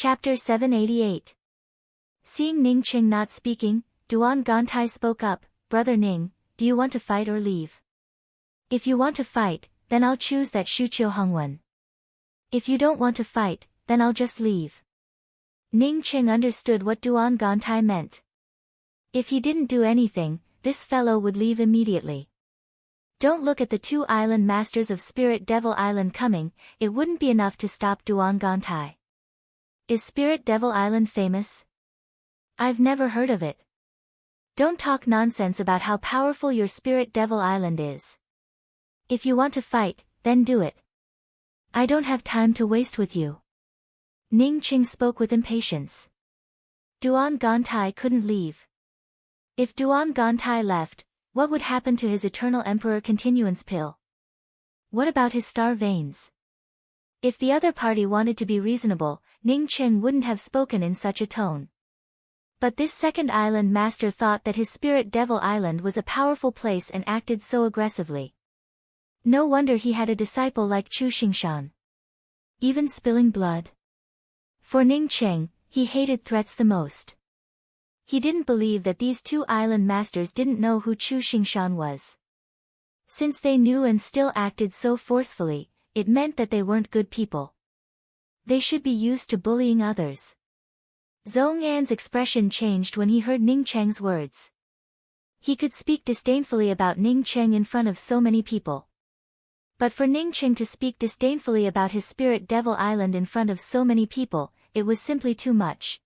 Chapter 788. Seeing Ning Ching not speaking, Duan Gantai spoke up, "Brother Ning, do you want to fight or leave? If you want to fight, then I'll choose that Shuqiu Hongwen. If you don't want to fight, then I'll just leave." Ning Ching understood what Duan Gantai meant. If he didn't do anything, this fellow would leave immediately. Don't look at the two island masters of Spirit Devil Island coming, it wouldn't be enough to stop Duan Gantai. Is Spirit Devil Island famous? I've never heard of it. Don't talk nonsense about how powerful your Spirit Devil Island is. If you want to fight, then do it. I don't have time to waste with you. Ning Ching spoke with impatience. Duan Gantai couldn't leave. If Duan Gantai left, what would happen to his Eternal Emperor Continuance Pill? What about his star veins? If the other party wanted to be reasonable, Ning Ching wouldn't have spoken in such a tone. But this second island master thought that his Spirit Devil Island was a powerful place and acted so aggressively. No wonder he had a disciple like Chu Xingshan. Even spilling blood. For Ning Ching, he hated threats the most. He didn't believe that these two island masters didn't know who Chu Xingshan was. Since they knew and still acted so forcefully, it meant that they weren't good people. They should be used to bullying others. Zhong An's expression changed when he heard Ning Cheng's words. He could speak disdainfully about Ning Cheng in front of so many people. But for Ning Cheng to speak disdainfully about his Spirit Devil Island in front of so many people, it was simply too much.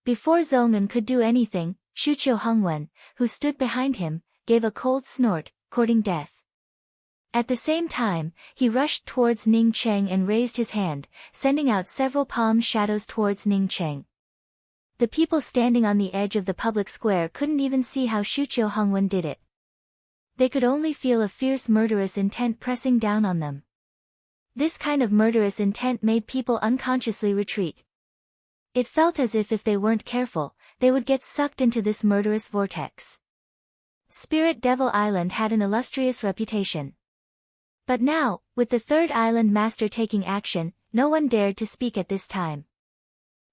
Before Zhong An could do anything, Shuqiu Hongwen, who stood behind him, gave a cold snort, courting death. At the same time, he rushed towards Ning Cheng and raised his hand, sending out several palm shadows towards Ning Cheng. The people standing on the edge of the public square couldn't even see how Shuqiu Hongwen did it. They could only feel a fierce murderous intent pressing down on them. This kind of murderous intent made people unconsciously retreat. It felt as if they weren't careful, they would get sucked into this murderous vortex. Spirit Devil Island had an illustrious reputation. But now, with the third island master taking action, no one dared to speak at this time.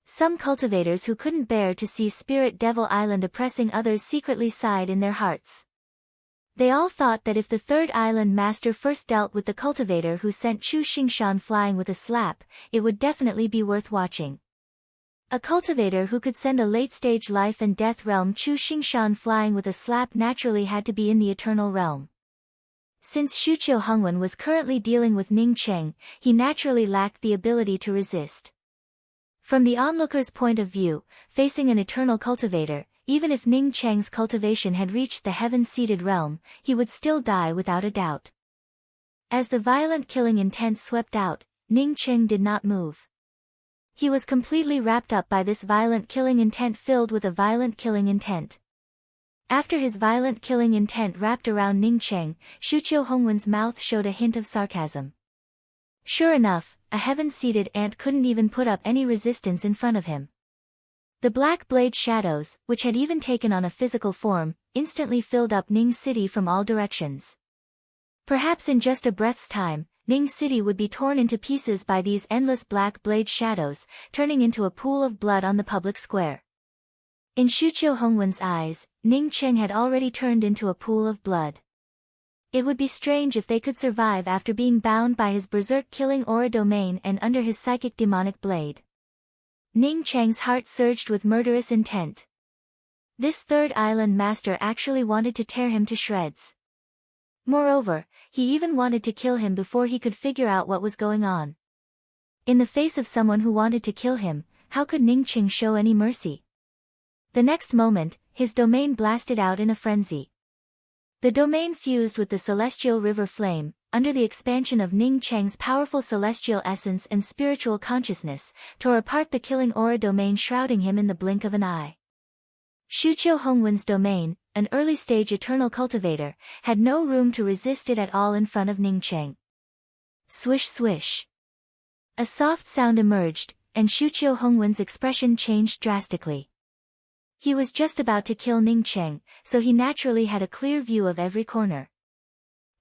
Some cultivators who couldn't bear to see Spirit Devil Island oppressing others secretly sighed in their hearts. They all thought that if the third island master first dealt with the cultivator who sent Chu Xingshan flying with a slap, it would definitely be worth watching. A cultivator who could send a late-stage life and death realm Chu Xingshan flying with a slap naturally had to be in the Eternal Realm. Since Shuqiu Hongwen was currently dealing with Ning Cheng, he naturally lacked the ability to resist. From the onlooker's point of view, facing an eternal cultivator, even if Ning Cheng's cultivation had reached the heaven-seated realm, he would still die without a doubt. As the violent killing intent swept out, Ning Cheng did not move. He was completely wrapped up by this violent killing intent filled with a violent killing intent. After his violent killing intent wrapped around Ning Cheng, Shuqiu Hongwen's mouth showed a hint of sarcasm. Sure enough, a heaven-seated ant couldn't even put up any resistance in front of him. The black blade shadows, which had even taken on a physical form, instantly filled up Ning City from all directions. Perhaps in just a breath's time, Ning City would be torn into pieces by these endless black blade shadows, turning into a pool of blood on the public square. In Shuqiu Hongwen's eyes, Ning Cheng had already turned into a pool of blood. It would be strange if they could survive after being bound by his berserk-killing aura domain and under his psychic demonic blade. Ning Cheng's heart surged with murderous intent. This third island master actually wanted to tear him to shreds. Moreover, he even wanted to kill him before he could figure out what was going on. In the face of someone who wanted to kill him, how could Ning Cheng show any mercy? The next moment, his domain blasted out in a frenzy. The domain fused with the celestial river flame, under the expansion of Ning Cheng's powerful celestial essence and spiritual consciousness, tore apart the killing aura domain shrouding him in the blink of an eye. Shuqiu Hongwen's domain, an early-stage eternal cultivator, had no room to resist it at all in front of Ning Cheng. Swish swish. A soft sound emerged, and Shuqiu Hongwen's expression changed drastically. He was just about to kill Ning Cheng, so he naturally had a clear view of every corner.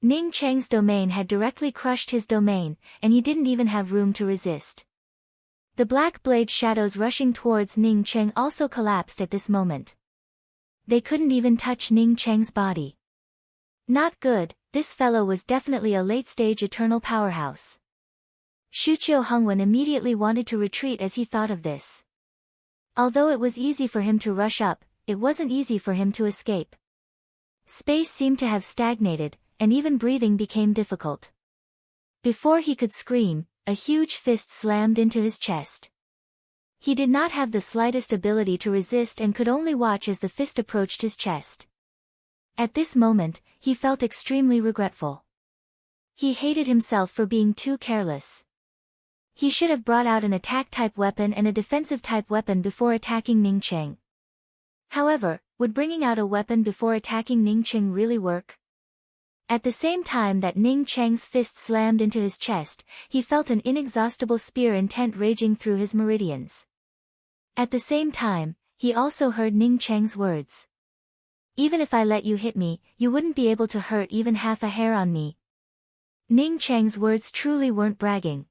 Ning Cheng's domain had directly crushed his domain, and he didn't even have room to resist. The black blade shadows rushing towards Ning Cheng also collapsed at this moment. They couldn't even touch Ning Cheng's body. Not good, this fellow was definitely a late-stage eternal powerhouse. Shuqiu Hongwen immediately wanted to retreat as he thought of this. Although it was easy for him to rush up, it wasn't easy for him to escape. Space seemed to have stagnated, and even breathing became difficult. Before he could scream, a huge fist slammed into his chest. He did not have the slightest ability to resist and could only watch as the fist approached his chest. At this moment, he felt extremely regretful. He hated himself for being too careless. He should have brought out an attack-type weapon and a defensive-type weapon before attacking Ning Cheng. However, would bringing out a weapon before attacking Ning Cheng really work? At the same time that Ning Cheng's fist slammed into his chest, he felt an inexhaustible spear intent raging through his meridians. At the same time, he also heard Ning Cheng's words. Even if I let you hit me, you wouldn't be able to hurt even half a hair on me. Ning Cheng's words truly weren't bragging.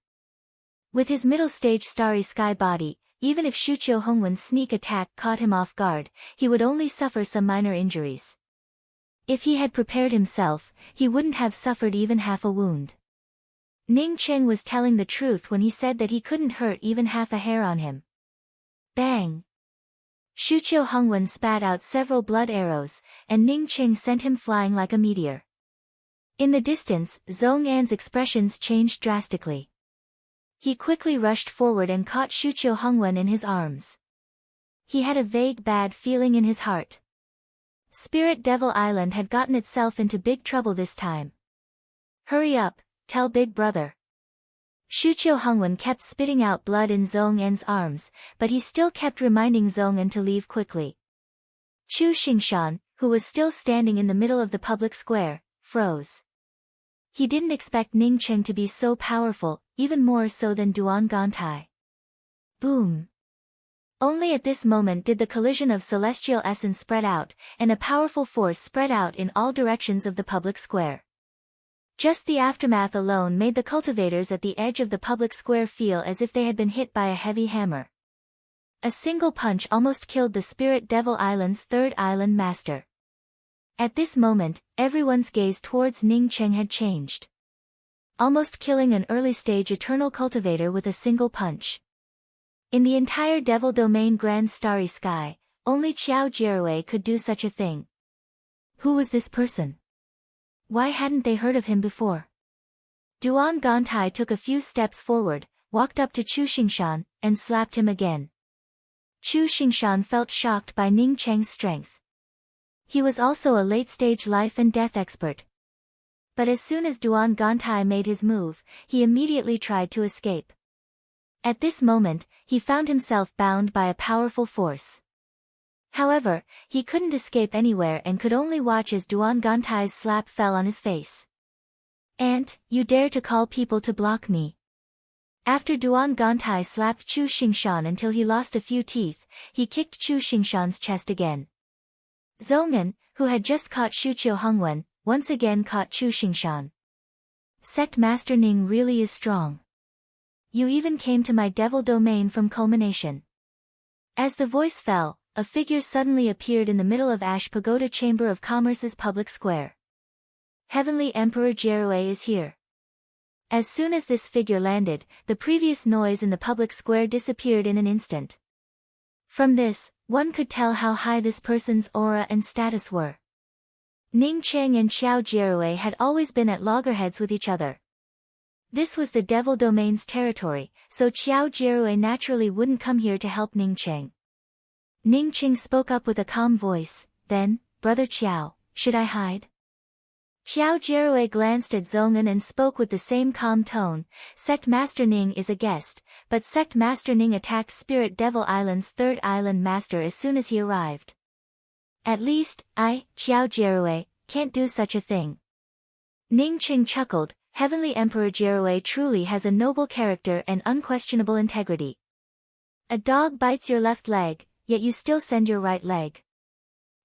With his middle-stage starry sky body, even if Shuqiu Hongwen's sneak attack caught him off guard, he would only suffer some minor injuries. If he had prepared himself, he wouldn't have suffered even half a wound. Ning Cheng was telling the truth when he said that he couldn't hurt even half a hair on him. Bang! Shuqiu Hongwen spat out several blood arrows, and Ning Cheng sent him flying like a meteor. In the distance, Zhong An's expressions changed drastically. He quickly rushed forward and caught Shuqiu Hongwen in his arms. He had a vague bad feeling in his heart. Spirit Devil Island had gotten itself into big trouble this time. Hurry up, tell Big Brother. Shuqiu Hongwen kept spitting out blood in Zhong An's arms, but he still kept reminding Zhong An to leave quickly. Chu Xingshan, who was still standing in the middle of the public square, froze. He didn't expect Ning Cheng to be so powerful, even more so than Duan Gantai. Boom! Only at this moment did the collision of celestial essence spread out, and a powerful force spread out in all directions of the public square. Just the aftermath alone made the cultivators at the edge of the public square feel as if they had been hit by a heavy hammer. A single punch almost killed the Spirit Devil Island's third island master. At this moment, everyone's gaze towards Ning Cheng had changed. Almost killing an early-stage eternal cultivator with a single punch. In the entire Devil Domain Grand Starry Sky, only Qiao Jierui could do such a thing. Who was this person? Why hadn't they heard of him before? Duan Gantai took a few steps forward, walked up to Chu Xingshan, and slapped him again. Chu Xingshan felt shocked by Ning Cheng's strength. He was also a late-stage life and death expert. But as soon as Duan Gantai made his move, he immediately tried to escape. At this moment, he found himself bound by a powerful force. However, he couldn't escape anywhere and could only watch as Duan Gantai's slap fell on his face. "Ant, you dare to call people to block me." After Duan Gantai slapped Chu Xingshan until he lost a few teeth, he kicked Chu Xingshan's chest again. Zhong An, who had just caught Shuqiu Hongwen, once again caught Chu Xingshan. "Sect Master Ning really is strong. You even came to my devil domain from culmination." As the voice fell, a figure suddenly appeared in the middle of Ash Pagoda Chamber of Commerce's public square. "Heavenly Emperor Jierui is here." As soon as this figure landed, the previous noise in the public square disappeared in an instant. From this, one could tell how high this person's aura and status were. Ning Cheng and Qiao Jierui had always been at loggerheads with each other. This was the Devil Domain's territory, so Qiao Jierui naturally wouldn't come here to help Ning Cheng. Ning Cheng spoke up with a calm voice, "Then, Brother Qiao, should I hide?" Qiao Jierui glanced at Zhong An and spoke with the same calm tone, "Sect Master Ning is a guest, but Sect Master Ning attacked Spirit Devil Island's third island master as soon as he arrived. At least, I, Qiao Jierui, can't do such a thing." Ning Cheng chuckled, "Heavenly Emperor Jierui truly has a noble character and unquestionable integrity. A dog bites your left leg, yet you still send your right leg.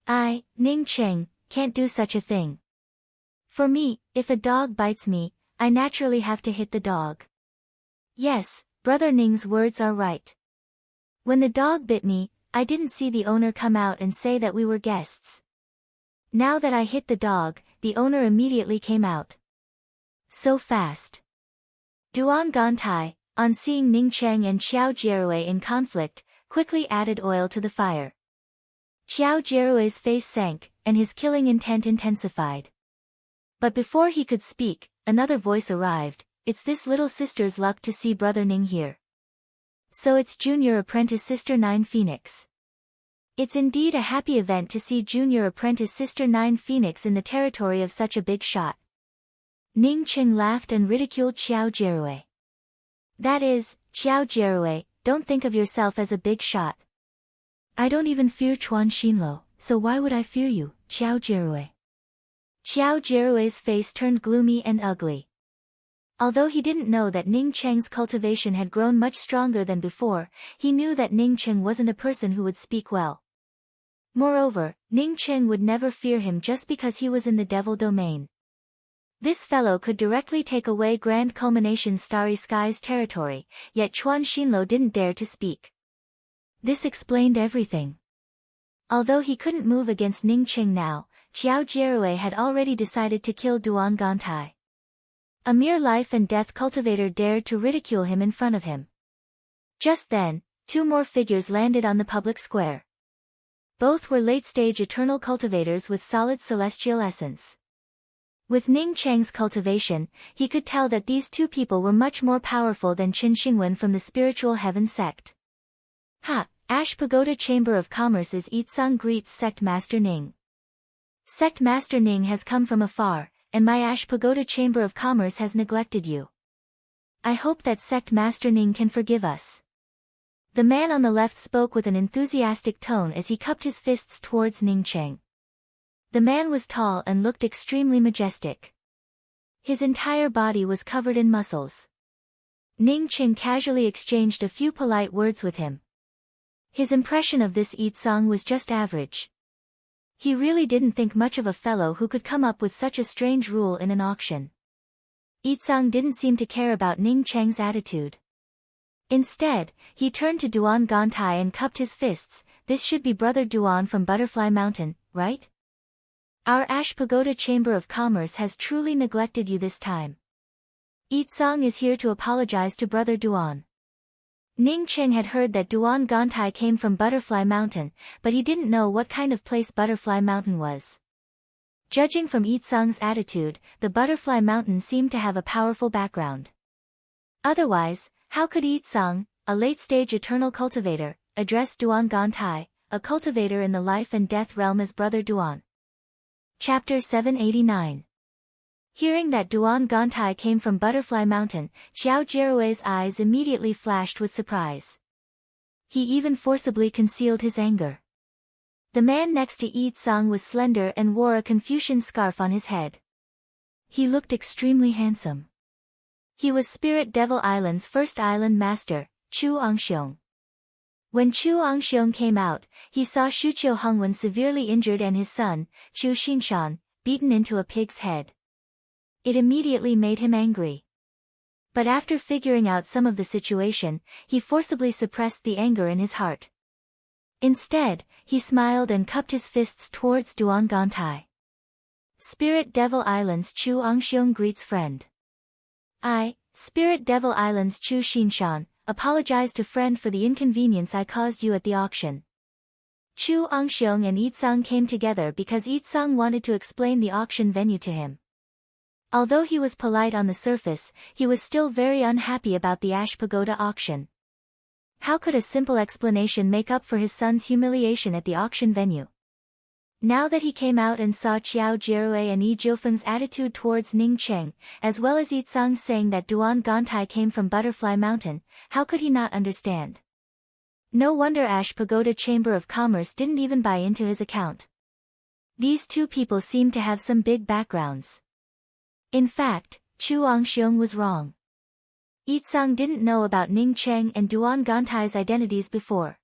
I, Ning Cheng, can't do such a thing. For me, if a dog bites me, I naturally have to hit the dog. Yes, Brother Ning's words are right. When the dog bit me, I didn't see the owner come out and say that we were guests. Now that I hit the dog, the owner immediately came out. So fast. Duan Gantai, on seeing Ning Cheng and Xiao Jierui in conflict, quickly added oil to the fire. Xiao Jierui's face sank, and his killing intent intensified. But before he could speak, another voice arrived. It's this little sister's luck to see Brother Ning here. So it's junior apprentice Sister Nine Phoenix. It's indeed a happy event to see junior apprentice Sister Nine Phoenix in the territory of such a big shot. Ning Cheng laughed and ridiculed Xiao Jierui. That is, Xiao Jierui, don't think of yourself as a big shot. I don't even fear Chuan Xinlo, so why would I fear you, Xiao Jierui? Xiao Jierui's face turned gloomy and ugly. Although he didn't know that Ning Cheng's cultivation had grown much stronger than before, he knew that Ning Cheng wasn't a person who would speak well. Moreover, Ning Cheng would never fear him just because he was in the devil domain. This fellow could directly take away Grand Culmination Starry Skies territory, yet Chuan Xinlo didn't dare to speak. This explained everything. Although he couldn't move against Ning Cheng now, Xiao Jierui had already decided to kill Duan Gantai. A mere life and death cultivator dared to ridicule him in front of him. Just then, two more figures landed on the public square. Both were late-stage eternal cultivators with solid celestial essence. With Ning Cheng's cultivation, he could tell that these two people were much more powerful than Qin Xingwen from the Spiritual Heaven sect. Ha! Ash Pagoda Chamber of Commerce's Yitsang greets Sect Master Ning. Sect Master Ning has come from afar, and my Ash Pagoda Chamber of Commerce has neglected you. I hope that Sect Master Ning can forgive us. The man on the left spoke with an enthusiastic tone as he cupped his fists towards Ning Cheng. The man was tall and looked extremely majestic. His entire body was covered in muscles. Ning Cheng casually exchanged a few polite words with him. His impression of this Yitsang was just average. He really didn't think much of a fellow who could come up with such a strange rule in an auction. Yitsang didn't seem to care about Ning Cheng's attitude. Instead, he turned to Duan Gantai and cupped his fists. This should be Brother Duan from Butterfly Mountain, right? Our Ash Pagoda Chamber of Commerce has truly neglected you this time. Yitsang is here to apologize to Brother Duan. Ning Cheng had heard that Duan Gantai came from Butterfly Mountain, but he didn't know what kind of place Butterfly Mountain was. Judging from Yitsang's attitude, the Butterfly Mountain seemed to have a powerful background. Otherwise, how could Yitsang, a late-stage eternal cultivator, address Duan Gantai, a cultivator in the life and death realm as Brother Duan? Chapter 789. Hearing that Duan Gantai came from Butterfly Mountain, Xiao Jierui's eyes immediately flashed with surprise. He even forcibly concealed his anger. The man next to Yitsang was slender and wore a Confucian scarf on his head. He looked extremely handsome. He was Spirit Devil Island's first island master, Chu Angxiong. When Chu Angxiong came out, he saw Shuqiu Hongwen severely injured and his son, Chu Xinshan, beaten into a pig's head. It immediately made him angry. But after figuring out some of the situation, he forcibly suppressed the anger in his heart. Instead, he smiled and cupped his fists towards Duan Gantai. Spirit Devil Island's Chu Angxiong greets friend. I, Spirit Devil Island's Chu Xinshan, apologize to friend for the inconvenience I caused you at the auction. Chu Angxiong and Yitsang came together because Yitsang wanted to explain the auction venue to him. Although he was polite on the surface, he was still very unhappy about the Ash Pagoda auction. How could a simple explanation make up for his son's humiliation at the auction venue? Now that he came out and saw Xiao Jierui and Yi Jiufeng's attitude towards Ning Cheng, as well as Yitsang saying that Duan Gantai came from Butterfly Mountain, how could he not understand? No wonder Ash Pagoda Chamber of Commerce didn't even buy into his account. These two people seemed to have some big backgrounds. In fact, Chu Angxiong was wrong. Yitsang didn't know about Ning Cheng and Duan Gantai's identities before.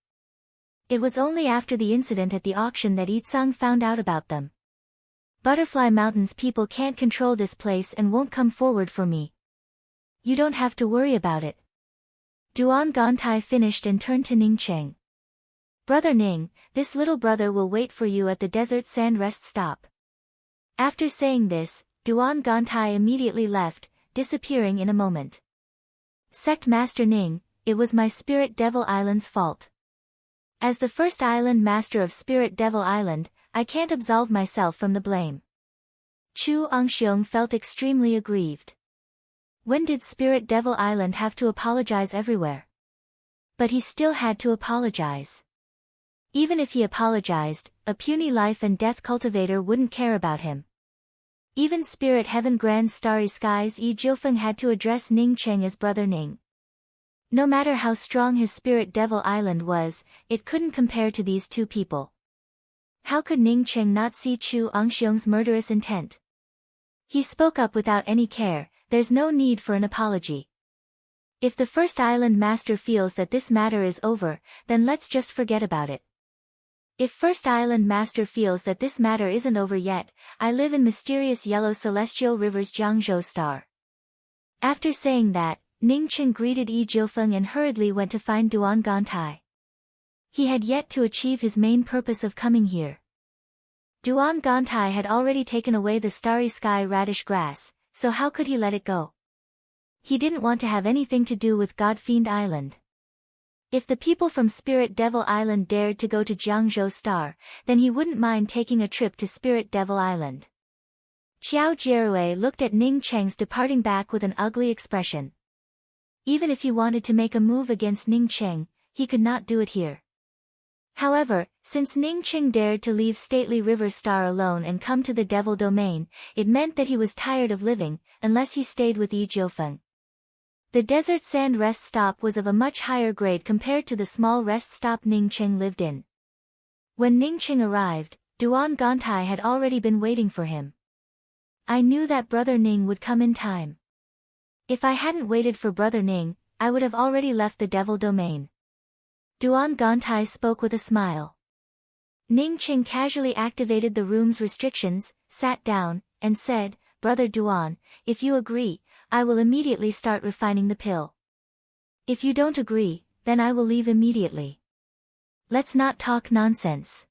It was only after the incident at the auction that Yitsang found out about them. Butterfly Mountain's people can't control this place and won't come forward for me. You don't have to worry about it. Duan Gantai finished and turned to Ning Cheng. Brother Ning, this little brother will wait for you at the desert sand rest stop. After saying this, Duan Gantai immediately left, disappearing in a moment. Sect Master Ning, it was my Spirit Devil Island's fault. As the first island master of Spirit Devil Island, I can't absolve myself from the blame. Chu Angxiong felt extremely aggrieved. When did Spirit Devil Island have to apologize everywhere? But he still had to apologize. Even if he apologized, a puny life and death cultivator wouldn't care about him. Even Spirit Heaven Grand Starry Skies Yi Jiufeng had to address Ning Cheng as Brother Ning. No matter how strong his Spirit Devil Island was, it couldn't compare to these two people. How could Ning Cheng not see Chu Angxiong's murderous intent? He spoke up without any care, there's no need for an apology. If the first island master feels that this matter is over, then let's just forget about it. If First Island Master feels that this matter isn't over yet, I live in mysterious yellow celestial rivers Jiangzhou Star. After saying that, Ning Cheng greeted Yi Jiufeng and hurriedly went to find Duan Gantai. He had yet to achieve his main purpose of coming here. Duan Gantai had already taken away the starry sky radish grass, so how could he let it go? He didn't want to have anything to do with God-fiend Island. If the people from Spirit Devil Island dared to go to Jiangzhou Star, then he wouldn't mind taking a trip to Spirit Devil Island. Xiao Jierue looked at Ning Cheng's departing back with an ugly expression. Even if he wanted to make a move against Ning Cheng, he could not do it here. However, since Ning Cheng dared to leave stately River Star alone and come to the Devil Domain, it meant that he was tired of living, unless he stayed with Yi Jiufeng. The desert sand rest stop was of a much higher grade compared to the small rest stop Ning Cheng lived in. When Ning Cheng arrived, Duan Gantai had already been waiting for him. I knew that Brother Ning would come in time. If I hadn't waited for Brother Ning, I would have already left the Devil Domain. Duan Gantai spoke with a smile. Ning Cheng casually activated the room's restrictions, sat down, and said, Brother Duan, if you agree, I will immediately start refining the pill. If you don't agree, then I will leave immediately. Let's not talk nonsense.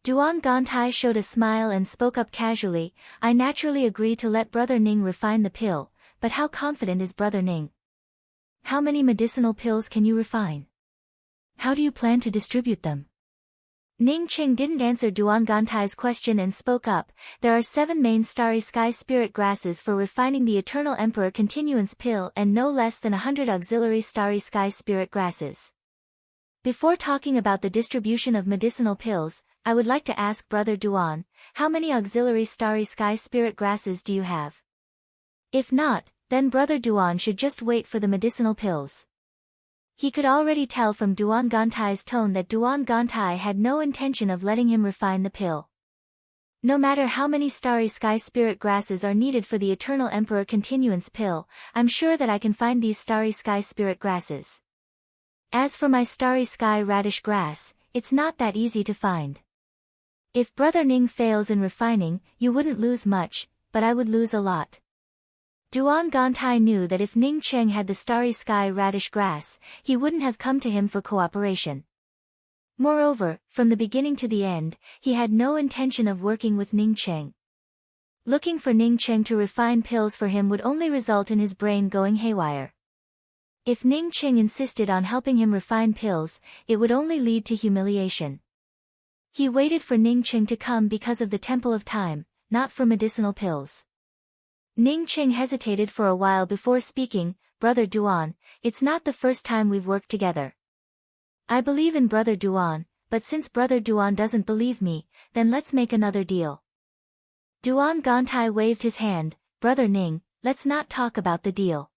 Duan Gantai showed a smile and spoke up casually, I naturally agree to let Brother Ning refine the pill, but how confident is Brother Ning? How many medicinal pills can you refine? How do you plan to distribute them? Ning Cheng didn't answer Duan Gantai's question and spoke up, there are 7 main starry sky spirit grasses for refining the Eternal Emperor Continuance pill and no less than 100 auxiliary starry sky spirit grasses. Before talking about the distribution of medicinal pills, I would like to ask Brother Duan, how many auxiliary starry sky spirit grasses do you have? If not, then Brother Duan should just wait for the medicinal pills. He could already tell from Duan Gantai's tone that Duan Gantai had no intention of letting him refine the pill. No matter how many starry sky spirit grasses are needed for the Eternal Emperor Continuance pill, I'm sure that I can find these starry sky spirit grasses. As for my starry sky radish grass, it's not that easy to find. If Brother Ning fails in refining, you wouldn't lose much, but I would lose a lot. Duan Gantai knew that if Ning Cheng had the starry sky radish grass, he wouldn't have come to him for cooperation. Moreover, from the beginning to the end, he had no intention of working with Ning Cheng. Looking for Ning Cheng to refine pills for him would only result in his brain going haywire. If Ning Cheng insisted on helping him refine pills, it would only lead to humiliation. He waited for Ning Cheng to come because of the Temple of Time, not for medicinal pills. Ning Cheng hesitated for a while before speaking, Brother Duan, it's not the first time we've worked together. I believe in Brother Duan, but since Brother Duan doesn't believe me, then let's make another deal. Duan Gantai waved his hand, Brother Ning, let's not talk about the deal.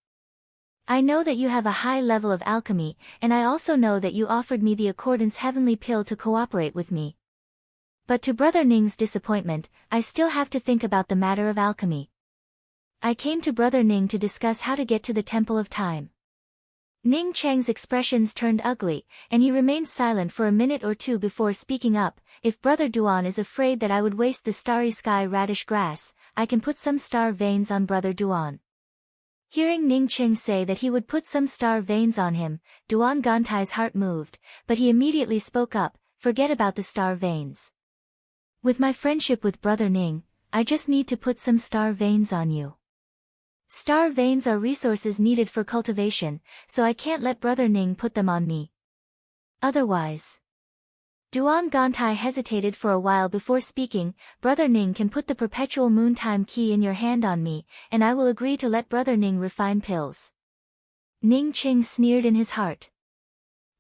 I know that you have a high level of alchemy, and I also know that you offered me the Accordance Heavenly Pill to cooperate with me. But to Brother Ning's disappointment, I still have to think about the matter of alchemy. I came to Brother Ning to discuss how to get to the Temple of Time. Ning Cheng's expressions turned ugly, and he remained silent for a minute or two before speaking up, if Brother Duan is afraid that I would waste the starry sky radish grass, I can put some star veins on Brother Duan. Hearing Ning Ching say that he would put some star veins on him, Duan Gantai's heart moved, but he immediately spoke up, "Forget about the star veins. With my friendship with Brother Ning, I just need to put some star veins on you. Star veins are resources needed for cultivation, so I can't let Brother Ning put them on me. Otherwise." Duan Gantai hesitated for a while before speaking. "Brother Ning can put the perpetual moon time key in your hand on me, and I will agree to let Brother Ning refine pills." Ning Ching sneered in his heart.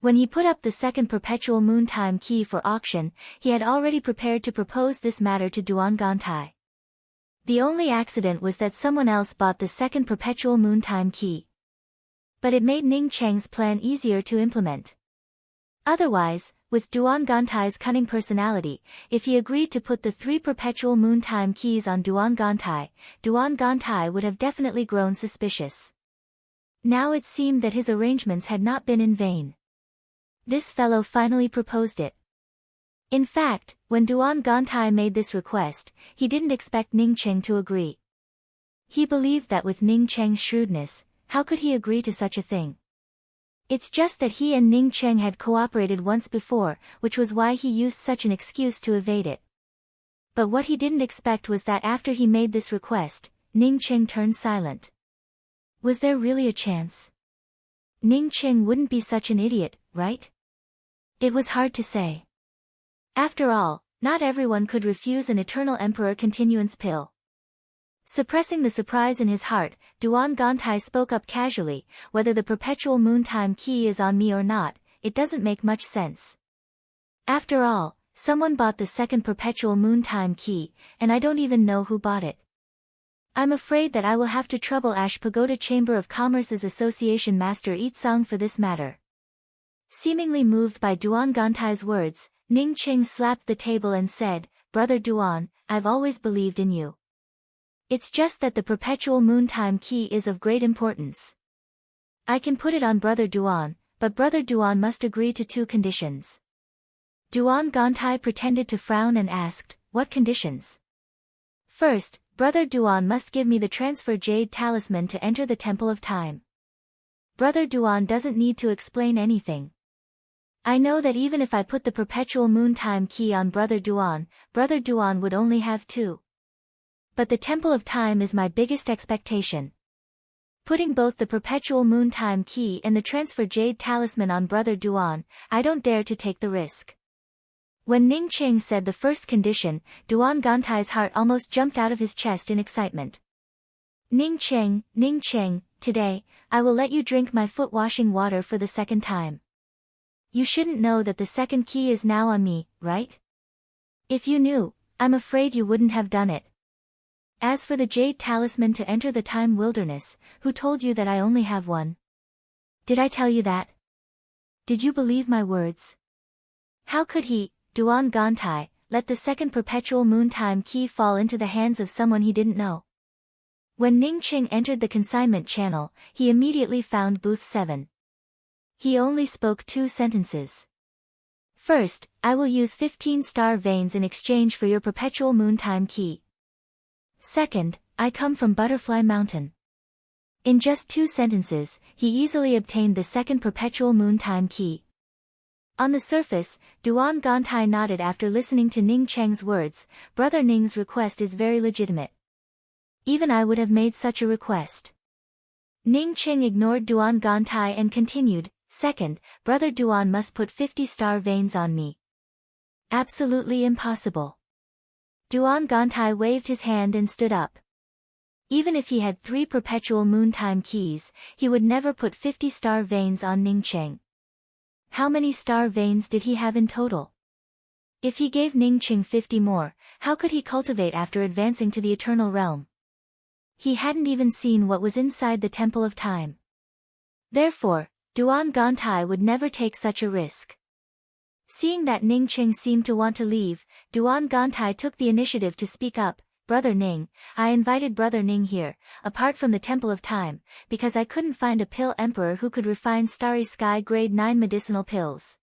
When he put up the second perpetual moon time key for auction, he had already prepared to propose this matter to Duan Gantai. The only accident was that someone else bought the second perpetual moon time key. But it made Ning Cheng's plan easier to implement. Otherwise, with Duan Gantai's cunning personality, if he agreed to put the 3 perpetual moon time keys on Duan Gantai would have definitely grown suspicious. Now it seemed that his arrangements had not been in vain. This fellow finally proposed it. In fact, when Duan Gantai made this request, he didn't expect Ning Cheng to agree. He believed that with Ning Cheng's shrewdness, how could he agree to such a thing? It's just that he and Ning Cheng had cooperated once before, which was why he used such an excuse to evade it. But what he didn't expect was that after he made this request, Ning Cheng turned silent. Was there really a chance? Ning Cheng wouldn't be such an idiot, right? It was hard to say. After all, not everyone could refuse an Eternal Emperor continuance pill. Suppressing the surprise in his heart, Duan Gantai spoke up casually, "Whether the perpetual moon time key is on me or not, it doesn't make much sense. After all, someone bought the second perpetual moon time key, and I don't even know who bought it. I'm afraid that I will have to trouble Ash Pagoda Chamber of Commerce's Association Master Yitsang for this matter." Seemingly moved by Duan Gantai's words, Ning Ching slapped the table and said, "Brother Duan, I've always believed in you. It's just that the perpetual moon time key is of great importance. I can put it on Brother Duan, but Brother Duan must agree to 2 conditions." Duan Gantai pretended to frown and asked, "What conditions?" "First, Brother Duan must give me the transfer jade talisman to enter the Temple of Time. Brother Duan doesn't need to explain anything. I know that even if I put the perpetual moon time key on Brother Duan would only have 2. But the Temple of Time is my biggest expectation. Putting both the perpetual moon time key and the transfer jade talisman on Brother Duan, I don't dare to take the risk." When Ning Cheng said the first condition, Duan Gantai's heart almost jumped out of his chest in excitement. Ning Cheng, today, I will let you drink my foot washing water for the second time. You shouldn't know that the second key is now on me, right? If you knew, I'm afraid you wouldn't have done it. As for the jade talisman to enter the time wilderness, who told you that I only have one? Did I tell you that? Did you believe my words? How could he, Duan Gantai, let the second perpetual moon time key fall into the hands of someone he didn't know? When Ning Ching entered the consignment channel, he immediately found booth 7. He only spoke 2 sentences. "First, I will use 15 star veins in exchange for your perpetual moon time key. Second, I come from Butterfly Mountain." In just 2 sentences, he easily obtained the second perpetual moon time key. On the surface, Duan Gantai nodded after listening to Ning Cheng's words. Brother Ning's request is very legitimate. Even I would have made such a request. Ning Cheng ignored Duan Gantai and continued, "Second, Brother Duan must put 50 star veins on me." Absolutely impossible. Duan Gantai waved his hand and stood up. Even if he had 3 perpetual moon time keys, he would never put 50 star veins on Ning Cheng. How many star veins did he have in total? If he gave Ning Cheng 50 more, how could he cultivate after advancing to the Eternal Realm? He hadn't even seen what was inside the Temple of Time. Therefore, Duan Gantai would never take such a risk. Seeing that Ning Cheng seemed to want to leave, Duan Gantai took the initiative to speak up. "Brother Ning, I invited Brother Ning here, apart from the Temple of Time, because I couldn't find a pill emperor who could refine Starry Sky Grade 9 medicinal pills.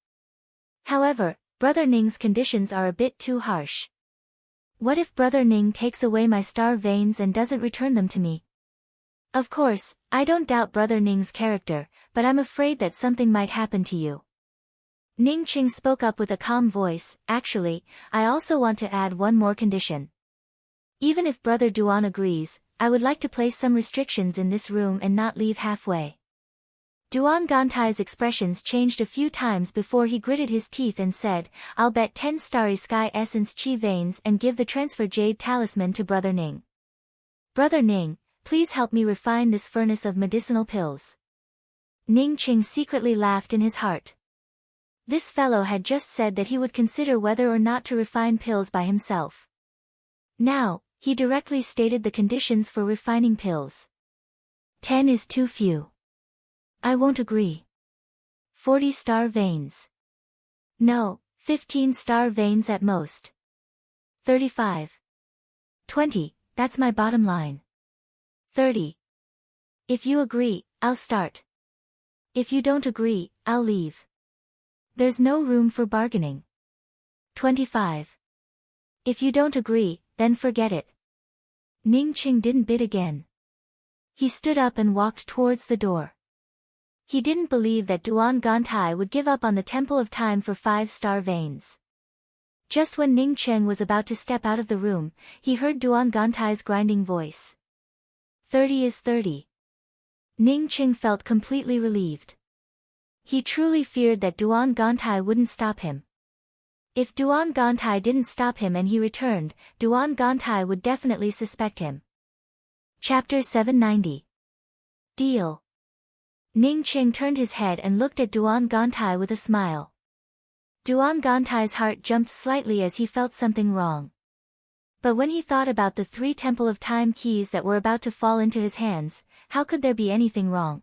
However, Brother Ning's conditions are a bit too harsh. What if Brother Ning takes away my star veins and doesn't return them to me? Of course, I don't doubt Brother Ning's character, but I'm afraid that something might happen to you. Ning Qing spoke up with a calm voice. Actually, I also want to add one more condition. Even if Brother Duan agrees, I would like to place some restrictions in this room and not leave halfway. Duan Gantai's expressions changed a few times before he gritted his teeth and said, I'll bet 10 Starry Sky Essence Chi Veins and give the transfer Jade Talisman to Brother Ning. Brother Ning, please help me refine this furnace of medicinal pills. Ning Qing secretly laughed in his heart. This fellow had just said that he would consider whether or not to refine pills by himself. Now, he directly stated the conditions for refining pills. 10 is too few. I won't agree. 40 star veins. No, 15 star veins at most. 35. 20, that's my bottom line. 30. If you agree, I'll start. If you don't agree, I'll leave. There's no room for bargaining. 25. If you don't agree, then forget it. Ning Qing didn't bid again. He stood up and walked towards the door. He didn't believe that Duan Gantai would give up on the Temple of Time for 5-star veins. Just when Ning Qing was about to step out of the room, he heard Duan Gantai's grinding voice. 30 is 30. Ning Qing felt completely relieved. He truly feared that Duan Gantai wouldn't stop him. If Duan Gantai didn't stop him and he returned, Duan Gantai would definitely suspect him. Chapter 790. Deal. Ning Qing turned his head and looked at Duan Gantai with a smile. Duan Gantai's heart jumped slightly as he felt something wrong. But when he thought about the 3 Temple of Time keys that were about to fall into his hands, how could there be anything wrong?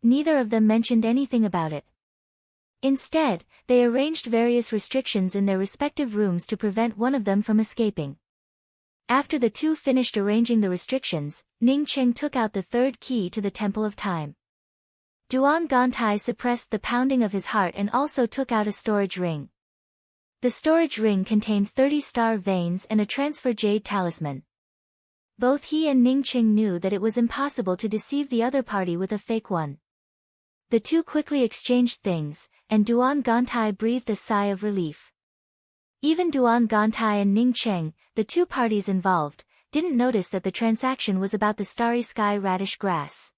Neither of them mentioned anything about it. Instead, they arranged various restrictions in their respective rooms to prevent one of them from escaping. After the two finished arranging the restrictions, Ning Qing took out the 3rd key to the Temple of Time. Duan Gantai suppressed the pounding of his heart and also took out a storage ring. The storage ring contained 30 star veins and a transfer jade talisman. Both he and Ning Qing knew that it was impossible to deceive the other party with a fake one. The two quickly exchanged things, and Duan Gantai breathed a sigh of relief. Even Duan Gantai and Ning Qing, the two parties involved, didn't notice that the transaction was about the starry sky radish grass.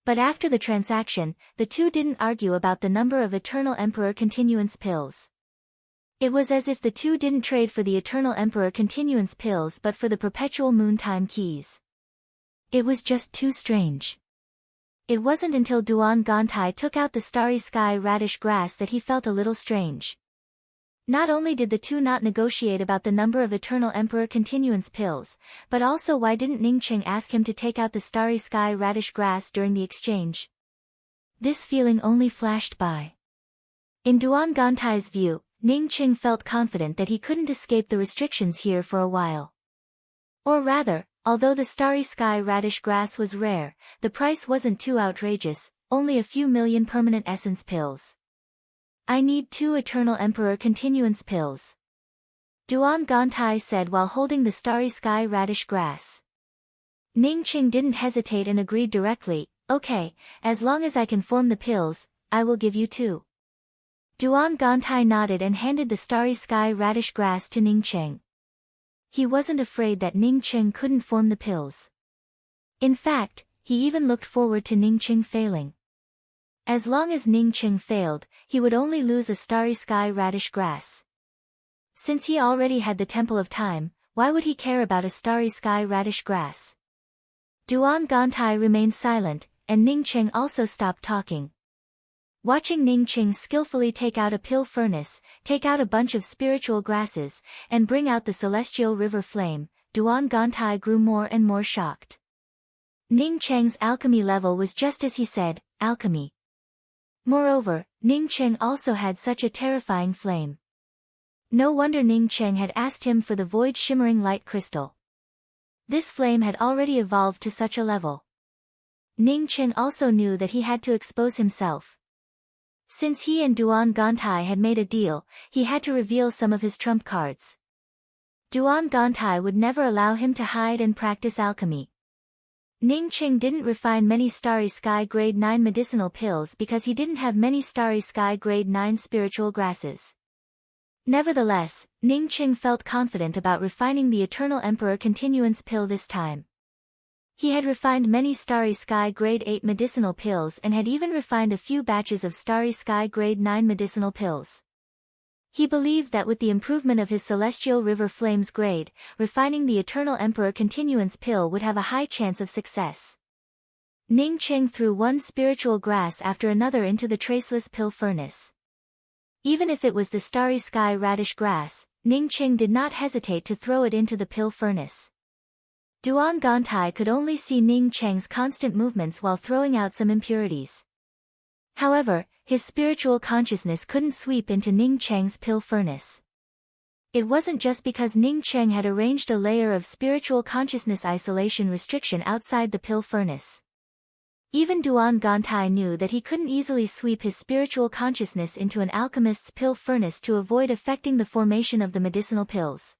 But after the transaction, the two didn't argue about the number of Eternal Emperor Continuance pills. It was as if the two didn't trade for the Eternal Emperor Continuance pills but for the Perpetual Moontime keys. It was just too strange. It wasn't until Duan Gantai took out the starry sky radish grass that he felt a little strange. Not only did the two not negotiate about the number of Eternal Emperor Continuance pills, but also why didn't Ning Qing ask him to take out the starry sky radish grass during the exchange? This feeling only flashed by. In Duan Gantai's view, Ning Qing felt confident that he couldn't escape the restrictions here for a while. Or rather, although the starry sky radish grass was rare, the price wasn't too outrageous, only a few million permanent essence pills. I need 2 Eternal Emperor Continuance pills. Duan Gantai said while holding the starry sky radish grass. Ning Qing didn't hesitate and agreed directly, okay, as long as I can form the pills, I will give you 2. Duan Gantai nodded and handed the starry sky radish grass to Ning Qing. He wasn't afraid that Ning Qing couldn't form the pills. In fact, he even looked forward to Ning Qing failing. As long as Ning Qing failed, he would only lose a starry sky radish grass. Since he already had the Temple of Time, why would he care about a starry sky radish grass? Duan Gantai remained silent, and Ning Qing also stopped talking. Watching Ning Qing skillfully take out a pill furnace, take out a bunch of spiritual grasses, and bring out the celestial river flame, Duan Gantai grew more and more shocked. Ning Qing's alchemy level was just as he said, alchemy. Moreover, Ning Qing also had such a terrifying flame. No wonder Ning Qing had asked him for the void shimmering light crystal. This flame had already evolved to such a level. Ning Qing also knew that he had to expose himself. Since he and Duan Gantai had made a deal, he had to reveal some of his trump cards. Duan Gantai would never allow him to hide and practice alchemy. Ning Qing didn't refine many Starry Sky Grade 9 medicinal pills because he didn't have many Starry Sky Grade 9 spiritual grasses. Nevertheless, Ning Qing felt confident about refining the Eternal Emperor Continuance pill this time. He had refined many Starry Sky Grade 8 medicinal pills and had even refined a few batches of Starry Sky Grade 9 medicinal pills. He believed that with the improvement of his Celestial River Flames grade, refining the Eternal Emperor Continuance pill would have a high chance of success. Ning Qing threw one spiritual grass after another into the traceless pill furnace. Even if it was the Starry Sky Radish grass, Ning Qing did not hesitate to throw it into the pill furnace. Duan Gantai could only see Ning Qing's constant movements while throwing out some impurities. However, his spiritual consciousness couldn't sweep into Ning Qing's pill furnace. It wasn't just because Ning Qing had arranged a layer of spiritual consciousness isolation restriction outside the pill furnace. Even Duan Gantai knew that he couldn't easily sweep his spiritual consciousness into an alchemist's pill furnace to avoid affecting the formation of the medicinal pills.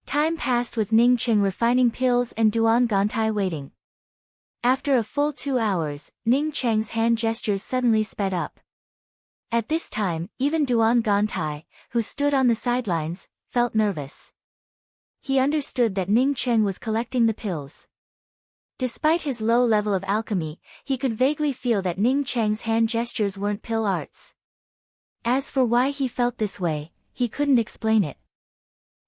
Time passed with Ning Qing refining pills and Duan Gantai waiting. After a full 2 hours, Ning Qing's hand gestures suddenly sped up. At this time, even Duan Gantai, who stood on the sidelines, felt nervous. He understood that Ning Qing was collecting the pills. Despite his low level of alchemy, he could vaguely feel that Ning Qing's hand gestures weren't pill arts. As for why he felt this way, he couldn't explain it.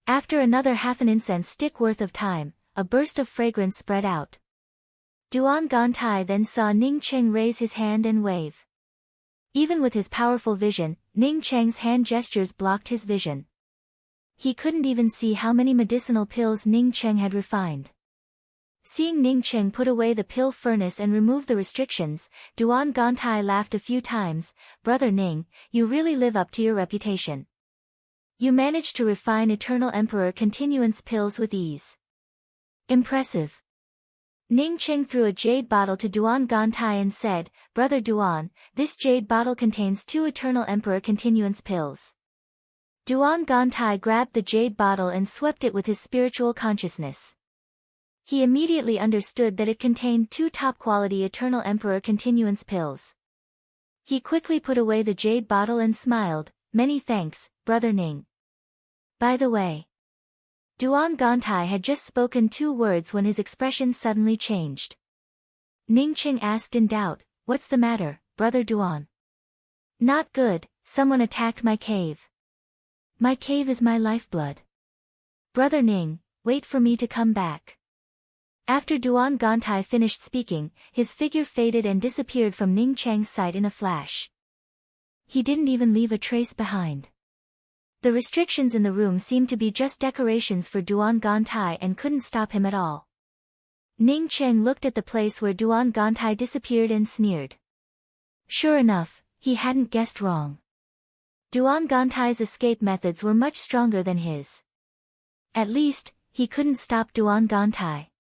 After another half an incense stick worth of time, a burst of fragrance spread out. Duan Gantai then saw Ning Qing raise his hand and wave. Even with his powerful vision, Ning Qing's hand gestures blocked his vision. He couldn't even see how many medicinal pills Ning Qing had refined. Seeing Ning Qing put away the pill furnace and remove the restrictions, Duan Gantai laughed a few times. "Brother Ning, you really live up to your reputation. You managed to refine Eternal Emperor Continuance pills with ease. Impressive." Ning Qing threw a jade bottle to Duan Gantai and said, "Brother Duan, this jade bottle contains 2 Eternal Emperor Continuance pills." Duan Gantai grabbed the jade bottle and swept it with his spiritual consciousness. He immediately understood that it contained 2 top-quality Eternal Emperor Continuance pills. He quickly put away the jade bottle and smiled, "Many thanks, Brother Ning. By the way." Duan Gantai had just spoken 2 words when his expression suddenly changed. Ning Qing asked in doubt, "What's the matter, Brother Duan?" "Not good, someone attacked my cave. My cave is my lifeblood. Brother Ning, wait for me to come back." After Duan Gantai finished speaking, his figure faded and disappeared from Ning Qing's sight in a flash. He didn't even leave a trace behind. The restrictions in the room seemed to be just decorations for Duan Gantai and couldn't stop him at all. Ning Qing looked at the place where Duan Gantai disappeared and sneered. Sure enough, he hadn't guessed wrong. Duan Gantai's escape methods were much stronger than his. At least, he couldn't stop Duan Gantai.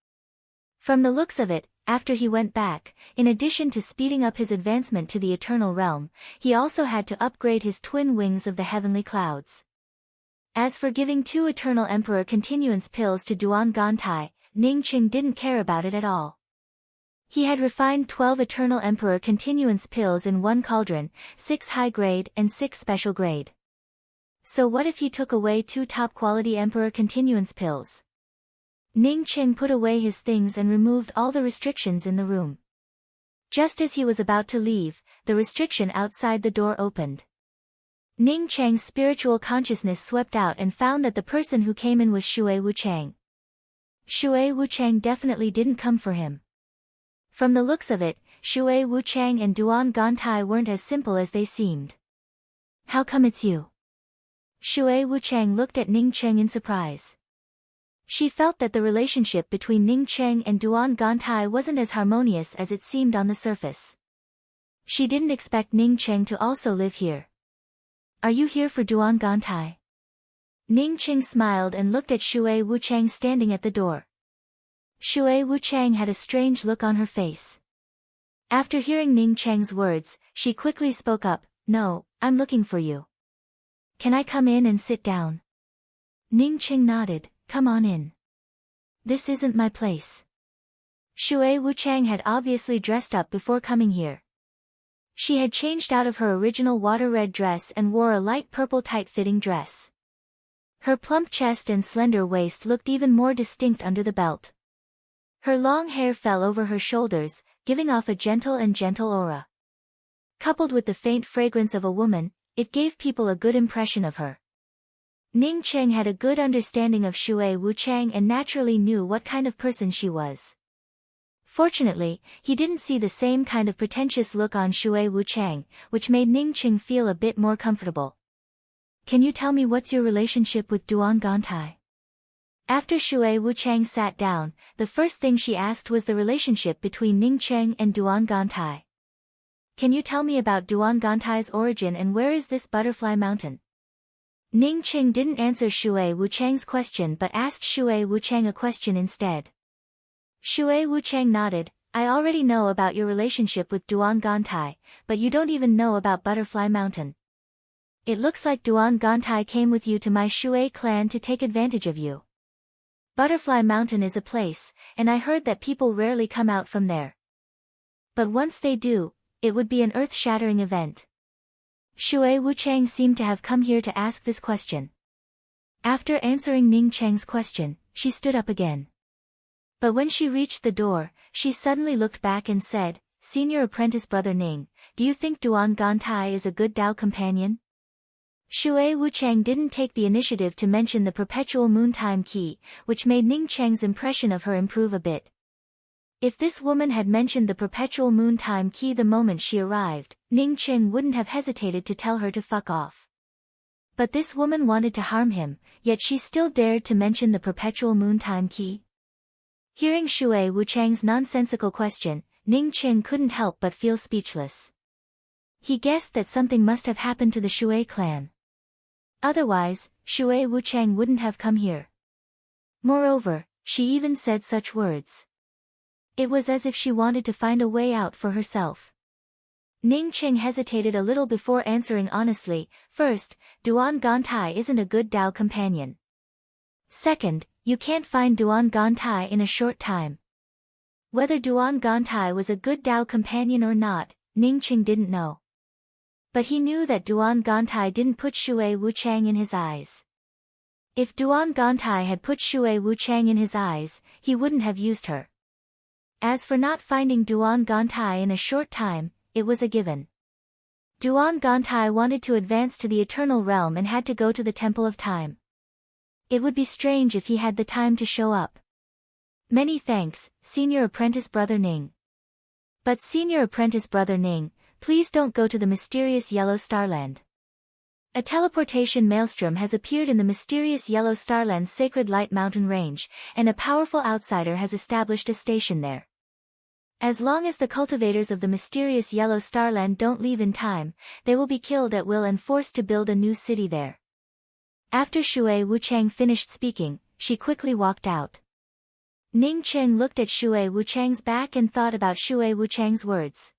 From the looks of it, after he went back, in addition to speeding up his advancement to the Eternal Realm, he also had to upgrade his twin wings of the heavenly clouds. As for giving 2 Eternal Emperor Continuance pills to Duan Gantai, Ning Qing didn't care about it at all. He had refined 12 Eternal Emperor Continuance pills in 1 cauldron, 6 high grade and 6 special grade. So what if he took away 2 top-quality Emperor Continuance pills? Ning Qing put away his things and removed all the restrictions in the room. Just as he was about to leave, the restriction outside the door opened. Ning Chang's spiritual consciousness swept out and found that the person who came in was Shui Wuchang. Shui Wuchang definitely didn't come for him. From the looks of it, Shui Wuchang and Duan Gantai weren't as simple as they seemed. How come it's you? Shui Wuchang looked at Ning Qing in surprise. She felt that the relationship between Ning Qing and Duan Gantai wasn't as harmonious as it seemed on the surface. She didn't expect Ning Qing to also live here. Are you here for Duan Gantai? Ning Qing smiled and looked at Shui Wuchang standing at the door. Shui Wuchang had a strange look on her face. After hearing Ning Cheng's words, she quickly spoke up, "No, I'm looking for you. Can I come in and sit down?" Ning Qing nodded, "Come on in. This isn't my place." Shui Wuchang had obviously dressed up before coming here. She had changed out of her original water-red dress and wore a light purple tight-fitting dress. Her plump chest and slender waist looked even more distinct under the belt. Her long hair fell over her shoulders, giving off a gentle aura. Coupled with the faint fragrance of a woman, it gave people a good impression of her. Ning Cheng had a good understanding of Shui Wuchang and naturally knew what kind of person she was. Fortunately, he didn't see the same kind of pretentious look on Shui Wuchang, which made Ning Cheng feel a bit more comfortable. Can you tell me what's your relationship with Duan Gantai? After Shui Wuchang sat down, the first thing she asked was the relationship between Ning Cheng and Duan Gantai. Can you tell me about Duan Gantai's origin and where is this butterfly mountain? Ning Cheng didn't answer Shui Wuchang's question but asked Shui Wuchang a question instead. Shui Wuchang nodded. I already know about your relationship with Duan Gantai, but you don't even know about Butterfly Mountain. It looks like Duan Gantai came with you to my Shui clan to take advantage of you. Butterfly Mountain is a place, and I heard that people rarely come out from there. But once they do, it would be an earth-shattering event. Shui Wuchang seemed to have come here to ask this question. After answering Ning Cheng's question, she stood up again. But when she reached the door, she suddenly looked back and said, Senior Apprentice Brother Ning, do you think Duan Gantai is a good Dao companion? Shui Wuchang didn't take the initiative to mention the perpetual moontime key, which made Ning Cheng's impression of her improve a bit. If this woman had mentioned the perpetual moontime key the moment she arrived, Ning Cheng wouldn't have hesitated to tell her to fuck off. But this woman wanted to harm him, yet she still dared to mention the perpetual moontime key. Hearing Shui Wuchang's nonsensical question, Ning Cheng couldn't help but feel speechless. He guessed that something must have happened to the Shui clan. Otherwise, Shui Wuchang wouldn't have come here. Moreover, she even said such words. It was as if she wanted to find a way out for herself. Ning Cheng hesitated a little before answering honestly. First, Duan Gantai isn't a good Dao companion. Second, you can't find Duan Gantai in a short time. Whether Duan Gantai was a good Dao companion or not, Ning Cheng didn't know. But he knew that Duan Gantai didn't put Shui Wuchang in his eyes. If Duan Gantai had put Shui Wuchang in his eyes, he wouldn't have used her. As for not finding Duan Gantai in a short time, it was a given. Duan Gantai wanted to advance to the Eternal Realm and had to go to the Temple of Time. It would be strange if he had the time to show up. Many thanks, Senior Apprentice Brother Ning. But Senior Apprentice Brother Ning, please don't go to the mysterious Yellow Starland. A teleportation maelstrom has appeared in the mysterious Yellow Starland's Sacred Light Mountain Range, and a powerful outsider has established a station there. As long as the cultivators of the mysterious Yellow Starland don't leave in time, they will be killed at will and forced to build a new city there. After Shui Wuchang finished speaking, she quickly walked out. Ning Cheng looked at Shui Wuchang's back and thought about Shui Wuchang's words.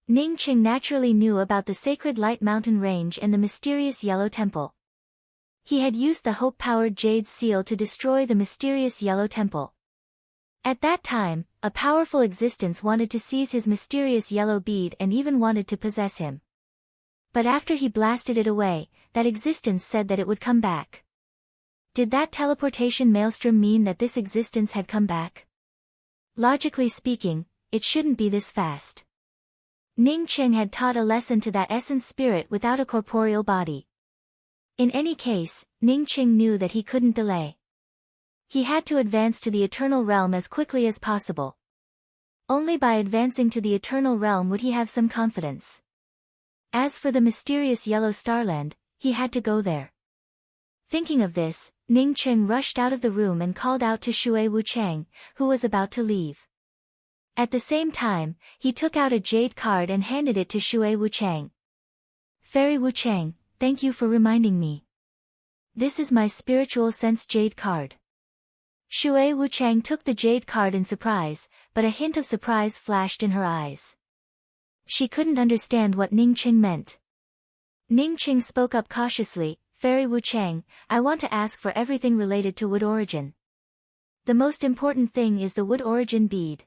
Ning Cheng naturally knew about the Sacred Light Mountain Range and the mysterious Yellow Temple. He had used the hope-powered Jade Seal to destroy the mysterious Yellow Temple. At that time, a powerful existence wanted to seize his mysterious yellow bead and even wanted to possess him. But after he blasted it away, that existence said that it would come back. Did that teleportation maelstrom mean that this existence had come back? Logically speaking, it shouldn't be this fast. Ning Cheng had taught a lesson to that essence spirit without a corporeal body. In any case, Ning Cheng knew that he couldn't delay. He had to advance to the Eternal Realm as quickly as possible. Only by advancing to the Eternal Realm would he have some confidence. As for the mysterious Yellow Starland, he had to go there. Thinking of this, Ning Cheng rushed out of the room and called out to Shui Wuchang, who was about to leave. At the same time, he took out a jade card and handed it to Shui Wuchang. Fairy Wuchang, thank you for reminding me. This is my spiritual sense jade card. Shui Wuchang took the jade card in surprise, but a hint of surprise flashed in her eyes. She couldn't understand what Ning Cheng meant. Ning Cheng spoke up cautiously, Fairy Wuchang, I want to ask for everything related to wood origin. The most important thing is the wood origin bead.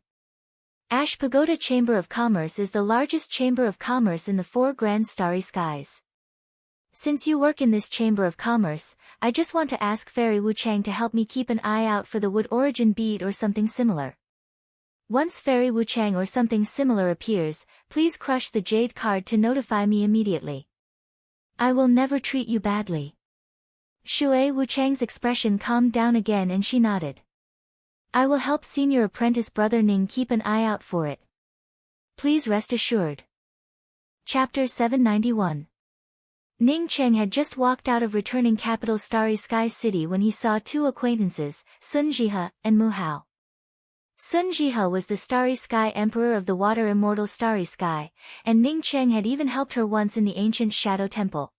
Ash Pagoda Chamber of Commerce is the largest chamber of commerce in the 4 grand starry skies. Since you work in this chamber of commerce, I just want to ask Fairy Wu Chang to help me keep an eye out for the wood origin bead or something similar. Once Fairy Wu Chang or something similar appears, please crush the jade card to notify me immediately. I will never treat you badly. Shui Wu Chang's expression calmed down again and she nodded. I will help senior apprentice Brother Ning keep an eye out for it. Please rest assured. Chapter 791. Ning Cheng had just walked out of returning capital Starry Sky City when he saw 2 acquaintances, Sun Jihe and Mu Hao. Sun Jihe was the Starry Sky Emperor of the Water Immortal Starry Sky, and Ning Cheng had even helped her once in the ancient Shadow Temple.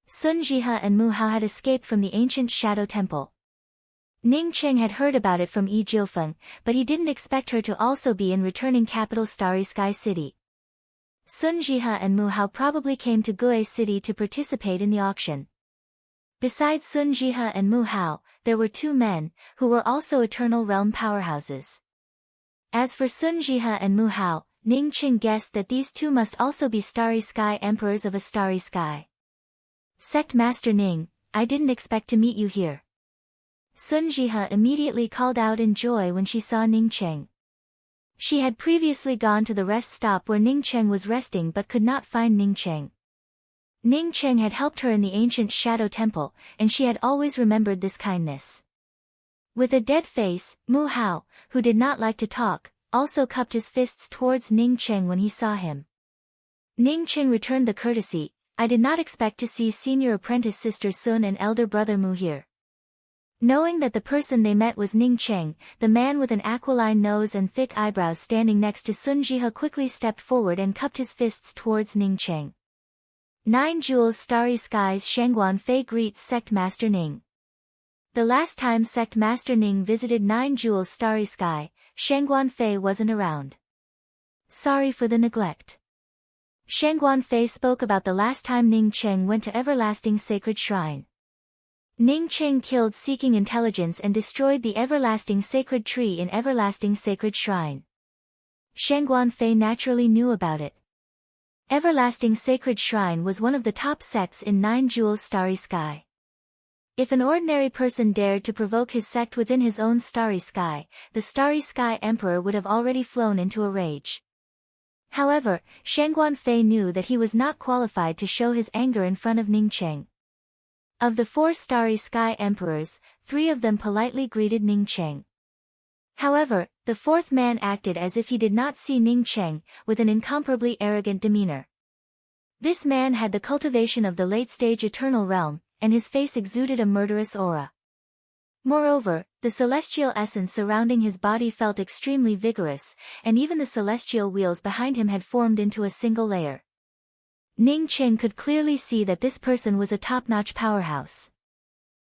Sun Jihe and Mu Hao had escaped from the ancient Shadow Temple. Ning Cheng had heard about it from Yi Jiufeng, but he didn't expect her to also be in returning capital Starry Sky City. Sun Jihe and Mu Hao probably came to Gue City to participate in the auction. Besides Sun Jihe and Mu Hao, there were 2 men, who were also Eternal Realm powerhouses. As for Sun Jihe and Mu Hao, Ning Cheng guessed that these 2 must also be Starry Sky Emperors of a Starry Sky. Sect Master Ning, I didn't expect to meet you here. Sun Jihe immediately called out in joy when she saw Ning Cheng. She had previously gone to the rest stop where Ning Cheng was resting but could not find Ning Cheng. Ning Cheng had helped her in the ancient Shadow Temple, and she had always remembered this kindness. With a dead face, Mu Hao, who did not like to talk, also cupped his fists towards Ning Cheng when he saw him. Ning Cheng returned the courtesy. I did not expect to see senior apprentice sister Sun and elder brother Mu here. Knowing that the person they met was Ning Cheng, the man with an aquiline nose and thick eyebrows standing next to Sun Jihe quickly stepped forward and cupped his fists towards Ning Cheng. 9 Jewels Starry Skies Shangguan Fei greets Sect Master Ning. The last time Sect Master Ning visited 9 Jewels Starry Sky, Shangguan Fei wasn't around. Sorry for the neglect. Shangguan Fei spoke about the last time Ning Cheng went to Everlasting Sacred Shrine. Ning Cheng killed Seeking Intelligence and destroyed the Everlasting Sacred Tree in Everlasting Sacred Shrine. Shangguan Fei naturally knew about it. Everlasting Sacred Shrine was one of the top sects in 9 Jewels Starry Sky. If an ordinary person dared to provoke his sect within his own Starry Sky, the Starry Sky Emperor would have already flown into a rage. However, Shangguan Fei knew that he was not qualified to show his anger in front of Ning Cheng. Of the 4 Starry Sky Emperors, 3 of them politely greeted Ning Cheng. However, the 4th man acted as if he did not see Ning Cheng, with an incomparably arrogant demeanor. This man had the cultivation of the late-stage Eternal Realm, and his face exuded a murderous aura. Moreover, the celestial essence surrounding his body felt extremely vigorous, and even the celestial wheels behind him had formed into a single layer. Ning Cheng could clearly see that this person was a top-notch powerhouse.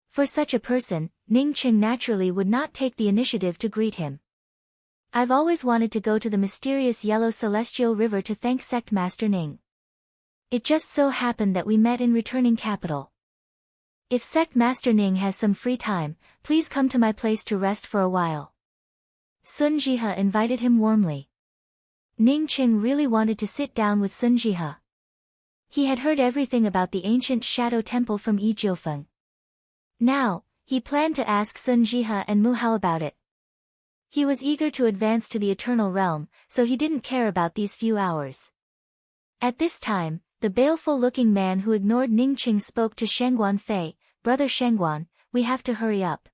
For such a person, Ning Cheng naturally would not take the initiative to greet him. I've always wanted to go to the mysterious yellow celestial river to thank Sect Master Ning. It just so happened that we met in returning capital. If Sect Master Ning has some free time, please come to my place to rest for a while. Sun Jihe invited him warmly. Ning Cheng really wanted to sit down with Sun Jihe. He had heard everything about the ancient Shadow Temple from Yi Jiufeng. Now, he planned to ask Sun Jihe and Mu Hao about it. He was eager to advance to the Eternal Realm, so he didn't care about these few hours. At this time, the baleful-looking man who ignored Ning Cheng spoke to Shangguan Fei, Brother Shangguan, we have to hurry up.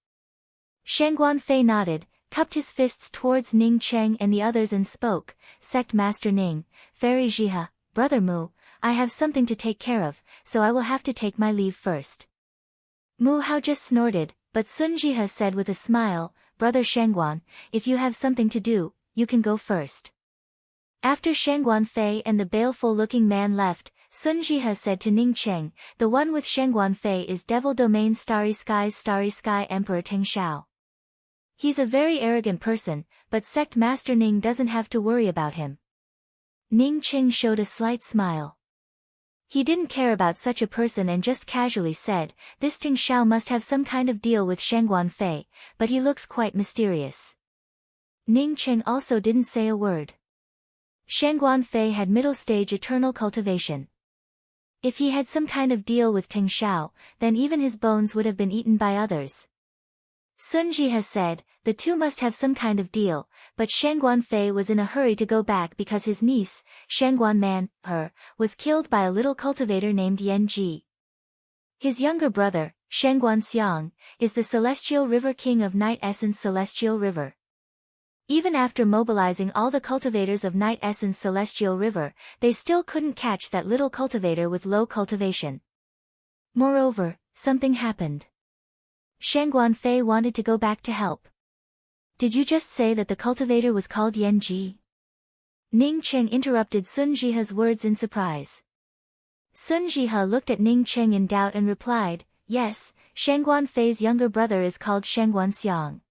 Shangguan Fei nodded, cupped his fists towards Ning Cheng and the others and spoke, Sect Master Ning, Fairy Jihe, Brother Mu, I have something to take care of, so I will have to take my leave first. Mu Hao just snorted, but Sun Jihe said with a smile, Brother Shangguan, if you have something to do, you can go first. After Shangguan Fei and the baleful-looking man left, Sun Jihe said to Ning Cheng, the one with Shangguan Fei is Devil Domain Starry Sky Emperor Teng Shao. He's a very arrogant person, but Sect Master Ning doesn't have to worry about him. Ning Cheng showed a slight smile. He didn't care about such a person and just casually said, this Teng Shao must have some kind of deal with Shangguan Fei, but he looks quite mysterious. Ning Cheng also didn't say a word. Shangguan Fei had middle-stage eternal cultivation. If he had some kind of deal with Ting Xiao, then even his bones would have been eaten by others. Sun Ji has said, the two must have some kind of deal, but Shangguan Fei was in a hurry to go back because his niece, Shangguan Man, was killed by a little cultivator named Yan Ji. His younger brother, Shangguan Xiang, is the Celestial River King of Night Essence Celestial River. Even after mobilizing all the cultivators of Night Essence Celestial River, they still couldn't catch that little cultivator with low cultivation. Moreover, something happened. Shangguan Fei wanted to go back to help. Did you just say that the cultivator was called Yan Ji? Ning Cheng interrupted Sun Jihe's words in surprise. Sun Jihe looked at Ning Cheng in doubt and replied, yes, Shangguan Fei's younger brother is called Shangguan Xiang.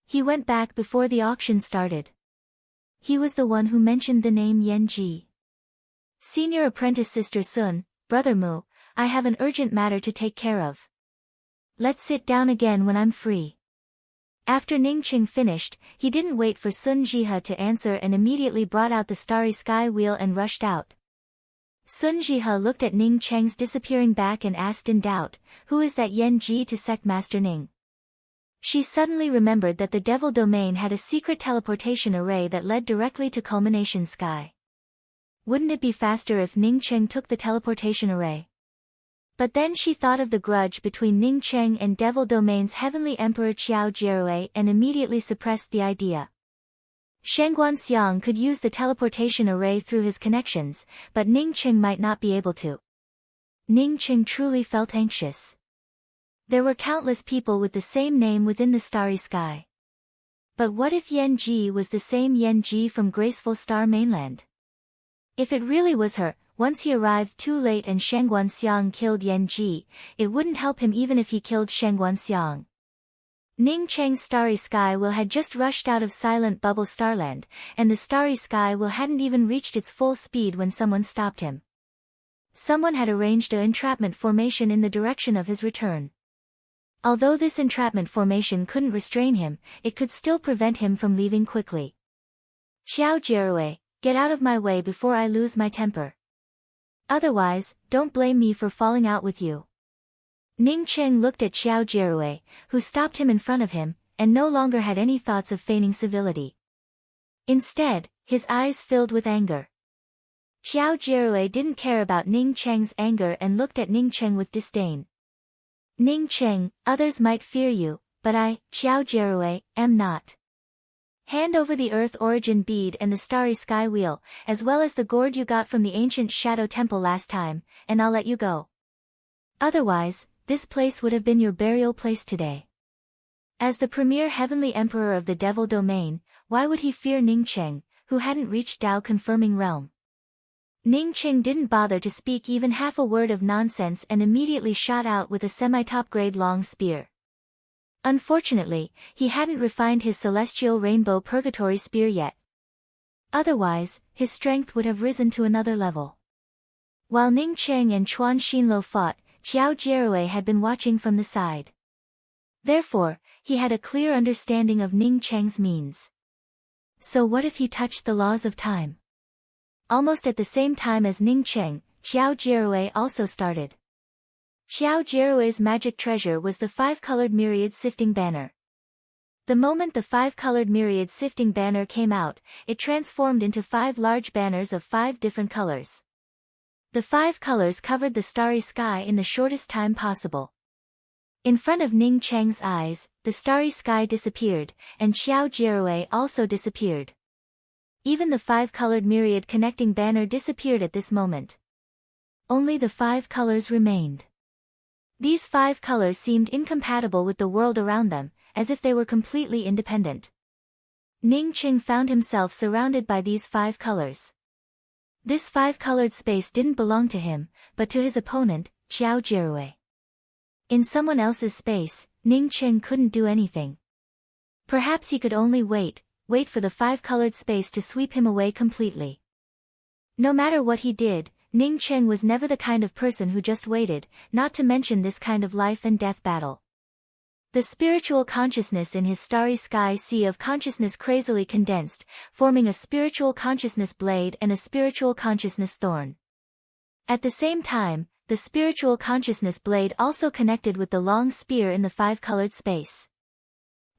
He went back before the auction started. He was the one who mentioned the name Yan Ji. Senior apprentice Sister Sun, Brother Mu, I have an urgent matter to take care of. Let's sit down again when I'm free. After Ning Cheng finished, he didn't wait for Sun Jihe to answer and immediately brought out the starry sky wheel and rushed out. Sun Jihe looked at Ning Cheng's disappearing back and asked in doubt, who is that Yan Ji to Sect Master Ning? She suddenly remembered that the Devil Domain had a secret teleportation array that led directly to Culmination Sky. Wouldn't it be faster if Ning Cheng took the teleportation array? But then she thought of the grudge between Ning Cheng and Devil Domain's Heavenly Emperor Qiao Jierui and immediately suppressed the idea. Shangguan Xiang could use the teleportation array through his connections, but Ning Cheng might not be able to. Ning Cheng truly felt anxious. There were countless people with the same name within the starry sky. But what if Yan Ji was the same Yan Ji from Graceful Star Mainland? If it really was her, once he arrived too late and Shangguan Xiang killed Yan Ji, it wouldn't help him even if he killed Shangguan Xiang. Ning Cheng's Starry Sky Wheel had just rushed out of Silent Bubble Starland, and the Starry Sky Wheel hadn't even reached its full speed when someone stopped him. Someone had arranged an entrapment formation in the direction of his return. Although this entrapment formation couldn't restrain him, it could still prevent him from leaving quickly. Qiao Jierui, get out of my way before I lose my temper. Otherwise, don't blame me for falling out with you. Ning Cheng looked at Qiao Jierui, who stopped him in front of him, and no longer had any thoughts of feigning civility. Instead, his eyes filled with anger. Qiao Jierui didn't care about Ning Cheng's anger and looked at Ning Cheng with disdain. Ning Cheng, others might fear you, but I, Qiao Jierui, am not. Hand over the Earth Origin Bead and the Starry Sky Wheel, as well as the gourd you got from the ancient Shadow Temple last time, and I'll let you go. Otherwise, this place would have been your burial place today. As the premier Heavenly Emperor of the Devil Domain, why would he fear Ning Cheng, who hadn't reached Tao Confirming Realm? Ning Cheng didn't bother to speak even half a word of nonsense and immediately shot out with a semi-top grade long spear. Unfortunately, he hadn't refined his Celestial Rainbow Purgatory Spear yet. Otherwise, his strength would have risen to another level. While Ning Cheng and Chuan Xinlo fought, Qiao Jierui had been watching from the side. Therefore, he had a clear understanding of Ning Cheng's means. So what if he touched the laws of time? Almost at the same time as Ning Cheng, Qiao Jierui also started. Qiao Jierui's magic treasure was the 5-colored myriad sifting banner. The moment the 5-colored myriad sifting banner came out, it transformed into 5 large banners of 5 different colors. The 5 colors covered the starry sky in the shortest time possible. In front of Ning Cheng's eyes, the starry sky disappeared, and Qiao Jierui also disappeared. Even the 5-colored myriad connecting banner disappeared at this moment. Only the 5 colors remained. These 5 colors seemed incompatible with the world around them, as if they were completely independent. Ning Cheng found himself surrounded by these 5 colors. This 5-colored space didn't belong to him, but to his opponent, Qiao Jierui. In someone else's space, Ning Cheng couldn't do anything. Perhaps he could only wait for the 5-colored space to sweep him away completely. No matter what he did, Ning Cheng was never the kind of person who just waited, not to mention this kind of life and death battle. The spiritual consciousness in his starry sky sea of consciousness crazily condensed, forming a spiritual consciousness blade and a spiritual consciousness thorn. At the same time, the spiritual consciousness blade also connected with the long spear in the five-colored space.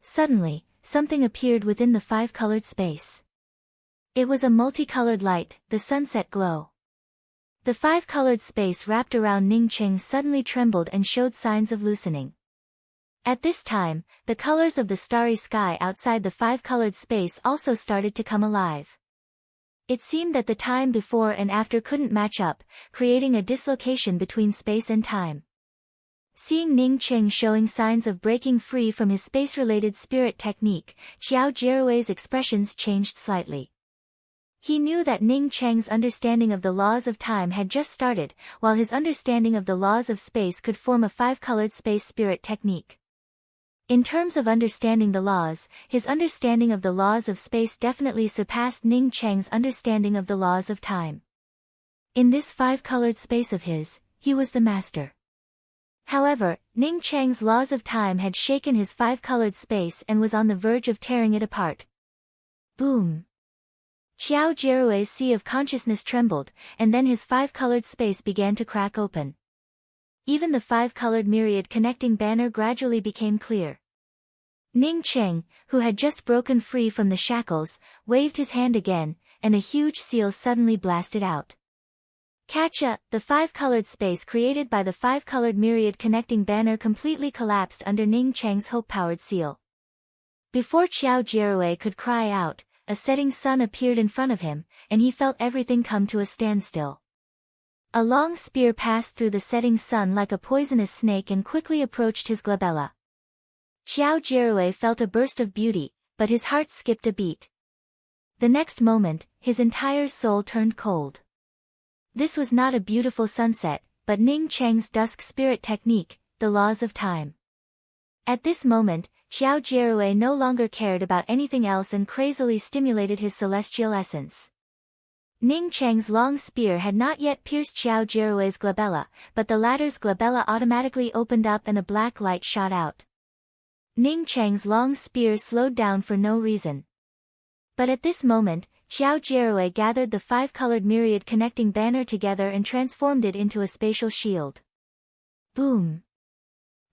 Suddenly, something appeared within the five-colored space. It was a multicolored light, the sunset glow. The five-colored space wrapped around Ning Cheng suddenly trembled and showed signs of loosening. At this time, the colors of the starry sky outside the five-colored space also started to come alive. It seemed that the time before and after couldn't match up, creating a dislocation between space and time. Seeing Ning Cheng showing signs of breaking free from his space-related spirit technique, Xiao Jirui's expressions changed slightly. He knew that Ning Cheng's understanding of the laws of time had just started, while his understanding of the laws of space could form a five-colored space spirit technique. In terms of understanding the laws, his understanding of the laws of space definitely surpassed Ning Cheng's understanding of the laws of time. In this five-colored space of his, he was the master. However, Ning Cheng's laws of time had shaken his five-colored space and was on the verge of tearing it apart. Boom! Xiao Jirui's sea of consciousness trembled, and then his five-colored space began to crack open. Even the five-colored myriad connecting banner gradually became clear. Ning Cheng, who had just broken free from the shackles, waved his hand again, and a huge seal suddenly blasted out. Catcha, the five-colored space created by the five-colored myriad connecting banner completely collapsed under Ning Cheng's hope-powered seal. Before Xiao Jirui could cry out, a setting sun appeared in front of him, and he felt everything come to a standstill. A long spear passed through the setting sun like a poisonous snake and quickly approached his glabella. Xiao Jirui felt a burst of beauty, but his heart skipped a beat. The next moment, his entire soul turned cold. This was not a beautiful sunset, but Ning Cheng's dusk spirit technique, the laws of time. At this moment, Xiao Jirui no longer cared about anything else and crazily stimulated his celestial essence. Ning Cheng's long spear had not yet pierced Xiao Jirui's glabella, but the latter's glabella automatically opened up and a black light shot out. Ning Cheng's long spear slowed down for no reason. But at this moment, Xiao Jirui gathered the five-colored myriad connecting banner together and transformed it into a spatial shield. Boom!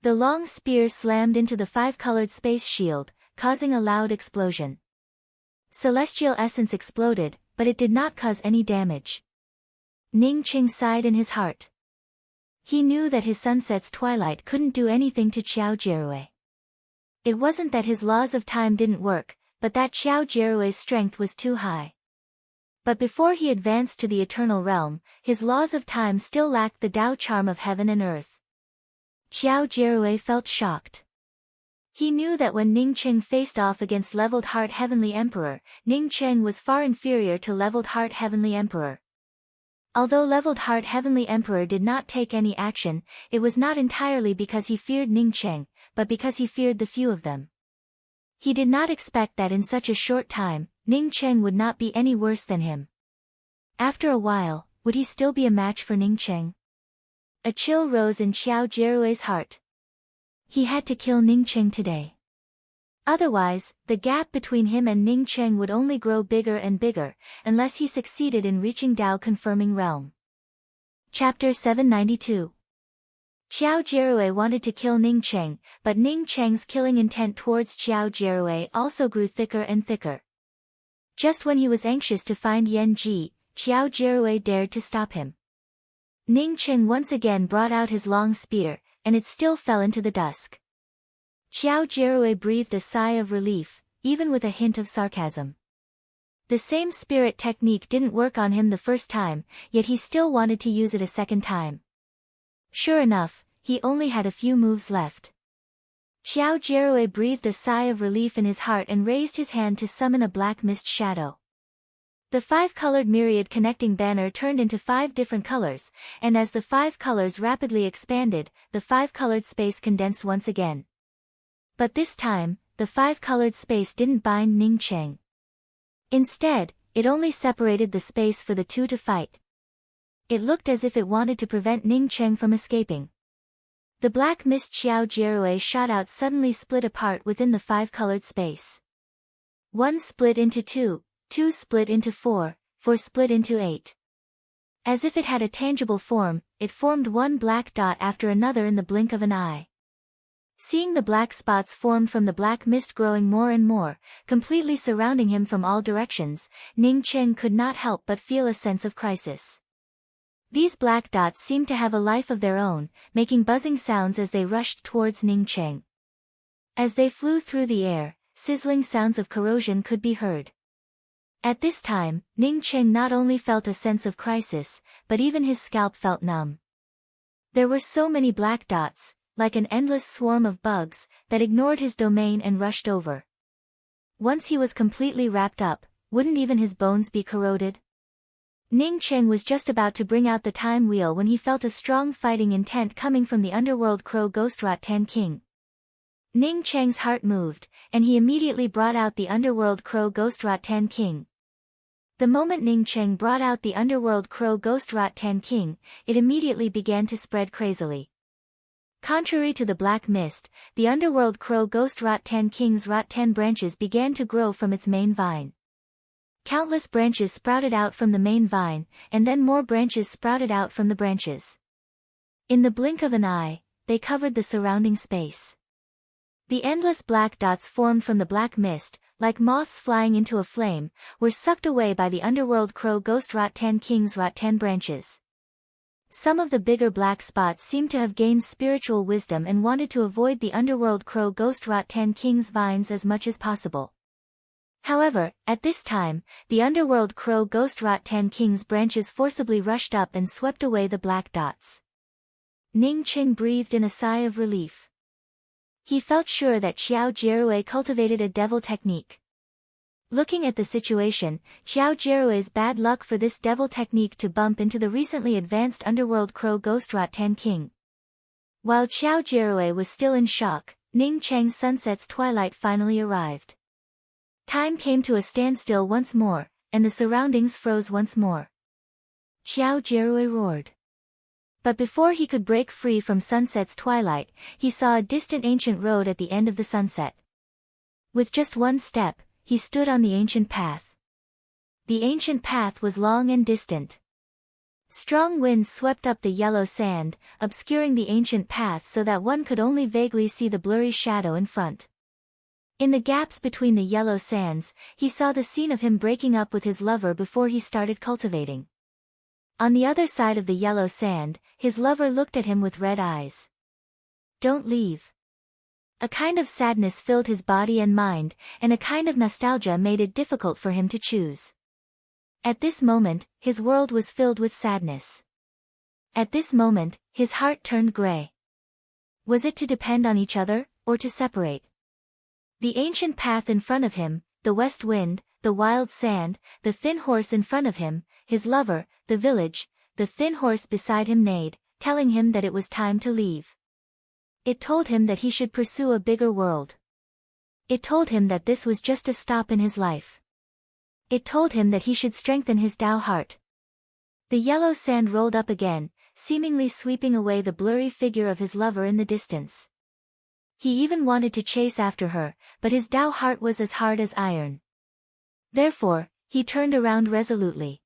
The long spear slammed into the five-colored space shield, causing a loud explosion. Celestial essence exploded, but it did not cause any damage. Ning Cheng sighed in his heart. He knew that his sunset's twilight couldn't do anything to Xiao Jirui. It wasn't that his laws of time didn't work, but that Xiao Jirui's strength was too high. But before he advanced to the eternal realm, his laws of time still lacked the Tao charm of heaven and earth. Xiao Jirui felt shocked. He knew that when Ning Cheng faced off against Leveled Heart Heavenly Emperor, Ning Cheng was far inferior to Leveled Heart Heavenly Emperor. Although Leveled Heart Heavenly Emperor did not take any action, it was not entirely because he feared Ning Cheng, but because he feared the few of them. He did not expect that in such a short time, Ning Cheng would not be any worse than him. After a while, would he still be a match for Ning Cheng? A chill rose in Xiao Jirui's heart. He had to kill Ning Cheng today. Otherwise, the gap between him and Ning Cheng would only grow bigger and bigger, unless he succeeded in reaching Tao-confirming realm. Chapter 792. Xiao Jirui wanted to kill Ning Cheng, but Ning Cheng's killing intent towards Xiao Jirui also grew thicker and thicker. Just when he was anxious to find Yan Ji, Xiao Jirui dared to stop him. Ning Cheng once again brought out his long spear, and it still fell into the dusk. Xiao Jirui breathed a sigh of relief, even with a hint of sarcasm. The same spirit technique didn't work on him the first time, yet he still wanted to use it a second time. Sure enough, he only had a few moves left. Xiao Jirui breathed a sigh of relief in his heart and raised his hand to summon a black mist shadow. The five-colored myriad connecting banner turned into 5 different colors, and as the 5 colors rapidly expanded, the 5-colored space condensed once again. But this time, the 5-colored space didn't bind Ning Cheng. Instead, it only separated the space for the two to fight. It looked as if it wanted to prevent Ning Cheng from escaping. The black mist Xiao Jierui shot out suddenly split apart within the 5-colored space. 1 split into 2, 2 split into 4, 4 split into 8. As if it had a tangible form, it formed one black dot after another in the blink of an eye. Seeing the black spots formed from the black mist growing more and more, completely surrounding him from all directions, Ning Cheng could not help but feel a sense of crisis. These black dots seemed to have a life of their own, making buzzing sounds as they rushed towards Ning Cheng. As they flew through the air, sizzling sounds of corrosion could be heard. At this time, Ning Cheng not only felt a sense of crisis, but even his scalp felt numb. There were so many black dots, like an endless swarm of bugs, that ignored his domain and rushed over. Once he was completely wrapped up, wouldn't even his bones be corroded? Ning Cheng was just about to bring out the time wheel when he felt a strong fighting intent coming from the underworld crow ghost Rot Ten King. Ning Cheng's heart moved, and he immediately brought out the underworld crow ghost Rot Ten King. The moment Ning Cheng brought out the underworld crow ghost Rot Ten King, it immediately began to spread crazily. Contrary to the black mist, the underworld crow ghost Rot Ten King's Rot Ten branches began to grow from its main vine. Countless branches sprouted out from the main vine, and then more branches sprouted out from the branches. In the blink of an eye, they covered the surrounding space. The endless black dots formed from the black mist, like moths flying into a flame, were sucked away by the underworld crow ghost Rot Ten King's Rot Ten branches. Some of the bigger black spots seemed to have gained spiritual wisdom and wanted to avoid the underworld crow ghost Rot Ten King's vines as much as possible. However, at this time, the underworld crow ghost Rot Ten King's branches forcibly rushed up and swept away the black dots. Ning Cheng breathed in a sigh of relief. He felt sure that Xiao Jierui cultivated a devil technique. Looking at the situation, Xiao Jierui's bad luck for this devil technique to bump into the recently advanced underworld crow ghost Rot Ten King. While Xiao Jierui was still in shock, Ning Cheng's sunset's twilight finally arrived. Time came to a standstill once more, and the surroundings froze once more. Xiao Jierui roared. But before he could break free from sunset's twilight, he saw a distant ancient road at the end of the sunset. With just one step, he stood on the ancient path. The ancient path was long and distant. Strong winds swept up the yellow sand, obscuring the ancient path so that one could only vaguely see the blurry shadow in front. In the gaps between the yellow sands, he saw the scene of him breaking up with his lover before he started cultivating. On the other side of the yellow sand, his lover looked at him with red eyes. "Don't leave." A kind of sadness filled his body and mind, and a kind of nostalgia made it difficult for him to choose. At this moment, his world was filled with sadness. At this moment, his heart turned gray. Was it to depend on each other, or to separate? The ancient path in front of him, the west wind, the wild sand, the thin horse in front of him, his lover, the village, the thin horse beside him neighed, telling him that it was time to leave. It told him that he should pursue a bigger world. It told him that this was just a stop in his life. It told him that he should strengthen his Tao heart. The yellow sand rolled up again, seemingly sweeping away the blurry figure of his lover in the distance. He even wanted to chase after her, but his Tao heart was as hard as iron. Therefore, he turned around resolutely.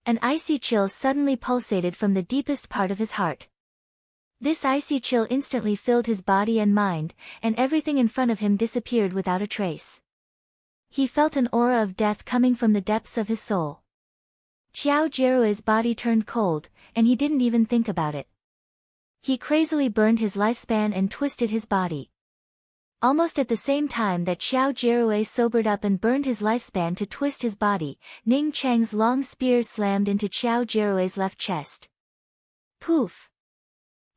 An icy chill suddenly pulsated from the deepest part of his heart. This icy chill instantly filled his body and mind, and everything in front of him disappeared without a trace. He felt an aura of death coming from the depths of his soul. Xiao Jierui's body turned cold, and he didn't even think about it. He crazily burned his lifespan and twisted his body. Almost at the same time that Xiao Jierui sobered up and burned his lifespan to twist his body, Ning Cheng's long spear slammed into Xiao Jierui's left chest. Poof!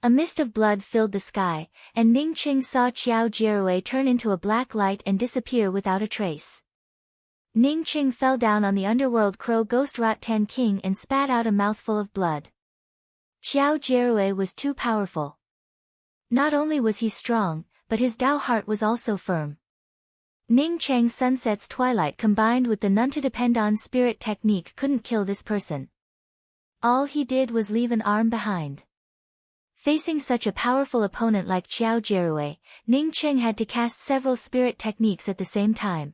A mist of blood filled the sky, and Ning Cheng saw Xiao Jierui turn into a black light and disappear without a trace. Ning Cheng fell down on the underworld crow ghost Rot Ten King and spat out a mouthful of blood. Xiao Jierui was too powerful. Not only was he strong, but his Tao heart was also firm. Ning Cheng's sunset's twilight combined with the none to depend on spirit technique couldn't kill this person. All he did was leave an arm behind. Facing such a powerful opponent like Xiao Jirui, Ning Cheng had to cast several spirit techniques at the same time.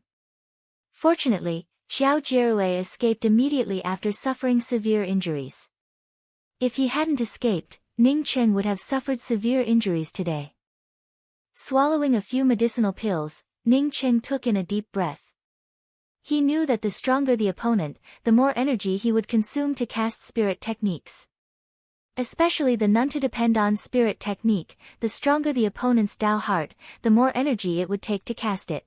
Fortunately, Xiao Jirui escaped immediately after suffering severe injuries. If he hadn't escaped, Ning Cheng would have suffered severe injuries today. Swallowing a few medicinal pills, Ning Cheng took in a deep breath. He knew that the stronger the opponent, the more energy he would consume to cast spirit techniques. Especially the none to depend on spirit technique, the stronger the opponent's Dao heart, the more energy it would take to cast it.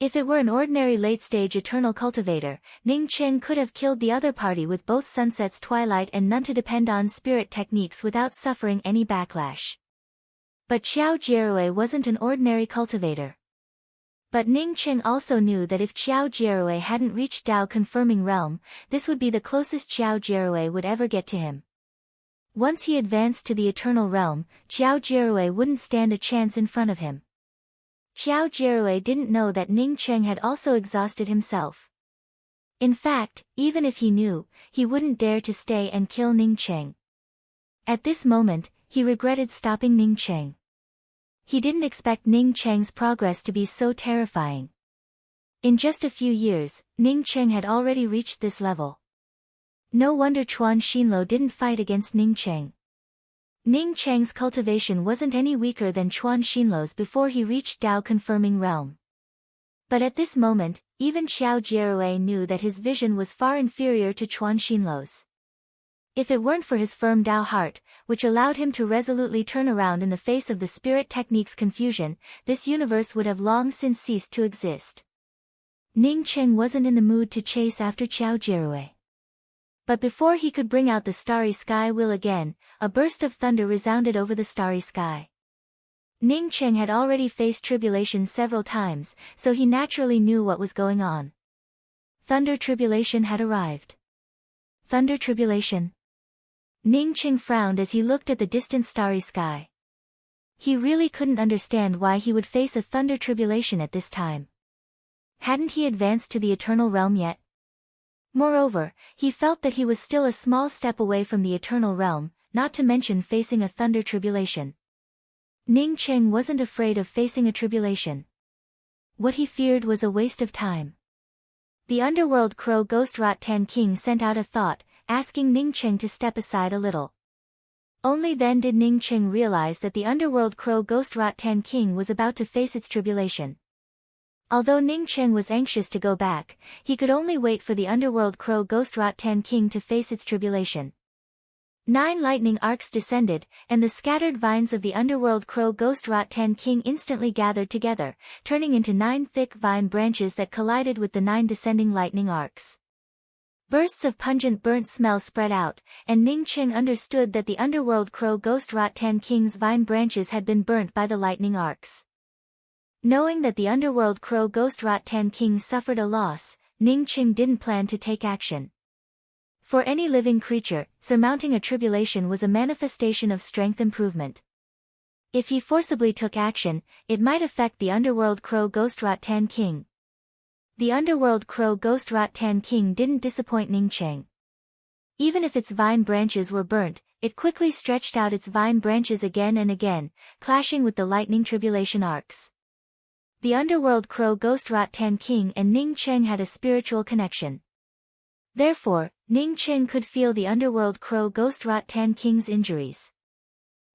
If it were an ordinary late-stage eternal cultivator, Ning Cheng could have killed the other party with both Sunset's Twilight and none to depend on spirit techniques without suffering any backlash. But Xiao Jirui wasn't an ordinary cultivator. But Ning Cheng also knew that if Xiao Jirui hadn't reached Dao confirming realm, this would be the closest Xiao Jirui would ever get to him. Once he advanced to the eternal realm, Xiao Jirui wouldn't stand a chance in front of him. Xiao Jirui didn't know that Ning Cheng had also exhausted himself. In fact, even if he knew, he wouldn't dare to stay and kill Ning Cheng. At this moment, he regretted stopping Ning Cheng. He didn't expect Ning Cheng's progress to be so terrifying. In just a few years, Ning Cheng had already reached this level. No wonder Chuan Xinluo didn't fight against Ning Cheng. Ning Cheng's cultivation wasn't any weaker than Chuan Xinluo's before he reached Dao confirming realm. But at this moment, even Xiao Jirui knew that his vision was far inferior to Chuan Xinluo's. If it weren't for his firm Dao heart, which allowed him to resolutely turn around in the face of the spirit technique's confusion, this universe would have long since ceased to exist. Ning Cheng wasn't in the mood to chase after Xiao Jirui. But before he could bring out the starry sky will again, a burst of thunder resounded over the starry sky. Ning Cheng had already faced tribulation several times, so he naturally knew what was going on. Thunder tribulation had arrived. Thunder tribulation. Ning Cheng frowned as he looked at the distant starry sky. He really couldn't understand why he would face a thunder tribulation at this time. Hadn't he advanced to the eternal realm yet? Moreover, he felt that he was still a small step away from the eternal realm, not to mention facing a thunder tribulation. Ning Cheng wasn't afraid of facing a tribulation. What he feared was a waste of time. The underworld crow ghost Rot Tan King sent out a thought, asking Ning Cheng to step aside a little. Only then did Ning Cheng realize that the underworld crow ghost Rot Tan King was about to face its tribulation. Although Ning Cheng was anxious to go back, he could only wait for the underworld crow ghost Rot Tan King to face its tribulation. 9 lightning arcs descended, and the scattered vines of the underworld crow ghost Rot Tan King instantly gathered together, turning into 9 thick vine branches that collided with the 9 descending lightning arcs. Bursts of pungent burnt smell spread out, and Ning Cheng understood that the underworld crow ghost Rot Tan King's vine branches had been burnt by the lightning arcs. Knowing that the underworld crow ghost Rot Tan King suffered a loss, Ning Cheng didn't plan to take action. For any living creature, surmounting a tribulation was a manifestation of strength improvement. If he forcibly took action, it might affect the underworld crow ghost Rot Tan King. The underworld crow ghost Rot Tan King didn't disappoint Ning Cheng. Even if its vine branches were burnt, it quickly stretched out its vine branches again and again, clashing with the lightning tribulation arcs. The underworld crow ghost Rot Tan King and Ning Cheng had a spiritual connection. Therefore, Ning Cheng could feel the underworld crow ghost Rot Tan King's injuries.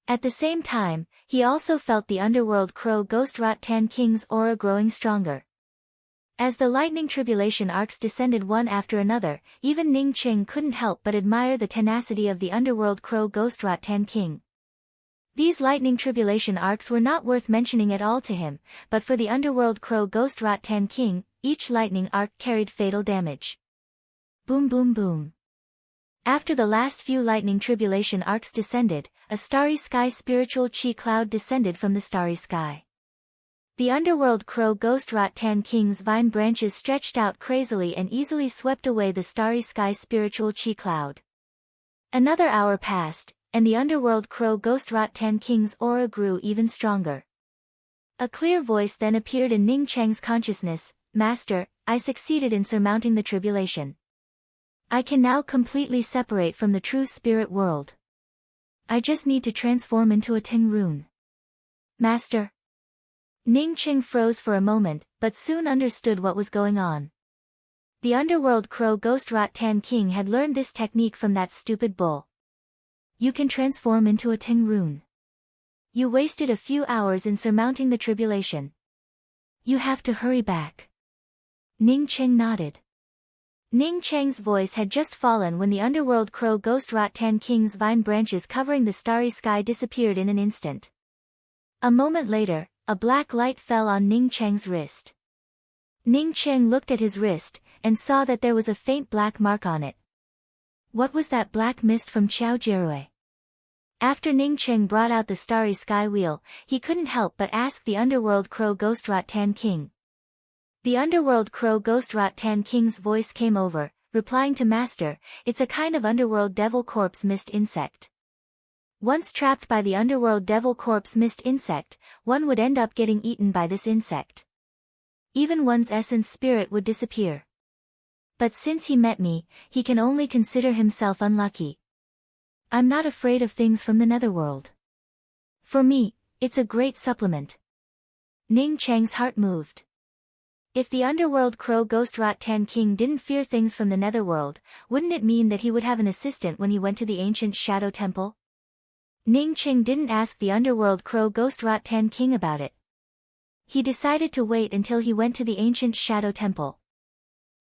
At the same time, he also felt the underworld crow ghost Rot Tan King's aura growing stronger. As the lightning tribulation arcs descended one after another, even Ning Cheng couldn't help but admire the tenacity of the underworld crow ghost Rot Tan King. These lightning tribulation arcs were not worth mentioning at all to him, but for the underworld crow ghost Rot Tan King, each lightning arc carried fatal damage. Boom boom boom. After the last few lightning tribulation arcs descended, a starry sky spiritual chi cloud descended from the starry sky. The underworld crow ghost Rot Tan King's vine branches stretched out crazily and easily swept away the starry sky spiritual chi cloud. Another hour passed, and the underworld crow ghost Rot Tan King's aura grew even stronger. A clear voice then appeared in Ning Cheng's consciousness, "Master, I succeeded in surmounting the tribulation. I can now completely separate from the true spirit world. I just need to transform into a tin rune. Master. Ning Qing froze for a moment, but soon understood what was going on. The underworld crow ghost Rot Tan King had learned this technique from that stupid bull. You can transform into a tin rune. You wasted a few hours in surmounting the tribulation. You have to hurry back. Ning Qing nodded. Ning Cheng's voice had just fallen when the underworld crow ghost Rot Tan King's vine branches covering the starry sky disappeared in an instant. A moment later, a black light fell on Ning Cheng's wrist. Ning Cheng looked at his wrist, and saw that there was a faint black mark on it. What was that black mist from Qiao Jierui? After Ning Cheng brought out the starry sky wheel, he couldn't help but ask the underworld crow ghost Rot Tan King. The underworld crow ghost Rot Tan King's voice came over, replying to Master, it's a kind of underworld devil corpse mist insect. Once trapped by the underworld devil corpse mist insect, one would end up getting eaten by this insect. Even one's essence spirit would disappear. But since he met me, he can only consider himself unlucky. I'm not afraid of things from the netherworld. For me, it's a great supplement. Ning Cheng's heart moved. If the underworld crow ghost Rot Tan King didn't fear things from the netherworld, wouldn't it mean that he would have an assistant when he went to the ancient shadow temple? Ning Cheng didn't ask the underworld crow ghost Rot Tan King about it. He decided to wait until he went to the ancient shadow temple.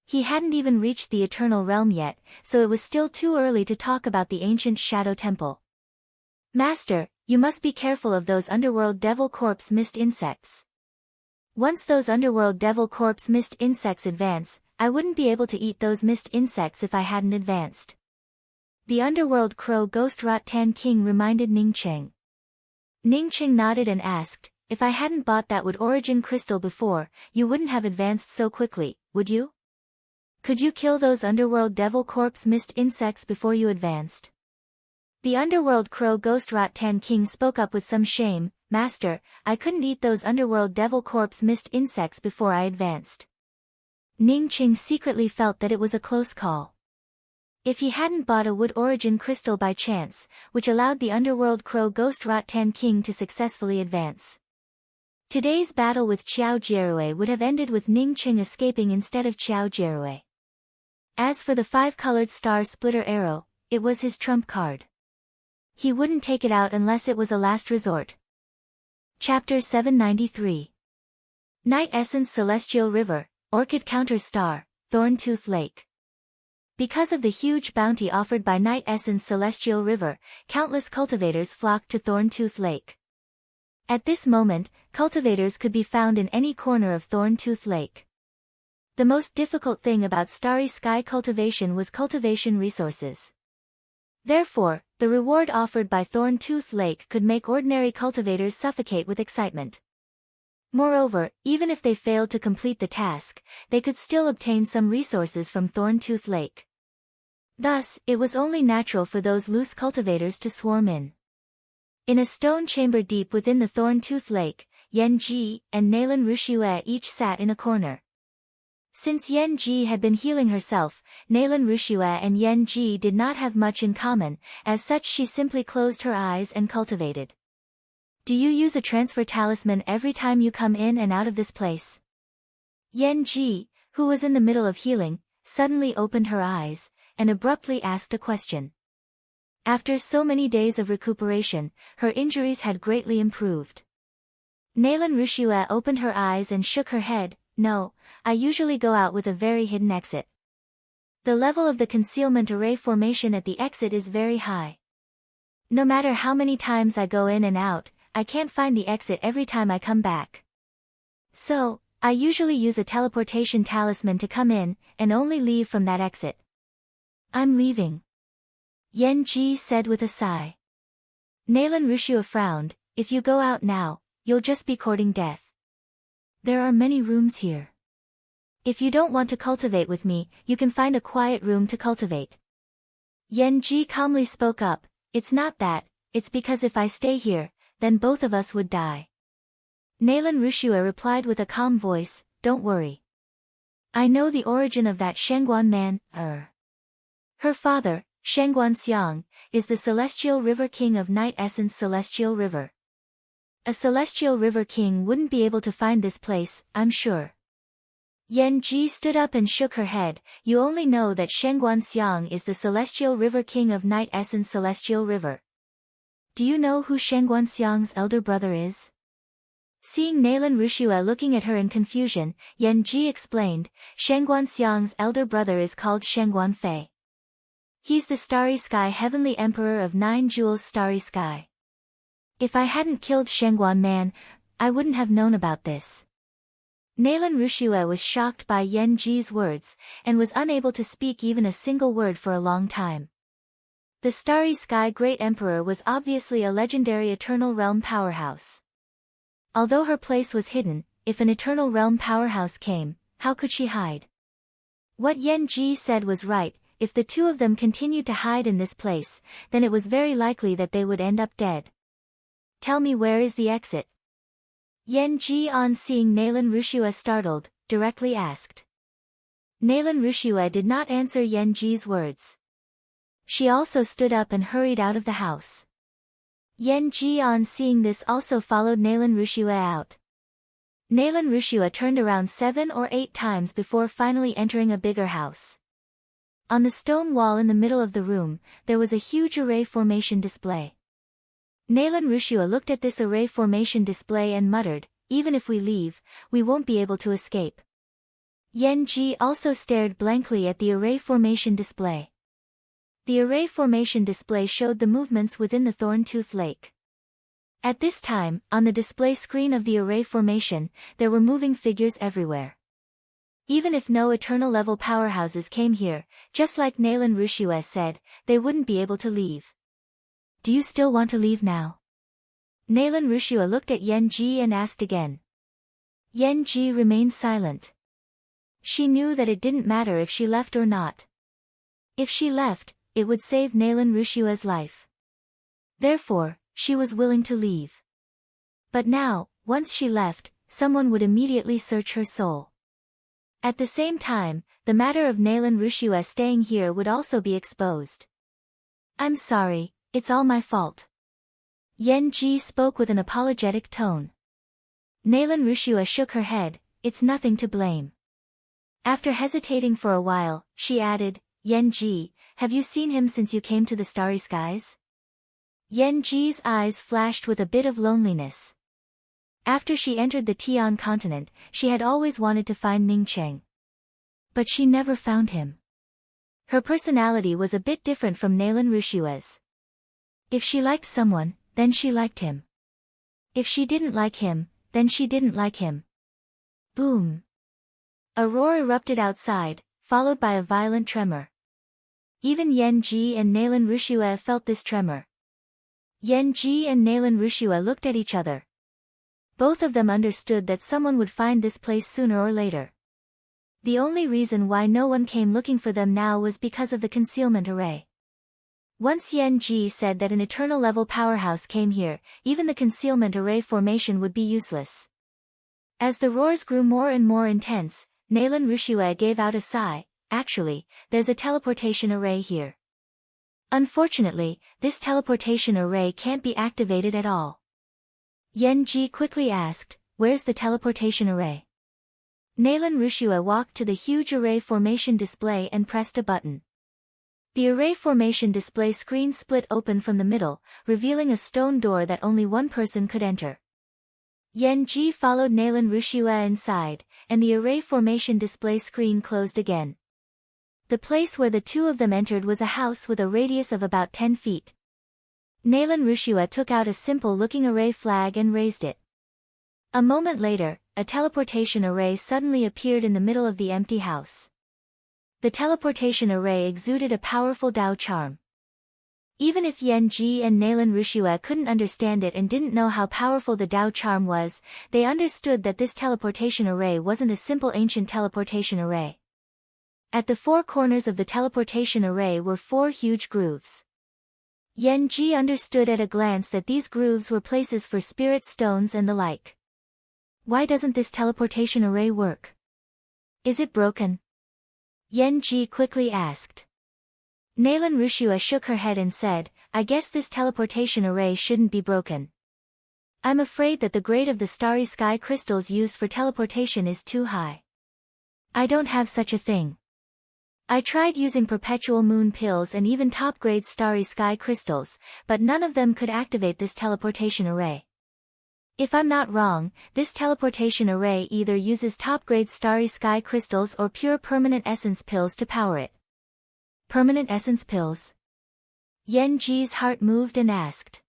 He hadn't even reached the eternal realm yet, so it was still too early to talk about the ancient shadow temple. Master, you must be careful of those underworld devil corpse mist insects. Once those underworld devil corpse mist insects advance, I wouldn't be able to eat those mist insects if I hadn't advanced. The underworld crow ghost Rot Tan King reminded Ning Cheng. Ning Cheng nodded and asked, if I hadn't bought that wood origin crystal before, you wouldn't have advanced so quickly, would you? Could you kill those underworld devil corpse mist insects before you advanced? The underworld crow ghost Rot Tan King spoke up with some shame, Master, I couldn't eat those underworld devil corpse mist insects before I advanced. Ning Cheng secretly felt that it was a close call. If he hadn't bought a wood origin crystal by chance, which allowed the underworld crow ghost Rot Tan King to successfully advance, today's battle with Qiao Jierui would have ended with Ning Cheng escaping instead of Qiao Jierui. As for the 5-colored star splitter arrow, it was his trump card. He wouldn't take it out unless it was a last resort. Chapter 793. Night Essence Celestial River, Orchid Counter Star, Thorntooth Lake. Because of the huge bounty offered by Night Essence Celestial River, countless cultivators flocked to Thorntooth Lake. At this moment, cultivators could be found in any corner of Thorntooth Lake. The most difficult thing about starry sky cultivation was cultivation resources. Therefore, the reward offered by Thorntooth Lake could make ordinary cultivators suffocate with excitement. Moreover, even if they failed to complete the task, they could still obtain some resources from Thorntooth Lake. Thus, it was only natural for those loose cultivators to swarm in. In a stone chamber deep within the Thorntooth Lake, Yan Ji and Nalan Rushue each sat in a corner. Since Yan Ji had been healing herself, Nalan Rushue and Yan Ji did not have much in common, as such she simply closed her eyes and cultivated. Do you use a transfer talisman every time you come in and out of this place? Yan Ji, who was in the middle of healing, suddenly opened her eyes, and abruptly asked a question. After so many days of recuperation, her injuries had greatly improved. Nalan Rushue opened her eyes and shook her head. No, I usually go out with a very hidden exit. The level of the concealment array formation at the exit is very high. No matter how many times I go in and out, I can't find the exit every time I come back. So, I usually use a teleportation talisman to come in, and only leave from that exit. I'm leaving. Yan Ji said with a sigh. Nalan Rushue frowned, if you go out now, you'll just be courting death. There are many rooms here. If you don't want to cultivate with me, you can find a quiet room to cultivate. Yan Ji calmly spoke up, it's not that, it's because if I stay here, then both of us would die. Nalan Rushue replied with a calm voice, don't worry. I know the origin of that Shengguan man, Her father, Shengguanxiang, is the celestial river king of night essence celestial river. A celestial river king wouldn't be able to find this place, I'm sure. Yan Ji stood up and shook her head. You only know that Shengguanxiang is the celestial river king of night essence celestial river. Do you know who Shengguanxiang's elder brother is? Seeing Nalan Rushua looking at her in confusion, Yan Ji explained, Shengguanxiang's elder brother is called Shengguanfei. He's the Starry Sky Heavenly Emperor of 9 Jewels Starry Sky. If I hadn't killed Shengguan Man, I wouldn't have known about this. Nalan Rushua was shocked by Yan Ji's words, and was unable to speak even a single word for a long time. The Starry Sky Great Emperor was obviously a legendary Eternal Realm powerhouse. Although her place was hidden, if an Eternal Realm powerhouse came, how could she hide? What Yan Ji said was right. If the two of them continued to hide in this place, then it was very likely that they would end up dead. Tell me, where is the exit? Yan Ji, on seeing Nalan Rushua startled, directly asked. Nalan Rushua did not answer Yan Ji's words. She also stood up and hurried out of the house. Yan Ji, on seeing this, also followed Nalan Rushua out. Nalan Rushua turned around 7 or 8 times before finally entering a bigger house. On the stone wall in the middle of the room, there was a huge array formation display. Nalan Rushua looked at this array formation display and muttered, even if we leave, we won't be able to escape. Yan Ji also stared blankly at the array formation display. The array formation display showed the movements within the Thorn-Tooth Lake. At this time, on the display screen of the array formation, there were moving figures everywhere. Even if no eternal level powerhouses came here, just like Nalan Rushua said, they wouldn't be able to leave. Do you still want to leave now? Nalan Rushua looked at Yan Ji and asked again. Yan Ji remained silent. She knew that it didn't matter if she left or not. If she left, it would save Nalan Rushua's life. Therefore, she was willing to leave. But now, once she left, someone would immediately search her soul. At the same time, the matter of Nalan Rushua staying here would also be exposed. I'm sorry, it's all my fault. Yan Ji spoke with an apologetic tone. Nalan Rushua shook her head, it's nothing to blame. After hesitating for a while, she added, Yan Ji, have you seen him since you came to the Starry Skies? Yan Ji's eyes flashed with a bit of loneliness. After she entered the Tian continent, she had always wanted to find Ning Cheng. But she never found him. Her personality was a bit different from Nalan Rushua's. If she liked someone, then she liked him. If she didn't like him, then she didn't like him. Boom! A roar erupted outside, followed by a violent tremor. Even Yan Ji and Nalan Rushua felt this tremor. Yan Ji and Nalan Rushua looked at each other. Both of them understood that someone would find this place sooner or later. The only reason why no one came looking for them now was because of the concealment array. Once Yan Ji said that an eternal level powerhouse came here, even the concealment array formation would be useless. As the roars grew more and more intense, Nalan Rushua gave out a sigh. Actually, there's a teleportation array here. Unfortunately, this teleportation array can't be activated at all. Yan Ji quickly asked, where's the teleportation array? Nalan Rushua walked to the huge array formation display and pressed a button. The array formation display screen split open from the middle, revealing a stone door that only one person could enter. Yan Ji followed Nalan Rushua inside, and the array formation display screen closed again. The place where the two of them entered was a house with a radius of about 10 feet. Nalan Rushua took out a simple-looking array flag and raised it. A moment later, a teleportation array suddenly appeared in the middle of the empty house. The teleportation array exuded a powerful Dao charm. Even if Yan Ji and Nalan Rushua couldn't understand it and didn't know how powerful the Dao charm was, they understood that this teleportation array wasn't a simple ancient teleportation array. At the 4 corners of the teleportation array were 4 huge grooves. Yan Ji understood at a glance that these grooves were places for spirit stones and the like. Why doesn't this teleportation array work? Is it broken? Yan Ji quickly asked. Nalan Rushua shook her head and said, I guess this teleportation array shouldn't be broken. I'm afraid that the grade of the starry sky crystals used for teleportation is too high. I don't have such a thing. I tried using perpetual moon pills and even top-grade starry sky crystals, but none of them could activate this teleportation array. If I'm not wrong, this teleportation array either uses top-grade starry sky crystals or pure permanent essence pills to power it. Permanent essence pills? Yen Ji's heart moved and asked.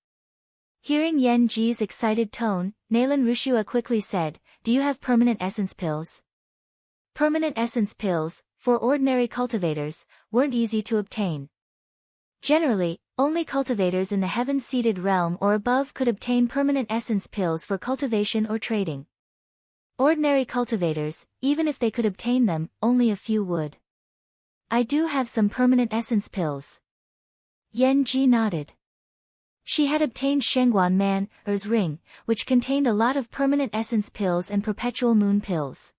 Hearing Yen Ji's excited tone, Nalan Rushua quickly said, Do you have permanent essence pills? Permanent essence pills, for ordinary cultivators, weren't easy to obtain. Generally, only cultivators in the heaven-seated realm or above could obtain permanent essence pills for cultivation or trading. Ordinary cultivators, even if they could obtain them, only a few would. I do have some permanent essence pills. Yen Ji nodded. She had obtained Shengguan Man's ring, which contained a lot of permanent essence pills and perpetual moon pills.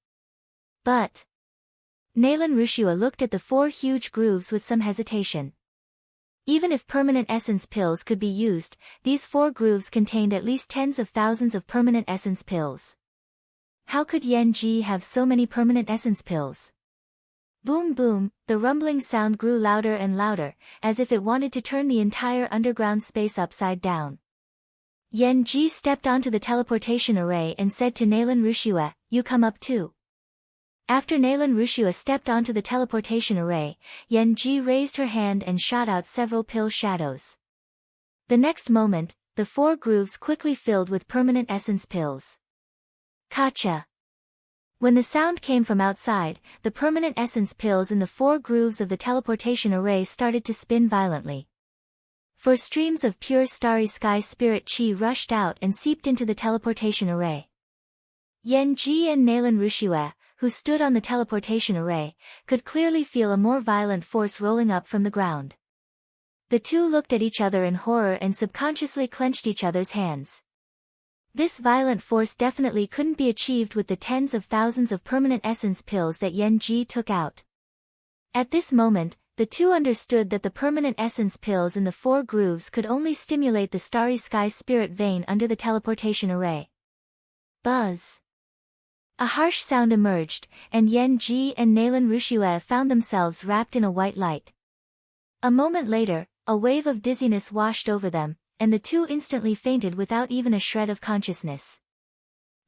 But Nalan Rushua looked at the 4 huge grooves with some hesitation. Even if permanent essence pills could be used, these 4 grooves contained at least tens of thousands of permanent essence pills. How could Yen Ji have so many permanent essence pills? Boom boom, the rumbling sound grew louder and louder, as if it wanted to turn the entire underground space upside down. Yen Ji stepped onto the teleportation array and said to Nalan Rushua, You come up too. After Nalan Rushua stepped onto the teleportation array, Yen Ji raised her hand and shot out several pill shadows. The next moment, the 4 grooves quickly filled with permanent essence pills. Kacha! When the sound came from outside, the permanent essence pills in the 4 grooves of the teleportation array started to spin violently. 4 streams of pure starry sky spirit chi rushed out and seeped into the teleportation array. Yen Ji and Nalan Rushua, who stood on the teleportation array, could clearly feel a more violent force rolling up from the ground. The two looked at each other in horror and subconsciously clenched each other's hands. This violent force definitely couldn't be achieved with the tens of thousands of permanent essence pills that Yen Ji took out. At this moment, the two understood that the permanent essence pills in the 4 grooves could only stimulate the starry sky spirit vein under the teleportation array. Buzz! A harsh sound emerged, and Yen Ji and Nalan Rushua found themselves wrapped in a white light. A moment later, a wave of dizziness washed over them, and the two instantly fainted without even a shred of consciousness.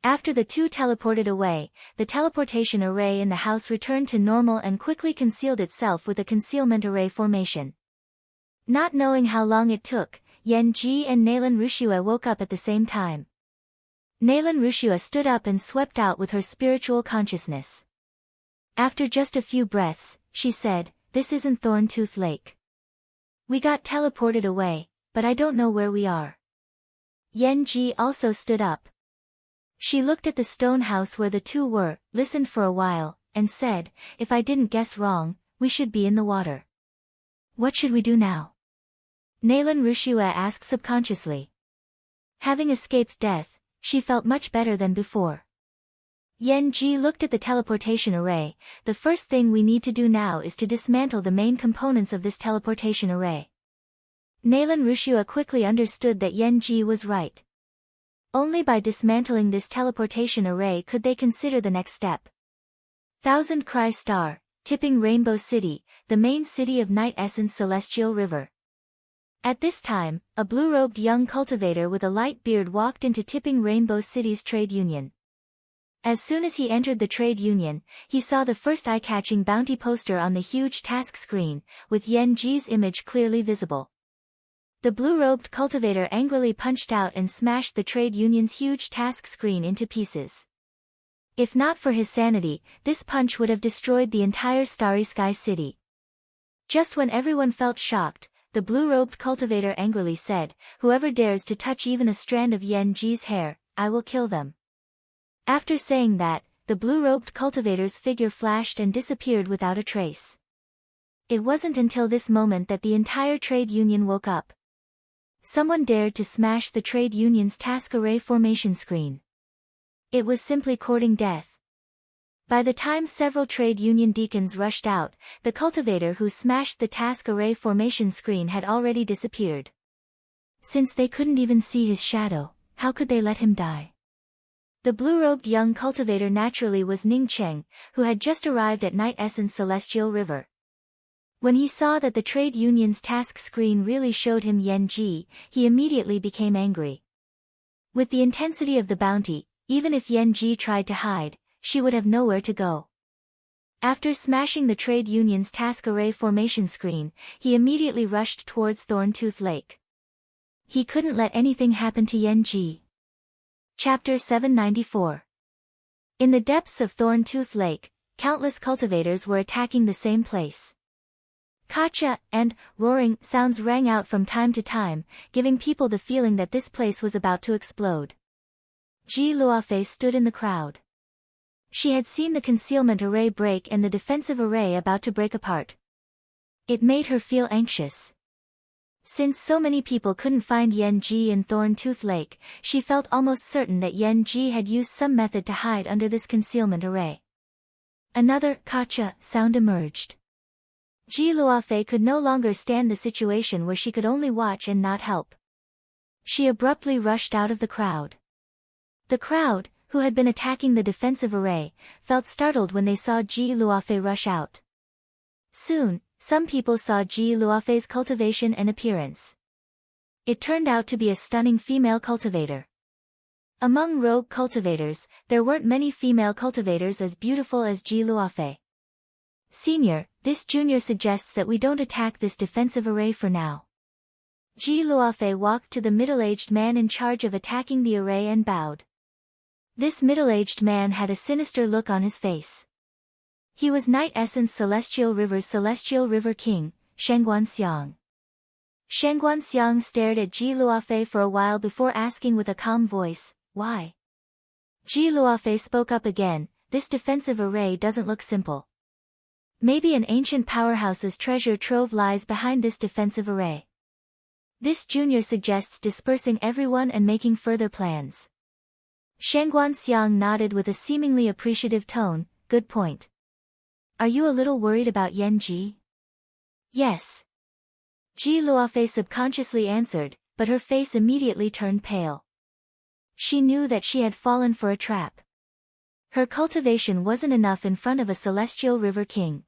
After the two teleported away, the teleportation array in the house returned to normal and quickly concealed itself with a concealment array formation. Not knowing how long it took, Yen Ji and Nalan Rushua woke up at the same time. Nalan Rushua stood up and swept out with her spiritual consciousness. After just a few breaths, she said, This isn't Thorntooth Lake. We got teleported away, but I don't know where we are. Yen Ji also stood up. She looked at the stone house where the two were, listened for a while, and said, If I didn't guess wrong, we should be in the water. What should we do now? Nalan Rushua asked subconsciously. Having escaped death, she felt much better than before. Yen Ji looked at the teleportation array. The first thing we need to do now is to dismantle the main components of this teleportation array. Nalan Rushua quickly understood that Yen Ji was right. Only by dismantling this teleportation array could they consider the next step. Thousand Cry Star, Tipping Rainbow City, the main city of Night Essence Celestial River. At this time, a blue-robed young cultivator with a light beard walked into Tipping Rainbow City's trade union. As soon as he entered the trade union, he saw the first eye-catching bounty poster on the huge task screen, with Yen Ji's image clearly visible. The blue-robed cultivator angrily punched out and smashed the trade union's huge task screen into pieces. If not for his sanity, this punch would have destroyed the entire Starry Sky City. Just when everyone felt shocked, the blue-robed cultivator angrily said, Whoever dares to touch even a strand of Yen Ji's hair, I will kill them. After saying that, the blue-robed cultivator's figure flashed and disappeared without a trace. It wasn't until this moment that the entire trade union woke up. Someone dared to smash the trade union's task array formation screen. It was simply courting death. By the time several trade union deacons rushed out, the cultivator who smashed the task array formation screen had already disappeared. Since they couldn't even see his shadow, how could they let him die? The blue-robed young cultivator naturally was Ning Cheng, who had just arrived at Night Essence Celestial River. When he saw that the trade union's task screen really showed him Yan Ji, he immediately became angry. With the intensity of the bounty, even if Yan Ji tried to hide, she would have nowhere to go. After smashing the trade union's task array formation screen, he immediately rushed towards Thorntooth Lake. He couldn't let anything happen to Yan Ji. Chapter 794. In the depths of Thorntooth Lake, countless cultivators were attacking the same place. Kacha and roaring sounds rang out from time to time, giving people the feeling that this place was about to explode. Ji Luofei stood in the crowd. She had seen the concealment array break and the defensive array about to break apart. It made her feel anxious. Since so many people couldn't find Yan Ji in Thorntooth Lake, she felt almost certain that Yan Ji had used some method to hide under this concealment array. Another Kacha sound emerged. Ji Luofei could no longer stand the situation where she could only watch and not help. She abruptly rushed out of the crowd. The crowd, who had been attacking the defensive array, felt startled when they saw Ji Luofei rush out. Soon, some people saw Ji Luofei's cultivation and appearance. It turned out to be a stunning female cultivator. Among rogue cultivators, there weren't many female cultivators as beautiful as Ji Luofei. Senior, this junior suggests that we don't attack this defensive array for now. Ji Luofei walked to the middle-aged man in charge of attacking the array and bowed. This middle-aged man had a sinister look on his face. He was Night Essence Celestial River's Celestial River King, Shengguan Xiang. Shengguan Xiang stared at Ji Luofei for a while before asking with a calm voice, "Why?" Ji Luofei spoke up again, "This defensive array doesn't look simple. Maybe an ancient powerhouse's treasure trove lies behind this defensive array. This junior suggests dispersing everyone and making further plans." Shengguan Xiang nodded with a seemingly appreciative tone, "Good point. Are you a little worried about Yan Ji?" "Yes." Ji Luofei subconsciously answered, but her face immediately turned pale. She knew that she had fallen for a trap. Her cultivation wasn't enough in front of a celestial river king.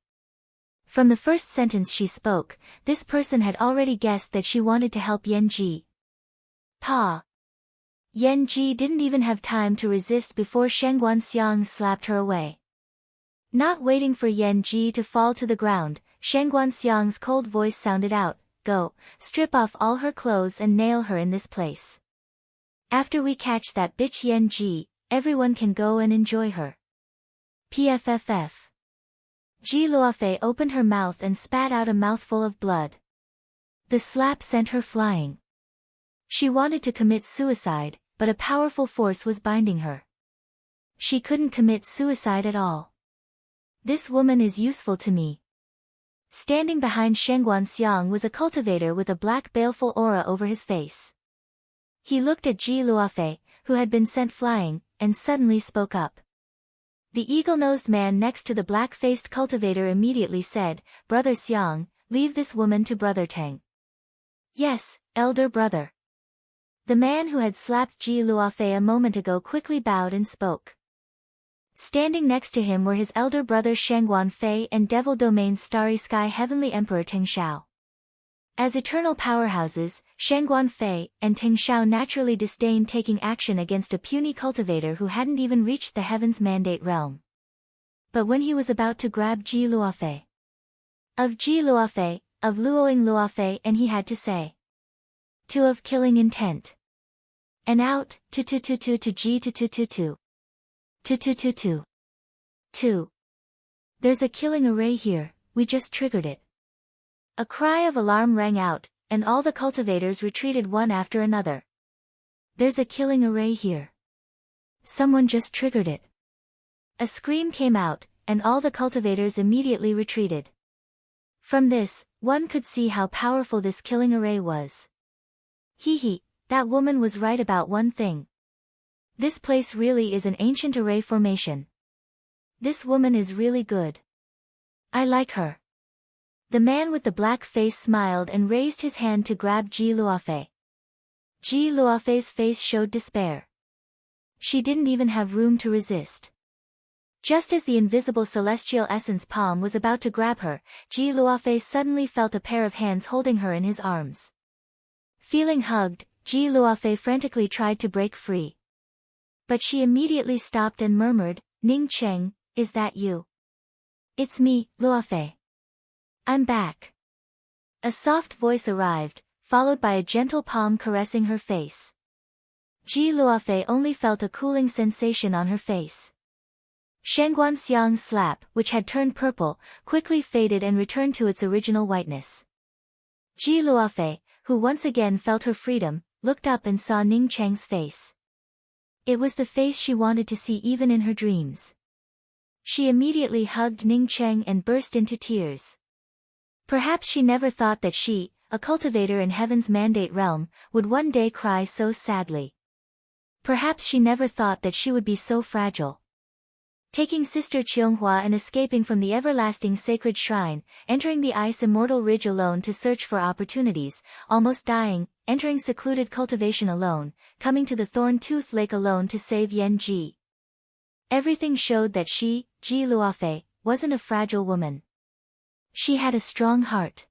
From the first sentence she spoke, this person had already guessed that she wanted to help Yan Ji. Pa! Yan Ji didn't even have time to resist before Shengguan Xiang slapped her away. Not waiting for Yan Ji to fall to the ground, Shengguan Xiang's cold voice sounded out, "Go, strip off all her clothes and nail her in this place. After we catch that bitch Yan Ji, everyone can go and enjoy her." PFFF. Ji Luofei opened her mouth and spat out a mouthful of blood. The slap sent her flying. She wanted to commit suicide, but a powerful force was binding her. She couldn't commit suicide at all. "This woman is useful to me." Standing behind Shengguan Xiang was a cultivator with a black baleful aura over his face. He looked at Ji Luofei, who had been sent flying, and suddenly spoke up. The eagle-nosed man next to the black-faced cultivator immediately said, "Brother Xiang, leave this woman to Brother Tang." "Yes, elder brother." The man who had slapped Ji Luofei a moment ago quickly bowed and spoke. Standing next to him were his elder brother Shengguan Fei and Devil Domain's Starry Sky Heavenly Emperor Ting Shao. As eternal powerhouses, Shengguan Fei and Ting Shao naturally disdained taking action against a puny cultivator who hadn't even reached the Heaven's Mandate realm. But when he was about to grab Ji Luofei, of Luoing Luofei, and he had to say, "To of killing intent. And out, to Ji to. 2. There's a killing array here, we just triggered it." A cry of alarm rang out, and all the cultivators retreated one after another. "There's a killing array here. Someone just triggered it." A scream came out, and all the cultivators immediately retreated. From this, one could see how powerful this killing array was. That woman was right about one thing. This place really is an ancient array formation. This woman is really good. I like her. The man with the black face smiled and raised his hand to grab Ji Luofei. Ji Luofei's face showed despair. She didn't even have room to resist. Just as the invisible celestial essence palm was about to grab her, Ji Luofei suddenly felt a pair of hands holding her in his arms. Feeling hugged, Ji Luofei frantically tried to break free. But she immediately stopped and murmured, "Ning Cheng, is that you?" "It's me, Luofei. I'm back." A soft voice arrived, followed by a gentle palm caressing her face. Ji Luofei only felt a cooling sensation on her face. Shangguan Xiang's slap, which had turned purple, quickly faded and returned to its original whiteness. Ji Luofei, who once again felt her freedom, looked up and saw Ning Cheng's face. It was the face she wanted to see even in her dreams. She immediately hugged Ning Cheng and burst into tears. Perhaps she never thought that she, a cultivator in heaven's mandate realm, would one day cry so sadly. Perhaps she never thought that she would be so fragile. Taking Sister Qianghua and escaping from the everlasting sacred shrine, entering the ice immortal ridge alone to search for opportunities, almost dying, entering secluded cultivation alone, coming to the Thorn-Tooth Lake alone to save Yan Ji. Everything showed that she, Ji Luofei, wasn't a fragile woman. She had a strong heart.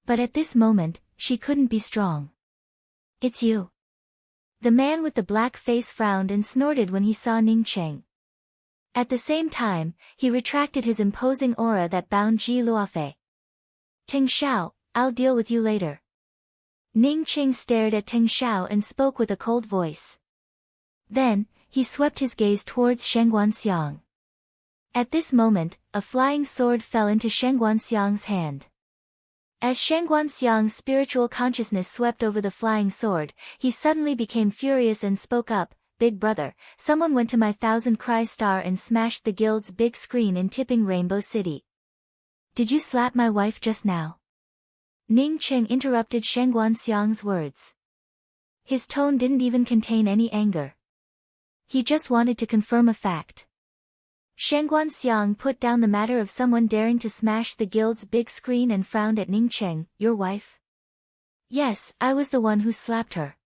But at this moment, she couldn't be strong. "It's you." The man with the black face frowned and snorted when he saw Ning Cheng. At the same time, he retracted his imposing aura that bound Ji Luofei. "Ting Xiao, I'll deal with you later." Ning Cheng stared at Ting Xiao and spoke with a cold voice. Then, he swept his gaze towards Shangguan Xiang. At this moment, a flying sword fell into Shangguan Xiang's hand. As Shangguan Xiang's spiritual consciousness swept over the flying sword, he suddenly became furious and spoke up, "Big brother, someone went to my Thousand Cry Star and smashed the guild's big screen in Tipping Rainbow City. Did you slap my wife just now?" Ning Cheng interrupted Shangguan Xiang's words. His tone didn't even contain any anger. He just wanted to confirm a fact. Shangguan Xiang put down the matter of someone daring to smash the guild's big screen and frowned at Ning Cheng. "Your wife?" "Yes, I was the one who slapped her.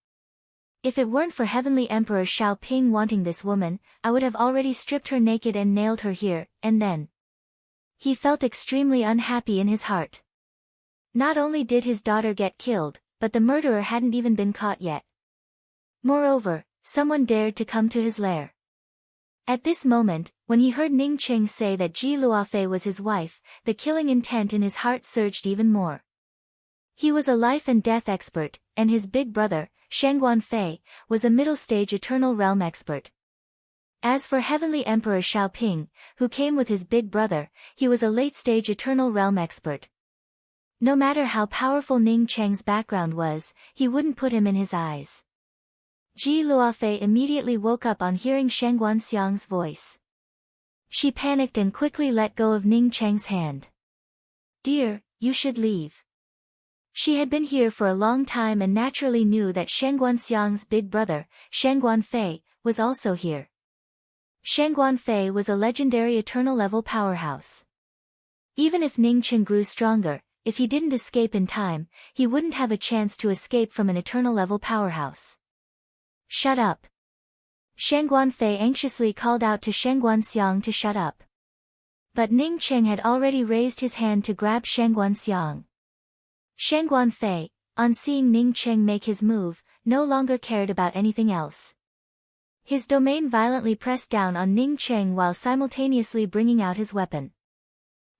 If it weren't for Heavenly Emperor Xiao Ping wanting this woman, I would have already stripped her naked and nailed her here, and then." He felt extremely unhappy in his heart. Not only did his daughter get killed, but the murderer hadn't even been caught yet. Moreover, someone dared to come to his lair. At this moment, when he heard Ning Cheng say that Ji Luofei was his wife, the killing intent in his heart surged even more. He was a life and death expert, and his big brother, Shangguan Fei, was a middle-stage eternal realm expert. As for Heavenly Emperor Xiaoping, who came with his big brother, he was a late-stage eternal realm expert. No matter how powerful Ning Cheng's background was, he wouldn't put him in his eyes. Ji Luofei immediately woke up on hearing Shangguan Xiang's voice. She panicked and quickly let go of Ning Cheng's hand. "Dear, you should leave." She had been here for a long time and naturally knew that Shangguan Xiang's big brother, Shangguan Fei, was also here. Shangguan Fei was a legendary eternal-level powerhouse. Even if Ning Cheng grew stronger, if he didn't escape in time, he wouldn't have a chance to escape from an eternal-level powerhouse. "Shut up." Shangguan Fei anxiously called out to Shangguan Xiang to shut up. But Ning Cheng had already raised his hand to grab Shangguan Xiang. Shangguan Fei, on seeing Ning Cheng make his move, no longer cared about anything else. His domain violently pressed down on Ning Cheng while simultaneously bringing out his weapon.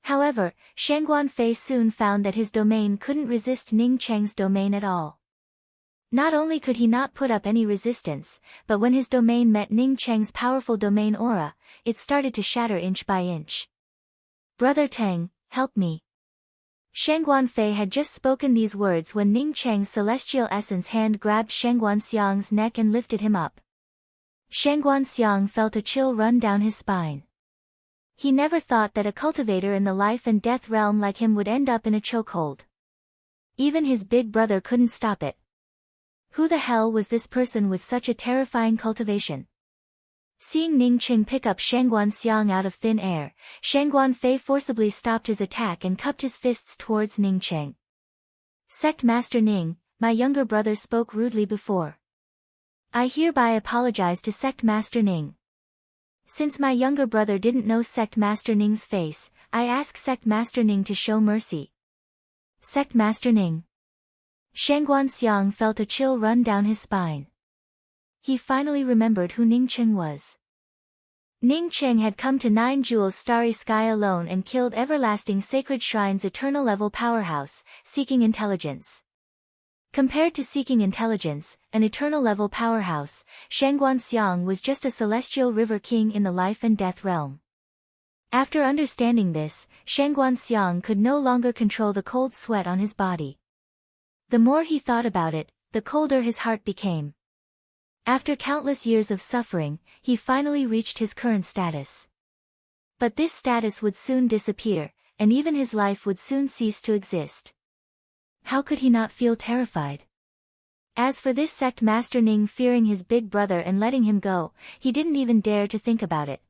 However, Shangguan Fei soon found that his domain couldn't resist Ning Cheng's domain at all. Not only could he not put up any resistance, but when his domain met Ning Cheng's powerful domain aura, it started to shatter inch by inch. "Brother Teng, help me." Shangguan Fei had just spoken these words when Ning Cheng's celestial essence hand grabbed Shangguan Xiang's neck and lifted him up. Shangguan Xiang felt a chill run down his spine. He never thought that a cultivator in the life and death realm like him would end up in a chokehold. Even his big brother couldn't stop it. Who the hell was this person with such a terrifying cultivation? Seeing Ning Qing pick up Shangguan Xiang out of thin air, Shangguan Fei forcibly stopped his attack and cupped his fists towards Ning Qing. Sect Master Ning, my younger brother spoke rudely before. I hereby apologize to Sect Master Ning. Since my younger brother didn't know Sect Master Ning's face, I ask Sect Master Ning to show mercy. Sect Master Ning. Shangguan Xiang felt a chill run down his spine. He finally remembered who Ning Qing was. Ning Qing had come to Nine Jewels Starry Sky alone and killed Everlasting Sacred Shrine's eternal level powerhouse, seeking intelligence. Compared to seeking intelligence, an eternal level powerhouse, Shangguan Xiang was just a celestial river king in the life and death realm. After understanding this, Shangguan Xiang could no longer control the cold sweat on his body. The more he thought about it, the colder his heart became. After countless years of suffering, he finally reached his current status. But this status would soon disappear, and even his life would soon cease to exist. How could he not feel terrified? As for this sect Master Ning fearing his big brother and letting him go, he didn't even dare to think about it.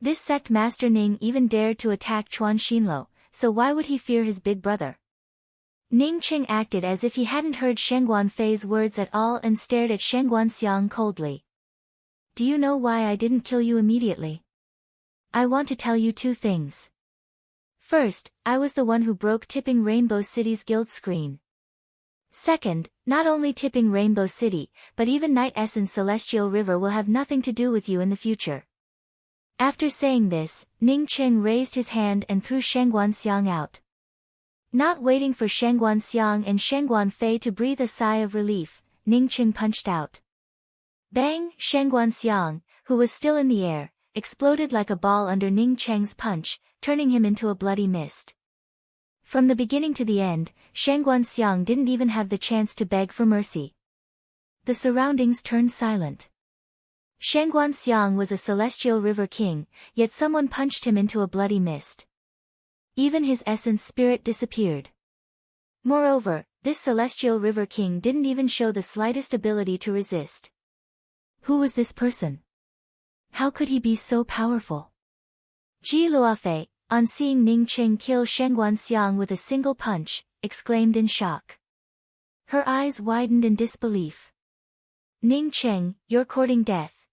This sect Master Ning even dared to attack Chuan Xinluo, so why would he fear his big brother? Ning Qing acted as if he hadn't heard Shangguan Fei's words at all and stared at Shangguan Xiang coldly. Do you know why I didn't kill you immediately? I want to tell you two things. First, I was the one who broke Tipping Rainbow City's guild screen. Second, not only Tipping Rainbow City, but even Night Essence Celestial River will have nothing to do with you in the future. After saying this, Ning Qing raised his hand and threw Shangguan Xiang out. Not waiting for Shangguan Xiang and Shangguan Fei to breathe a sigh of relief, Ning Qing punched out. Bang! Shangguan Xiang, who was still in the air, exploded like a ball under Ning Qing's punch, turning him into a bloody mist. From the beginning to the end, Shangguan Xiang didn't even have the chance to beg for mercy. The surroundings turned silent. Shangguan Xiang was a celestial river king, yet someone punched him into a bloody mist. Even his essence spirit disappeared. Moreover, this celestial river king didn't even show the slightest ability to resist. Who was this person? How could he be so powerful? Ji Luofei, on seeing Ning Qing kill Shangguan Xiang with a single punch, exclaimed in shock. Her eyes widened in disbelief. Ning Qing, you're courting death.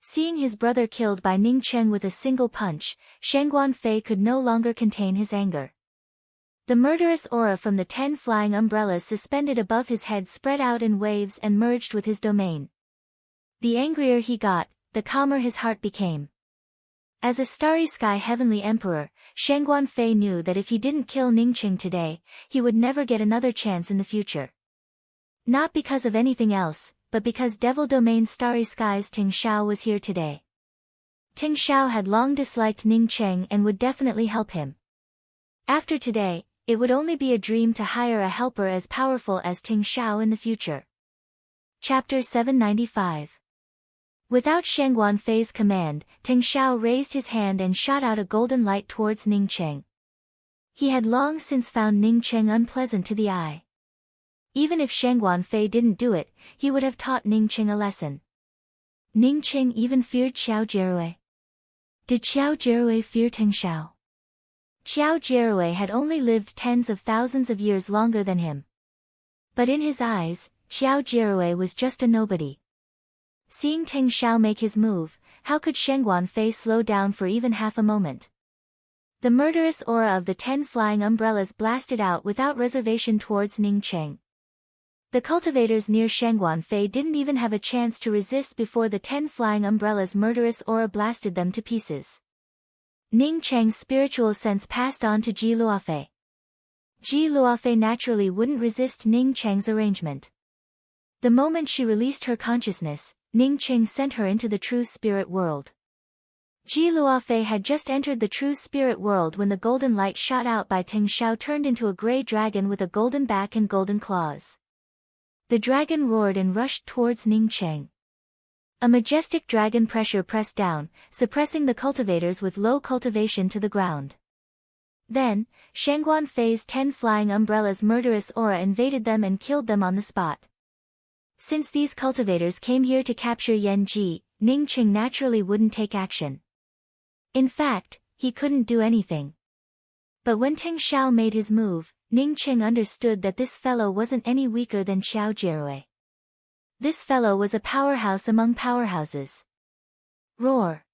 Seeing his brother killed by Ning Qing with a single punch, Shangguan Fei could no longer contain his anger. The murderous aura from the 10 flying umbrellas suspended above his head spread out in waves and merged with his domain. The angrier he got, the calmer his heart became. As a starry sky heavenly emperor, Shangguan Fei knew that if he didn't kill Ning Qing today, he would never get another chance in the future. Not because of anything else, but because Devil Domain Starry Sky's Ting Xiao was here today. Ting Xiao had long disliked Ning Qing and would definitely help him. After today, it would only be a dream to hire a helper as powerful as Ting Xiao in the future. Chapter 795. Without Shangguan Fei's command, Ting Xiao raised his hand and shot out a golden light towards Ning Qing. He had long since found Ning Qing unpleasant to the eye. Even if Shangguan Fei didn't do it, he would have taught Ning Qing a lesson. Ning Qing even feared Xiao Jierui. Did Xiao Jierui fear Ting Xiao? Xiao Jierui had only lived tens of thousands of years longer than him. But in his eyes, Xiao Jierui was just a nobody. Seeing Ting Xiao make his move, how could Shangguan Fei slow down for even half a moment? The murderous aura of the 10 flying umbrellas blasted out without reservation towards Ning Qing. The cultivators near Shangguan Fei didn't even have a chance to resist before the 10 flying umbrellas' murderous aura blasted them to pieces. Ning Qing's spiritual sense passed on to Ji Luofei. Ji Luofei naturally wouldn't resist Ning Qing's arrangement. The moment she released her consciousness, Ning Qing sent her into the true spirit world. Ji Luofei had just entered the true spirit world when the golden light shot out by Ting Xiao turned into a grey dragon with a golden back and golden claws. The dragon roared and rushed towards Ning Qing. A majestic dragon pressure pressed down, suppressing the cultivators with low cultivation to the ground. Then, Shangguan Fei's 10 flying umbrellas' murderous aura invaded them and killed them on the spot. Since these cultivators came here to capture Yan Ji, Ningqing naturally wouldn't take action. In fact, he couldn't do anything. But when Ting Xiao made his move, Ningqing understood that this fellow wasn't any weaker than Xiao Jirui. This fellow was a powerhouse among powerhouses. Roar!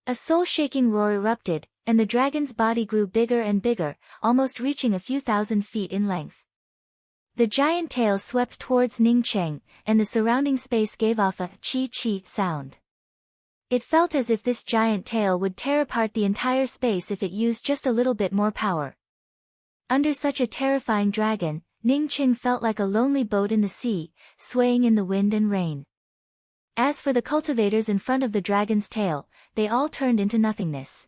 A soul-shaking roar erupted, and the dragon's body grew bigger and bigger, almost reaching a few thousand feet in length. The giant tail swept towards Ningqing, and the surrounding space gave off a chi-chi sound. It felt as if this giant tail would tear apart the entire space if it used just a little bit more power. Under such a terrifying dragon, Ningqing felt like a lonely boat in the sea, swaying in the wind and rain. As for the cultivators in front of the dragon's tail, they all turned into nothingness.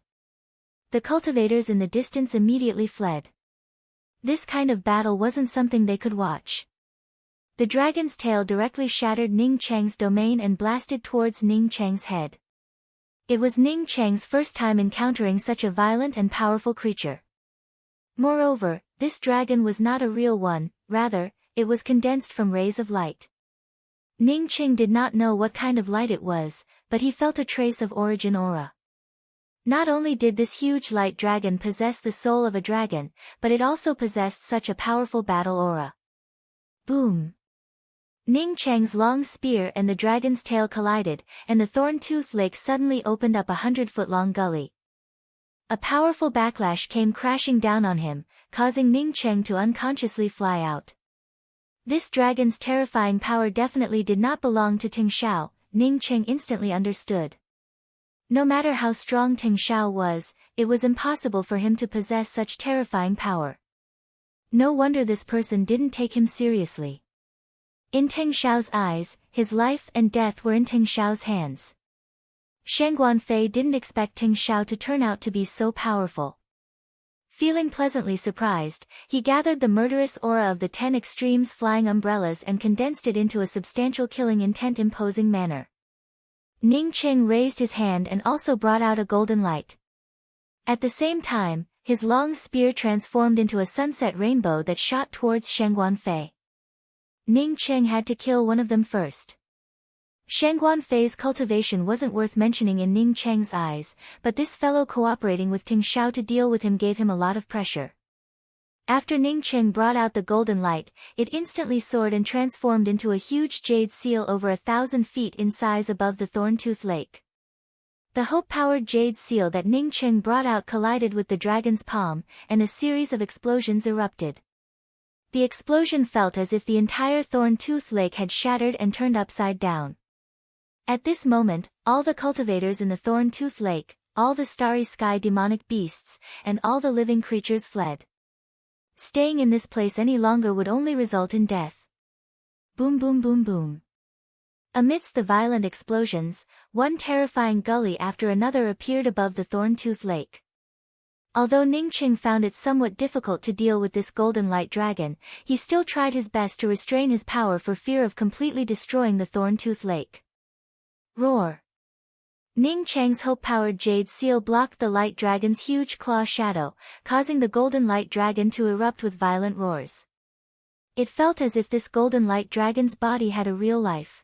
The cultivators in the distance immediately fled. This kind of battle wasn't something they could watch. The dragon's tail directly shattered Ningqing's domain and blasted towards Ningqing's head. It was Ningqing's first time encountering such a violent and powerful creature. Moreover, this dragon was not a real one, rather, it was condensed from rays of light. Ningqing did not know what kind of light it was, but he felt a trace of origin aura. Not only did this huge light dragon possess the soul of a dragon, but it also possessed such a powerful battle aura. Boom! Ningqing's long spear and the dragon's tail collided, and the thorn-tooth lake suddenly opened up 100-foot-long gully. A powerful backlash came crashing down on him, causing Ningqing to unconsciously fly out. This dragon's terrifying power definitely did not belong to Ting Xiao, Ningqing instantly understood. No matter how strong Ting Xiao was, it was impossible for him to possess such terrifying power. No wonder this person didn't take him seriously. In Ting Xiao's eyes, his life and death were in Ting Xiao's hands. Shen Guanfei didn't expect Ting Xiao to turn out to be so powerful. Feeling pleasantly surprised, he gathered the murderous aura of the 10 extremes flying umbrellas and condensed it into a substantial killing intent imposing manner. Ningqing raised his hand and also brought out a golden light. At the same time, his long spear transformed into a sunset rainbow that shot towards Shen Guanfei. Ningqing had to kill one of them first. Shen Guanfei's cultivation wasn't worth mentioning in Ningqing's eyes, but this fellow cooperating with Ting Xiao to deal with him gave him a lot of pressure. After Ningqing brought out the golden light, it instantly soared and transformed into a huge jade seal over 1,000 feet in size above the Thorntooth Lake. The hope-powered jade seal that Ningqing brought out collided with the dragon's palm, and a series of explosions erupted. The explosion felt as if the entire Thorntooth Lake had shattered and turned upside down. At this moment, all the cultivators in the Thorntooth Lake, all the starry sky demonic beasts, and all the living creatures fled. Staying in this place any longer would only result in death. Boom boom boom boom. Amidst the violent explosions, one terrifying gully after another appeared above the Thorntooth Lake. Although Ningqing found it somewhat difficult to deal with this golden light dragon, he still tried his best to restrain his power for fear of completely destroying the Thorntooth Lake. Roar! Ningqing's hope-powered jade seal blocked the light dragon's huge claw shadow, causing the golden light dragon to erupt with violent roars. It felt as if this golden light dragon's body had a real life.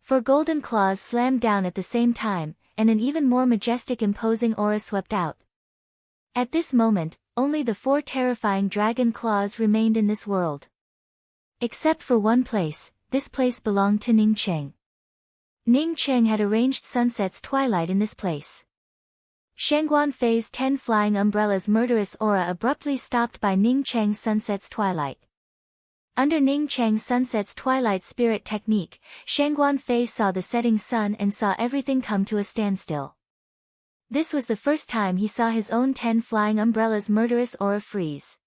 Four golden claws slammed down at the same time, and an even more majestic imposing aura swept out. At this moment, only the 4 terrifying dragon claws remained in this world. Except for one place, this place belonged to Ningqing. Ningqing had arranged Sunset's twilight in this place. Shen Guanfei's 10 flying umbrellas' murderous aura abruptly stopped by Ningqing's Sunset's twilight. Under Ningqing's Sunset's twilight spirit technique, Shen Guanfei saw the setting sun and saw everything come to a standstill. This was the first time he saw his own 10 flying umbrellas' murderous aura freeze.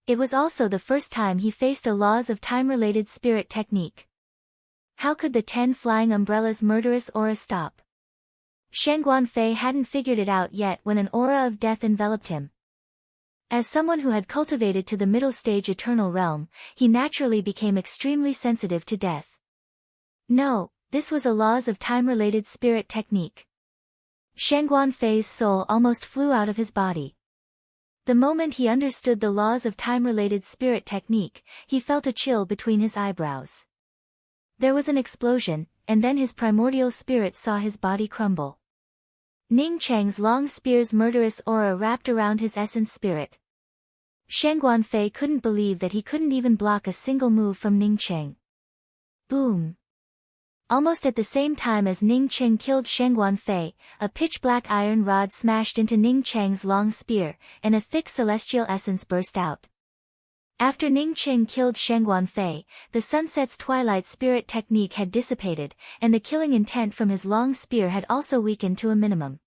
It was also the first time he faced a laws of time-related spirit technique. How could the 10 flying umbrellas' murderous aura stop? Shen Guanfei hadn't figured it out yet when an aura of death enveloped him. As someone who had cultivated to the middle stage eternal realm, he naturally became extremely sensitive to death. No, this was a laws of time-related spirit technique. Shen Guanfei's soul almost flew out of his body. The moment he understood the laws of time-related spirit technique, he felt a chill between his eyebrows. There was an explosion, and then his primordial spirit saw his body crumble. Ning Cheng's long spear's murderous aura wrapped around his essence spirit. Shen Guanfei couldn't believe that he couldn't even block a single move from Ning Cheng. Boom! Almost at the same time as Ning Cheng killed Shen Guanfei, a pitch-black iron rod smashed into Ning Cheng's long spear, and a thick celestial essence burst out. After Ning Cheng killed Shen Guanfei, the sunset's twilight spirit technique had dissipated, and the killing intent from his long spear had also weakened to a minimum.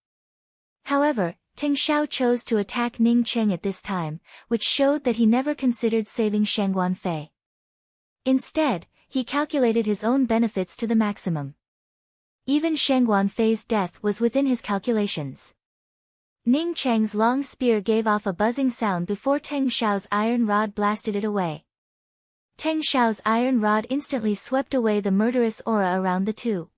However, Ting Xiao chose to attack Ning Cheng at this time, which showed that he never considered saving Shen Guanfei. Instead, he calculated his own benefits to the maximum. Even Shen Guanfei's death was within his calculations. Ning Cheng's long spear gave off a buzzing sound before Ting Xiao's iron rod blasted it away. Ting Xiao's iron rod instantly swept away the murderous aura around the two.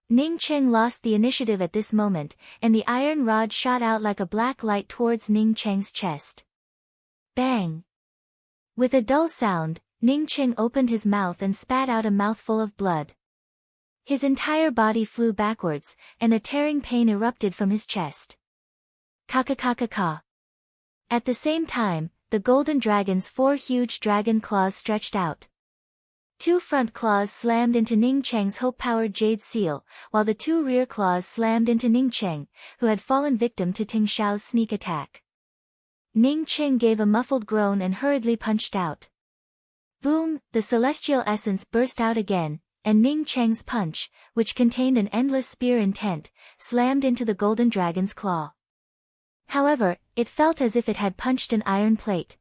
Ning Cheng lost the initiative at this moment, and the iron rod shot out like a black light towards Ning Cheng's chest. Bang! With a dull sound, Ning Cheng opened his mouth and spat out a mouthful of blood. His entire body flew backwards, and a tearing pain erupted from his chest. Ka-ka-ka-ka-ka. At the same time, the golden dragon's 4 huge dragon claws stretched out. 2 front claws slammed into Ning Cheng's hope-powered jade seal, while the 2 rear claws slammed into Ning Cheng, who had fallen victim to Ting Xiao's sneak attack. Ning Cheng gave a muffled groan and hurriedly punched out. Boom! The celestial essence burst out again, and Ning Cheng's punch, which contained an endless spear intent, slammed into the golden dragon's claw. However, it felt as if it had punched an iron plate.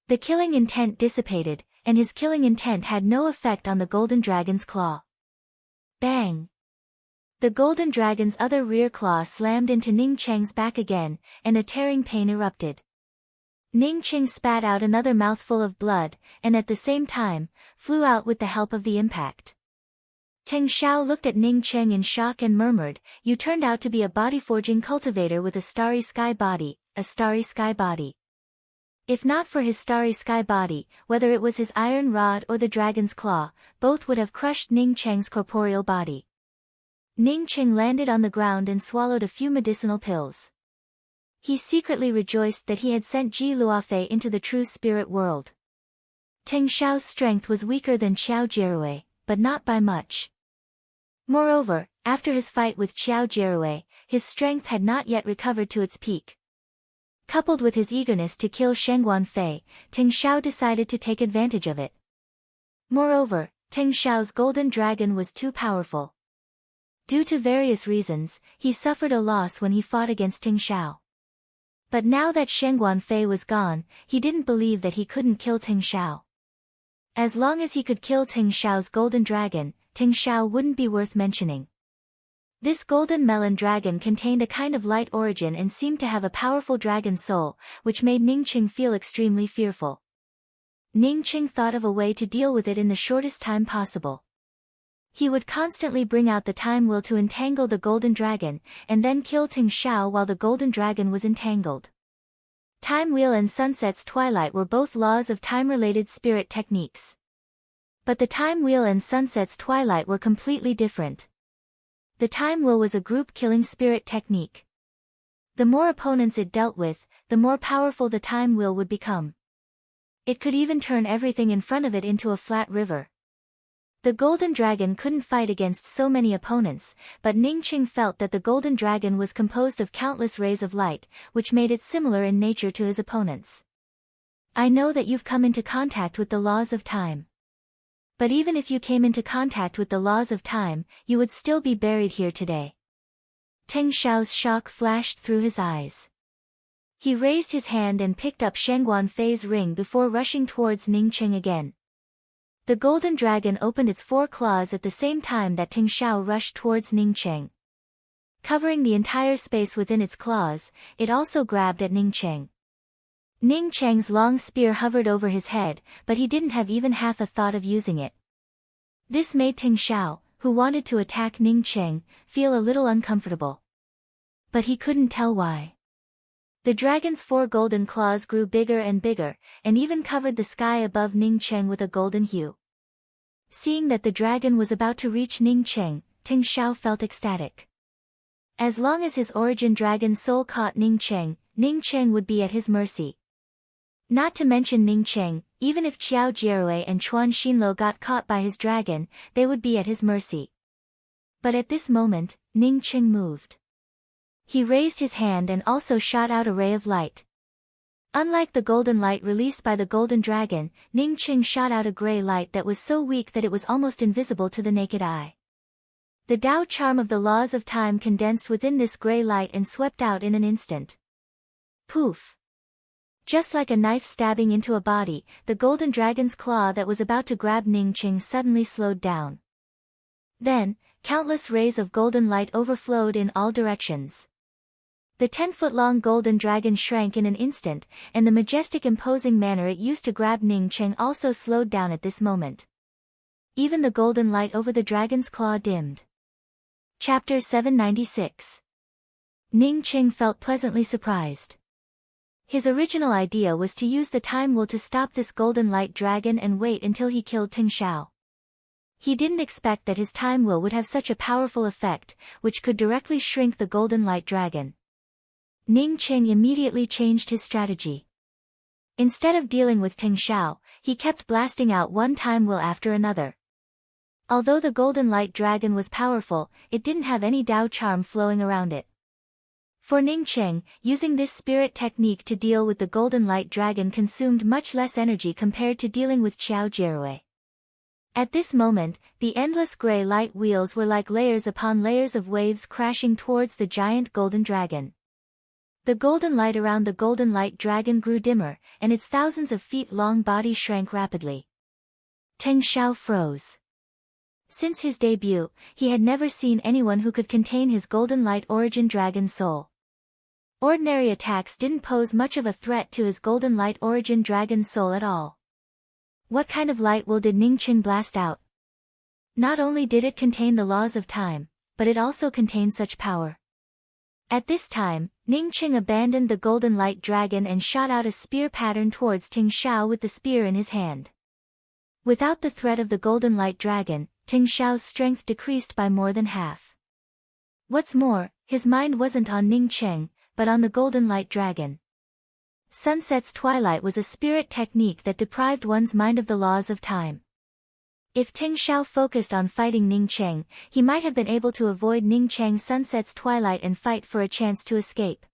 The killing intent dissipated, and his killing intent had no effect on the golden dragon's claw. Bang! The golden dragon's other rear claw slammed into Ning Cheng's back again, and a tearing pain erupted. Ning Cheng spat out another mouthful of blood, and at the same time, flew out with the help of the impact. Ting Xiao looked at Ning Cheng in shock and murmured, "You turned out to be a body-forging cultivator with a starry sky body, a starry sky body." If not for his starry sky body, whether it was his iron rod or the dragon's claw, both would have crushed Ning Cheng's corporeal body. Ning Cheng landed on the ground and swallowed a few medicinal pills. He secretly rejoiced that he had sent Ji Luofei into the true spirit world. Ting Xiao's strength was weaker than Xiao Jierui, but not by much. Moreover, after his fight with Xiao Jierui, his strength had not yet recovered to its peak. Coupled with his eagerness to kill Shen Guanfei, Ting Xiao decided to take advantage of it. Moreover, Ting Xiao's golden dragon was too powerful. Due to various reasons, he suffered a loss when he fought against Ting Xiao. But now that Shen Guanfei was gone, he didn't believe that he couldn't kill Ting Xiao. As long as he could kill Ting Xiao's golden dragon, Ting Xiao wouldn't be worth mentioning. This golden melon dragon contained a kind of light origin and seemed to have a powerful dragon soul, which made Ning Cheng feel extremely fearful. Ning Cheng thought of a way to deal with it in the shortest time possible. He would constantly bring out the time wheel to entangle the golden dragon, and then kill Ting Xiao while the golden dragon was entangled. Time wheel and sunset's twilight were both laws of time-related spirit techniques. But the time wheel and sunset's twilight were completely different. The time wheel was a group-killing spirit technique. The more opponents it dealt with, the more powerful the time wheel would become. It could even turn everything in front of it into a flat river. The golden dragon couldn't fight against so many opponents, but Ning Cheng felt that the golden dragon was composed of countless rays of light, which made it similar in nature to his opponents. "I know that you've come into contact with the laws of time. But even if you came into contact with the laws of time, you would still be buried here today." Ting Xiao's shock flashed through his eyes. He raised his hand and picked up Shen Guanfei's ring before rushing towards Ning Cheng again. The golden dragon opened its 4 claws at the same time that Ting Xiao rushed towards Ning Cheng. Covering the entire space within its claws, it also grabbed at Ning Cheng. Ning Cheng's long spear hovered over his head, but he didn't have even half a thought of using it. This made Ting Xiao, who wanted to attack Ning Cheng, feel a little uncomfortable. But he couldn't tell why. The dragon's 4 golden claws grew bigger and bigger, and even covered the sky above Ning Cheng with a golden hue. Seeing that the dragon was about to reach Ning Cheng, Ting Xiao felt ecstatic. As long as his origin dragon soul caught Ning Cheng would be at his mercy. Not to mention Ning Cheng, even if Qiao Jierui and Chuan Xinluo got caught by his dragon, they would be at his mercy. But at this moment, Ning Cheng moved. He raised his hand and also shot out a ray of light. Unlike the golden light released by the golden dragon, Ning Cheng shot out a gray light that was so weak that it was almost invisible to the naked eye. The Tao charm of the laws of time condensed within this gray light and swept out in an instant. Poof! Just like a knife stabbing into a body, the golden dragon's claw that was about to grab Ning Cheng suddenly slowed down. Then, countless rays of golden light overflowed in all directions. The 10-foot-long golden dragon shrank in an instant, and the majestic imposing manner it used to grab Ning Cheng also slowed down at this moment. Even the golden light over the dragon's claw dimmed. Chapter 796. Ning Cheng felt pleasantly surprised. His original idea was to use the time will to stop this golden light dragon and wait until he killed Ting Xiao. He didn't expect that his time will would have such a powerful effect, which could directly shrink the golden light dragon. Ning Cheng immediately changed his strategy. Instead of dealing with Ting Xiao, he kept blasting out one time will after another. Although the golden light dragon was powerful, it didn't have any Tao charm flowing around it. For Ning Cheng, using this spirit technique to deal with the golden light dragon consumed much less energy compared to dealing with Qiao Jierui. At this moment, the endless gray light wheels were like layers upon layers of waves crashing towards the giant golden dragon. The golden light around the golden light dragon grew dimmer, and its thousands of feet-long body shrank rapidly. Ting Xiao froze. Since his debut, he had never seen anyone who could contain his golden light origin dragon soul. Ordinary attacks didn't pose much of a threat to his golden light origin dragon soul at all. What kind of light will did Ning Cheng blast out? Not only did it contain the laws of time, but it also contained such power. At this time, Ning Cheng abandoned the golden light dragon and shot out a spear pattern towards Ting Xiao with the spear in his hand. Without the threat of the golden light dragon, Ting Xiao's strength decreased by more than half. What's more, his mind wasn't on Ning Cheng, but on the golden light dragon. Sunset's twilight was a spirit technique that deprived one's mind of the laws of time. If Ting Xiao focused on fighting Ning Cheng, he might have been able to avoid Ning Cheng's sunset's twilight and fight for a chance to escape.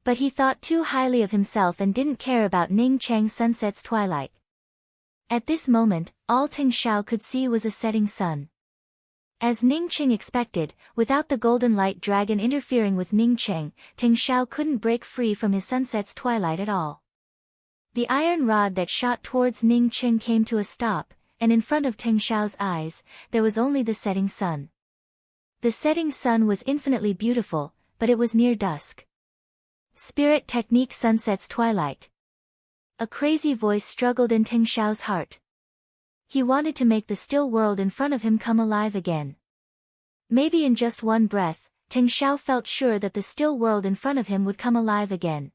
But he thought too highly of himself and didn't care about Ning Cheng's sunset's twilight. At this moment, all Ting Xiao could see was a setting sun. As Ning Cheng expected, without the golden light dragon interfering with Ning Cheng, Ting Xiao couldn't break free from his sunset's twilight at all. The iron rod that shot towards Ning Cheng came to a stop, and in front of Ting Xiao's eyes, there was only the setting sun. The setting sun was infinitely beautiful, but it was near dusk. Spirit technique sunset's twilight. A crazy voice struggled in Ting Xiao's heart. He wanted to make the still world in front of him come alive again. Maybe in just one breath, Ting Xiao felt sure that the still world in front of him would come alive again.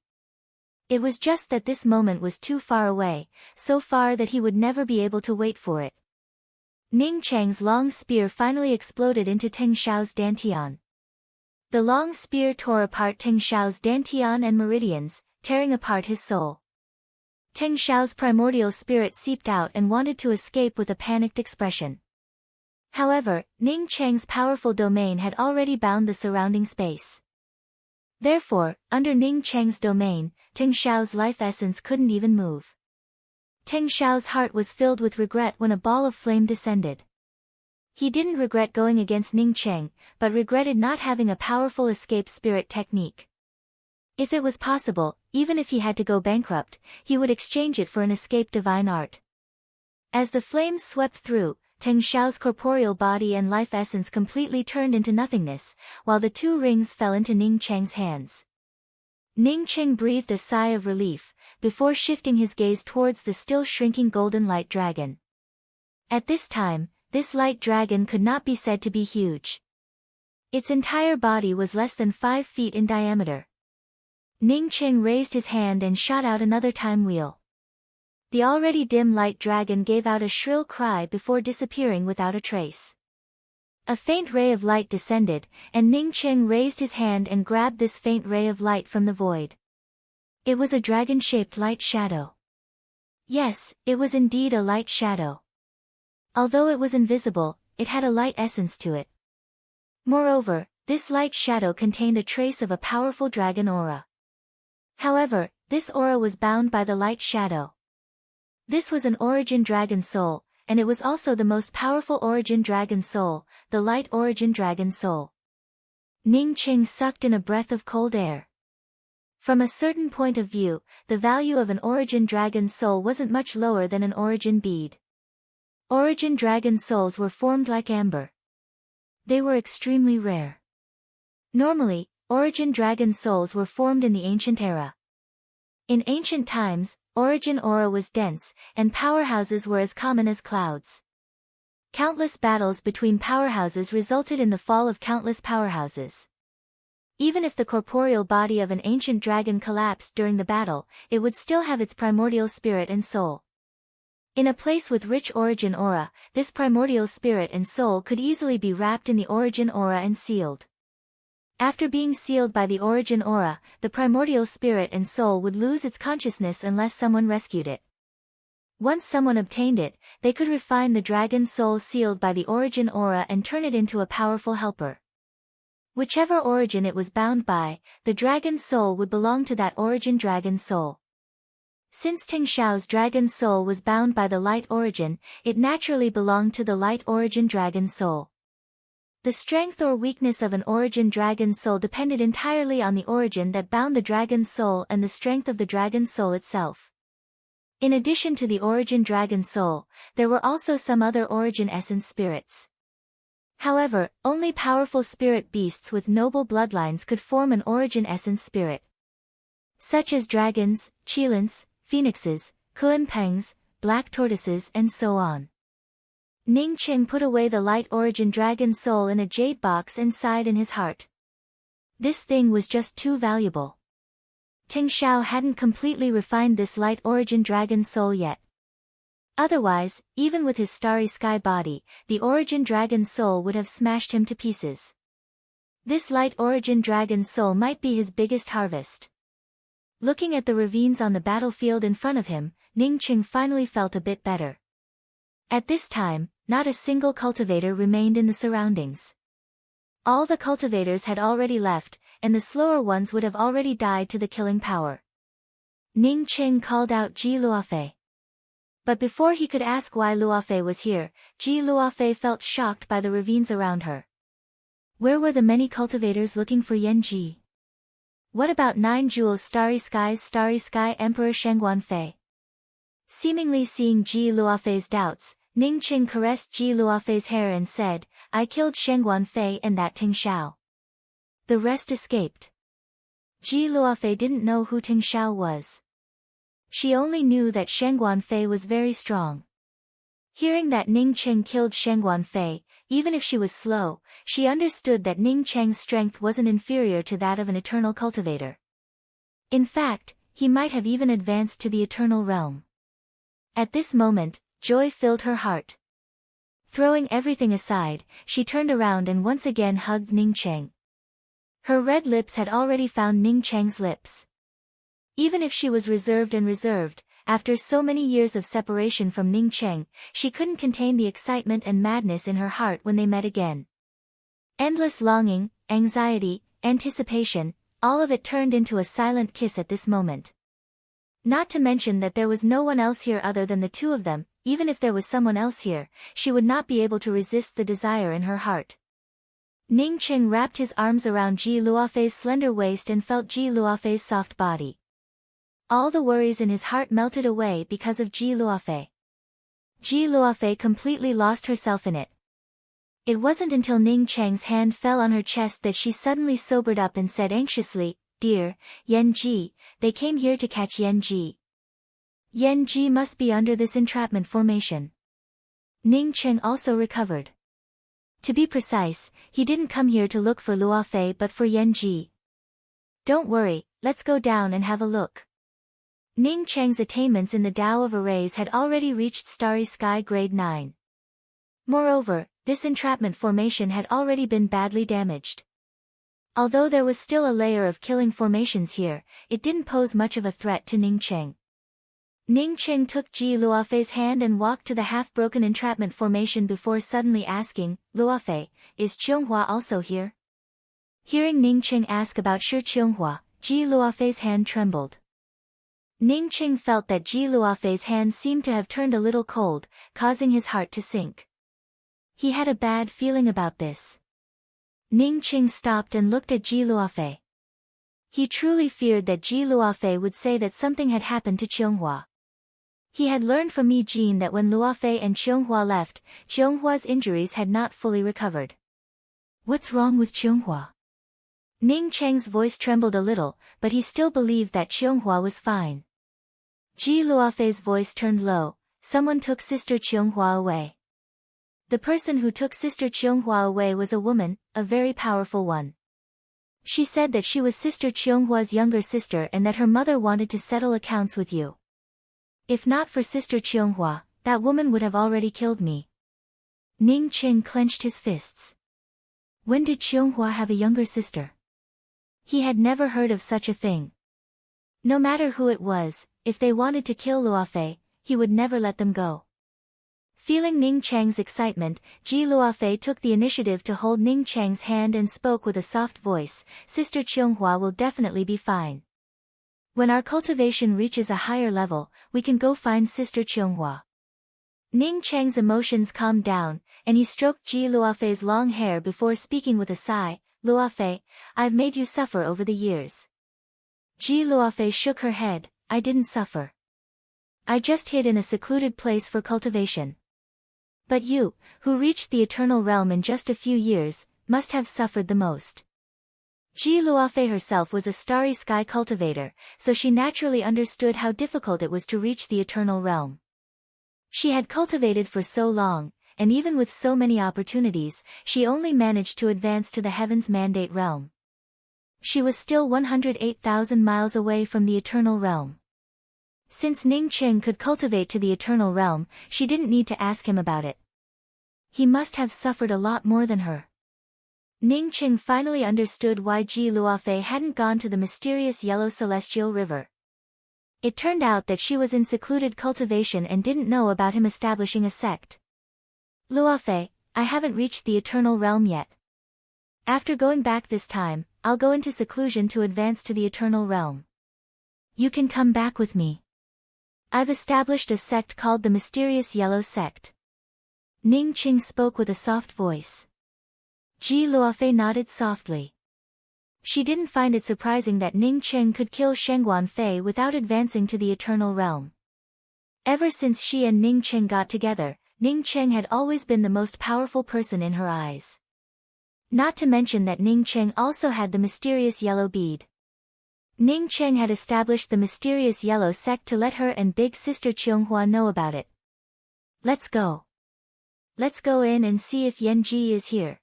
It was just that this moment was too far away, so far that he would never be able to wait for it. Ning Cheng's long spear finally exploded into Ting Xiao's dantian. The long spear tore apart Ting Xiao's dantian and meridians, tearing apart his soul. Ting Xiao's primordial spirit seeped out and wanted to escape with a panicked expression. However, Ning Cheng's powerful domain had already bound the surrounding space. Therefore, under Ning Cheng's domain, Ting Xiao's life essence couldn't even move. Ting Xiao's heart was filled with regret when a ball of flame descended. He didn't regret going against Ning Cheng, but regretted not having a powerful escape spirit technique. If it was possible, even if he had to go bankrupt, he would exchange it for an escape divine art. As the flames swept through, Ting Xiao's corporeal body and life essence completely turned into nothingness, while the two rings fell into Ning Cheng's hands. Ning Cheng breathed a sigh of relief, before shifting his gaze towards the still shrinking golden light dragon. At this time, this light dragon could not be said to be huge. Its entire body was less than 5 feet in diameter. Ning Cheng raised his hand and shot out another time wheel. The already dim light dragon gave out a shrill cry before disappearing without a trace. A faint ray of light descended, and Ning Qing raised his hand and grabbed this faint ray of light from the void. It was a dragon-shaped light shadow. Yes, it was indeed a light shadow. Although it was invisible, it had a light essence to it. Moreover, this light shadow contained a trace of a powerful dragon aura. However, this aura was bound by the light shadow. This was an origin dragon soul, and it was also the most powerful origin dragon soul, the light origin dragon soul. Ning Qing sucked in a breath of cold air. From a certain point of view, the value of an origin dragon soul wasn't much lower than an origin bead. Origin dragon souls were formed like amber. They were extremely rare. Normally, origin dragon souls were formed in the ancient era. In ancient times, origin aura was dense, and powerhouses were as common as clouds. Countless battles between powerhouses resulted in the fall of countless powerhouses. Even if the corporeal body of an ancient dragon collapsed during the battle, it would still have its primordial spirit and soul. In a place with rich origin aura, this primordial spirit and soul could easily be wrapped in the origin aura and sealed. After being sealed by the origin aura, the primordial spirit and soul would lose its consciousness unless someone rescued it. Once someone obtained it, they could refine the dragon soul sealed by the origin aura and turn it into a powerful helper. Whichever origin it was bound by, the dragon soul would belong to that origin dragon soul. Since Ting Xiao's dragon soul was bound by the light origin, it naturally belonged to the light origin dragon soul. The strength or weakness of an origin dragon soul depended entirely on the origin that bound the dragon soul and the strength of the dragon soul itself. In addition to the origin dragon soul, there were also some other origin essence spirits. However, only powerful spirit beasts with noble bloodlines could form an origin essence spirit. Such as dragons, qilins, phoenixes, kuanpengs, black tortoises and so on. Ning Qing put away the light origin dragon soul in a jade box and sighed in his heart. This thing was just too valuable. Ting Xiao hadn't completely refined this light origin dragon soul yet. Otherwise, even with his starry sky body, the origin dragon soul would have smashed him to pieces. This light origin dragon soul might be his biggest harvest. Looking at the ravines on the battlefield in front of him, Ning Qing finally felt a bit better. At this time, not a single cultivator remained in the surroundings. All the cultivators had already left, and the slower ones would have already died to the killing power. Ning Qing called out Ji Luofei. But before he could ask why Luofei was here, Ji Luofei felt shocked by the ravines around her. Where were the many cultivators looking for Yan Ji? What about 9 Jewels Starry Sky Emperor Shengguan Fei? Seemingly seeing Ji Luofei's doubts, Ning Qing caressed Ji Luofei's hair and said, I killed Shengguan Fei and that Ting Xiao. The rest escaped. Ji Luofei didn't know who Ting Xiao was. She only knew that Shengguan Fei was very strong. Hearing that Ning Qing killed Shengguan Fei, even if she was slow, she understood that Ning Qing's strength wasn't inferior to that of an eternal cultivator. In fact, he might have even advanced to the eternal realm. At this moment, joy filled her heart. Throwing everything aside, she turned around and once again hugged Ning Qing. Her red lips had already found Ning Qing's lips. Even if she was reserved, after so many years of separation from Ning Qing, she couldn't contain the excitement and madness in her heart when they met again. Endless longing, anxiety, anticipation, all of it turned into a silent kiss at this moment. Not to mention that there was no one else here other than the two of them. Even if there was someone else here, she would not be able to resist the desire in her heart. Ning Qing wrapped his arms around Ji Luofei's slender waist and felt Ji Luofei's soft body. All the worries in his heart melted away because of Ji Luofei. Ji Luofei completely lost herself in it. It wasn't until Ning Cheng's hand fell on her chest that she suddenly sobered up and said anxiously, Dear, Yan Ji, they came here to catch Yan Ji. Yan Ji must be under this entrapment formation. Ning Qing also recovered. To be precise, he didn't come here to look for Luofei but for Yan Ji. Don't worry, let's go down and have a look. Ning Cheng's attainments in the Tao of Arrays had already reached Starry Sky Grade 9. Moreover, this entrapment formation had already been badly damaged. Although there was still a layer of killing formations here, it didn't pose much of a threat to Ning Cheng. Ning Cheng took Ji Luofei's hand and walked to the half-broken entrapment formation before suddenly asking, "Luofei, is Qianghua also here?" Hearing Ning Cheng ask about Shi Qianghua, Ji Luofei's hand trembled. Ning Cheng felt that Ji Luofei's hand seemed to have turned a little cold, causing his heart to sink. He had a bad feeling about this. Ning Cheng stopped and looked at Ji Luofei. He truly feared that Ji Luofei would say that something had happened to Qianghua. He had learned from Mi Jin that when Luofei and Qianghua left, Qianghua's injuries had not fully recovered. "What's wrong with Qianghua?" Ning Cheng's voice trembled a little, but he still believed that Qianghua was fine. Ji Luofei's voice turned low. "Someone took Sister Qianghua away." The person who took Sister Qianghua away was a woman, a very powerful one. She said that she was Sister Qianghua's younger sister and that her mother wanted to settle accounts with you. If not for Sister Qianghua, that woman would have already killed me. Ning Cheng clenched his fists. When did Qianghua have a younger sister? He had never heard of such a thing. No matter who it was, if they wanted to kill Luofei, he would never let them go. Feeling Ning Cheng's excitement, Ji Luofei took the initiative to hold Ning Cheng's hand and spoke with a soft voice, "Sister Qianghua will definitely be fine. When our cultivation reaches a higher level, we can go find Sister Qianghua." Ning Cheng's emotions calmed down, and he stroked Ji Luofei's long hair before speaking with a sigh, "Luofei, I've made you suffer over the years." Ji Luofei shook her head, "I didn't suffer. I just hid in a secluded place for cultivation. But you, who reached the eternal realm in just a few years, must have suffered the most." Ji Luofei herself was a starry sky cultivator, so she naturally understood how difficult it was to reach the eternal realm. She had cultivated for so long, and even with so many opportunities, she only managed to advance to the Heaven's Mandate realm. She was still 108,000 miles away from the eternal realm. Since Ning Cheng could cultivate to the eternal realm, she didn't need to ask him about it. He must have suffered a lot more than her. Ning Cheng finally understood why Ji Luofei hadn't gone to the mysterious yellow celestial river. It turned out that she was in secluded cultivation and didn't know about him establishing a sect. "Luofei, I haven't reached the eternal realm yet. After going back this time, I'll go into seclusion to advance to the eternal realm. You can come back with me. I've established a sect called the Mysterious Yellow Sect." Ning Cheng spoke with a soft voice. Ji Luofei nodded softly. She didn't find it surprising that Ning Cheng could kill Shengguan Fei without advancing to the eternal realm. Ever since she and Ning Cheng got together, Ning Cheng had always been the most powerful person in her eyes. Not to mention that Ning Cheng also had the mysterious yellow bead. Ning Cheng had established the mysterious yellow sect to let her and big sister Qianghua know about it. "Let's go. Let's go in and see if Yan Ji is here."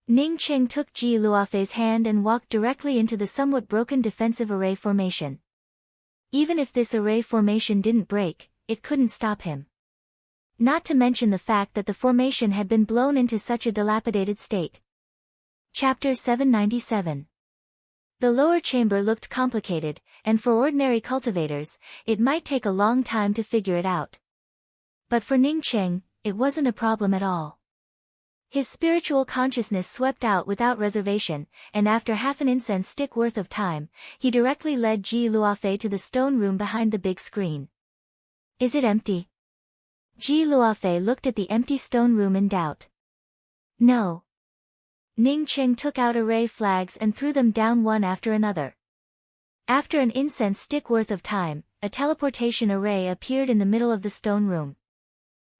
Ning Cheng took Ji Luofei's hand and walked directly into the somewhat broken defensive array formation. Even if this array formation didn't break, it couldn't stop him. Not to mention the fact that the formation had been blown into such a dilapidated state. Chapter 797. The lower chamber looked complicated, and for ordinary cultivators, it might take a long time to figure it out. But for Ning Cheng, it wasn't a problem at all. His spiritual consciousness swept out without reservation, and after half an incense stick worth of time, he directly led Ji Luofei to the stone room behind the big screen. "Is it empty?" Ji Luofei looked at the empty stone room in doubt. "No." Ning Cheng took out array flags and threw them down one after another. After an incense stick worth of time, a teleportation array appeared in the middle of the stone room.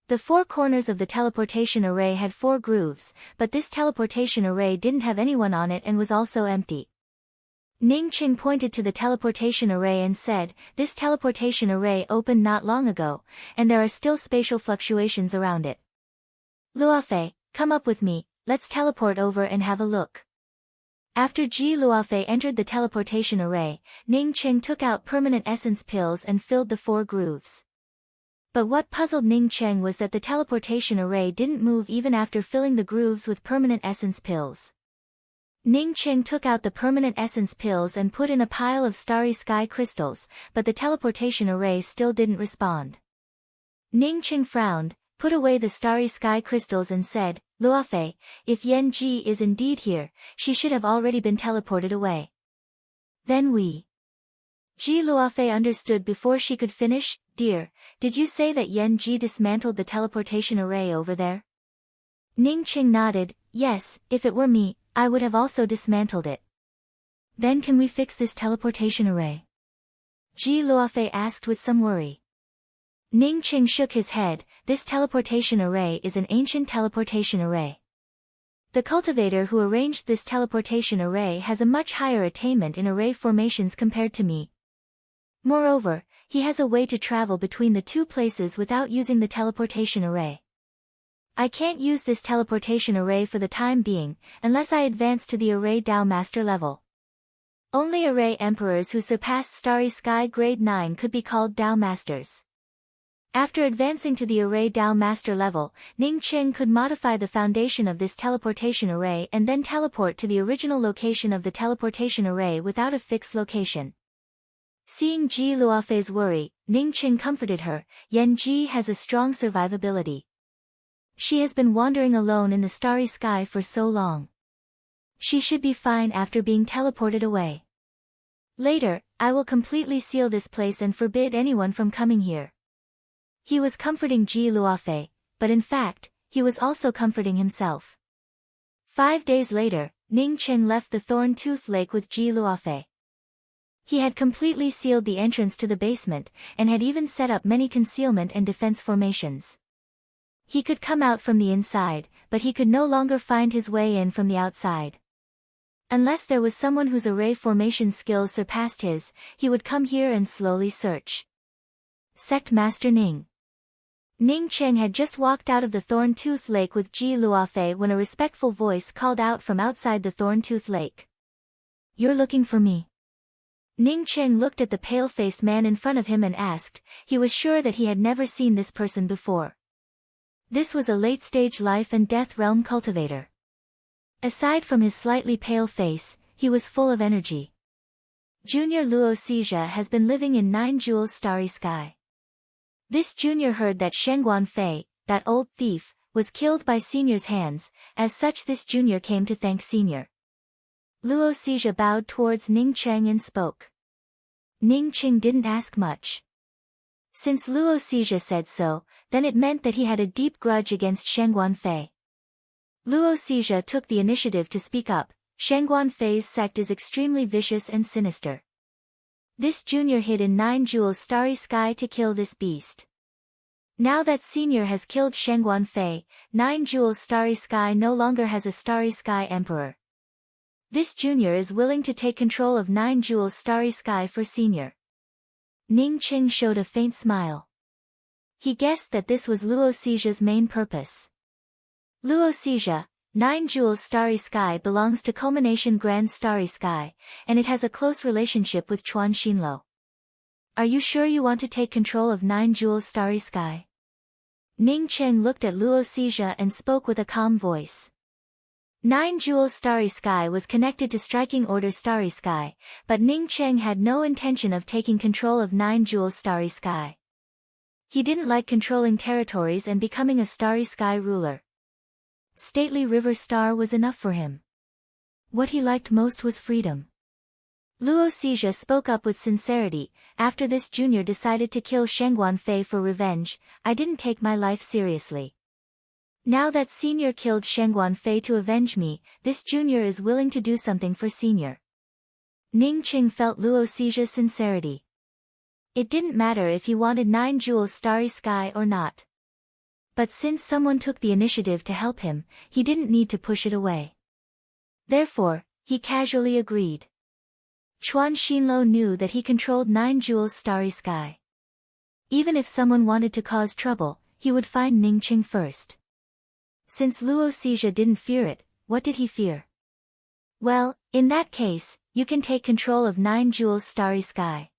The four corners of the teleportation array had 4 grooves, but this teleportation array didn't have anyone on it and was also empty. Ning Cheng pointed to the teleportation array and said, "This teleportation array opened not long ago, and there are still spatial fluctuations around it. Luofei, come up with me, let's teleport over and have a look." After Ji Luofei entered the teleportation array, Ning Qing took out permanent essence pills and filled the 4 grooves. But what puzzled Ning Qing was that the teleportation array didn't move even after filling the grooves with permanent essence pills. Ning Qing took out the permanent essence pills and put in a pile of starry sky crystals, but the teleportation array still didn't respond. Ning Qing frowned, put away the starry sky crystals and said, "Luofei, if Yan Ji is indeed here, she should have already been teleported away." Then Ji Luofei understood before she could finish. "Dear, did you say that Yan Ji dismantled the teleportation array over there?" Ning Qing nodded. "Yes, if it were me, I would have also dismantled it." "Then can we fix this teleportation array?" Ji Luofei asked with some worry. Ning Qing shook his head. "This teleportation array is an ancient teleportation array. The cultivator who arranged this teleportation array has a much higher attainment in array formations compared to me. Moreover, he has a way to travel between the 2 places without using the teleportation array. I can't use this teleportation array for the time being, unless I advance to the array Dao Master level. Only array emperors who surpass Starry Sky Grade 9 could be called Dao Masters." After advancing to the array Dao Master level, Ning Qing could modify the foundation of this teleportation array and then teleport to the original location of the teleportation array without a fixed location. Seeing Ji Luofei's worry, Ning Qing comforted her. "Yan Ji has a strong survivability. She has been wandering alone in the starry sky for so long. She should be fine after being teleported away. Later, I will completely seal this place and forbid anyone from coming here." He was comforting Ji Luofei, but in fact, he was also comforting himself. 5 days later, Ning Qing left the Thorn-Tooth Lake with Ji Luofei. He had completely sealed the entrance to the basement, and had even set up many concealment and defense formations. He could come out from the inside, but he could no longer find his way in from the outside. Unless there was someone whose array formation skills surpassed his, he would come here and slowly search. Sect Master Ning. Ning Qing had just walked out of the Thorn-Tooth Lake with Ji Luofei when a respectful voice called out from outside the Thorn-Tooth Lake. "You're looking for me?" Ning Qing looked at the pale-faced man in front of him and asked. He was sure that he had never seen this person before. This was a late-stage life and death realm cultivator. Aside from his slightly pale face, he was full of energy. Junior Luo Xizha has been living in 9 Jewels Starry Sky. This junior heard that Shengguan Fei, that old thief, was killed by Senior's hands. As such, this junior came to thank Senior. Luo Xizha bowed towards Ning Qing and spoke. Ning Qing didn't ask much. Since Luo Xizha said so, then it meant that he had a deep grudge against Shengguan Fei. Luo Xizha took the initiative to speak up. Shengguan Fei's sect is extremely vicious and sinister. This junior hid in 9 Jewels Starry Sky to kill this beast. Now that Senior has killed Shengguan Fei, 9 Jewels Starry Sky no longer has a Starry Sky Emperor. This junior is willing to take control of 9 Jewels Starry Sky for Senior. Ning Qing showed a faint smile. He guessed that this was Luo Xizha's main purpose. Luo Xizha, 9 Jewels Starry Sky belongs to Culmination Grand Starry Sky, and it has a close relationship with Chuan Xinlo. Are you sure you want to take control of 9 Jewels Starry Sky? Ning Qing looked at Luo Xizha and spoke with a calm voice. 9 Jewels Starry Sky was connected to Striking Order Starry Sky, but Ning Qing had no intention of taking control of 9 Jewels Starry Sky. He didn't like controlling territories and becoming a Starry Sky ruler. Stately River Star was enough for him. What he liked most was freedom. Luo Xizha spoke up with sincerity. After this junior decided to kill Shengguan Fei for revenge, I didn't take my life seriously. Now that Senior killed Shengguan Fei to avenge me, this junior is willing to do something for Senior. Ning Qing felt Luo Xizha's sincerity. It didn't matter if he wanted 9 Jewels Starry Sky or not. But since someone took the initiative to help him, he didn't need to push it away. Therefore, he casually agreed. Chuan Xinlo knew that he controlled 9 Jewels Starry Sky. Even if someone wanted to cause trouble, he would find Ning Qing first. Since Luo Xizha didn't fear it, what did he fear? Well, in that case, you can take control of 9 Jewels Starry Sky.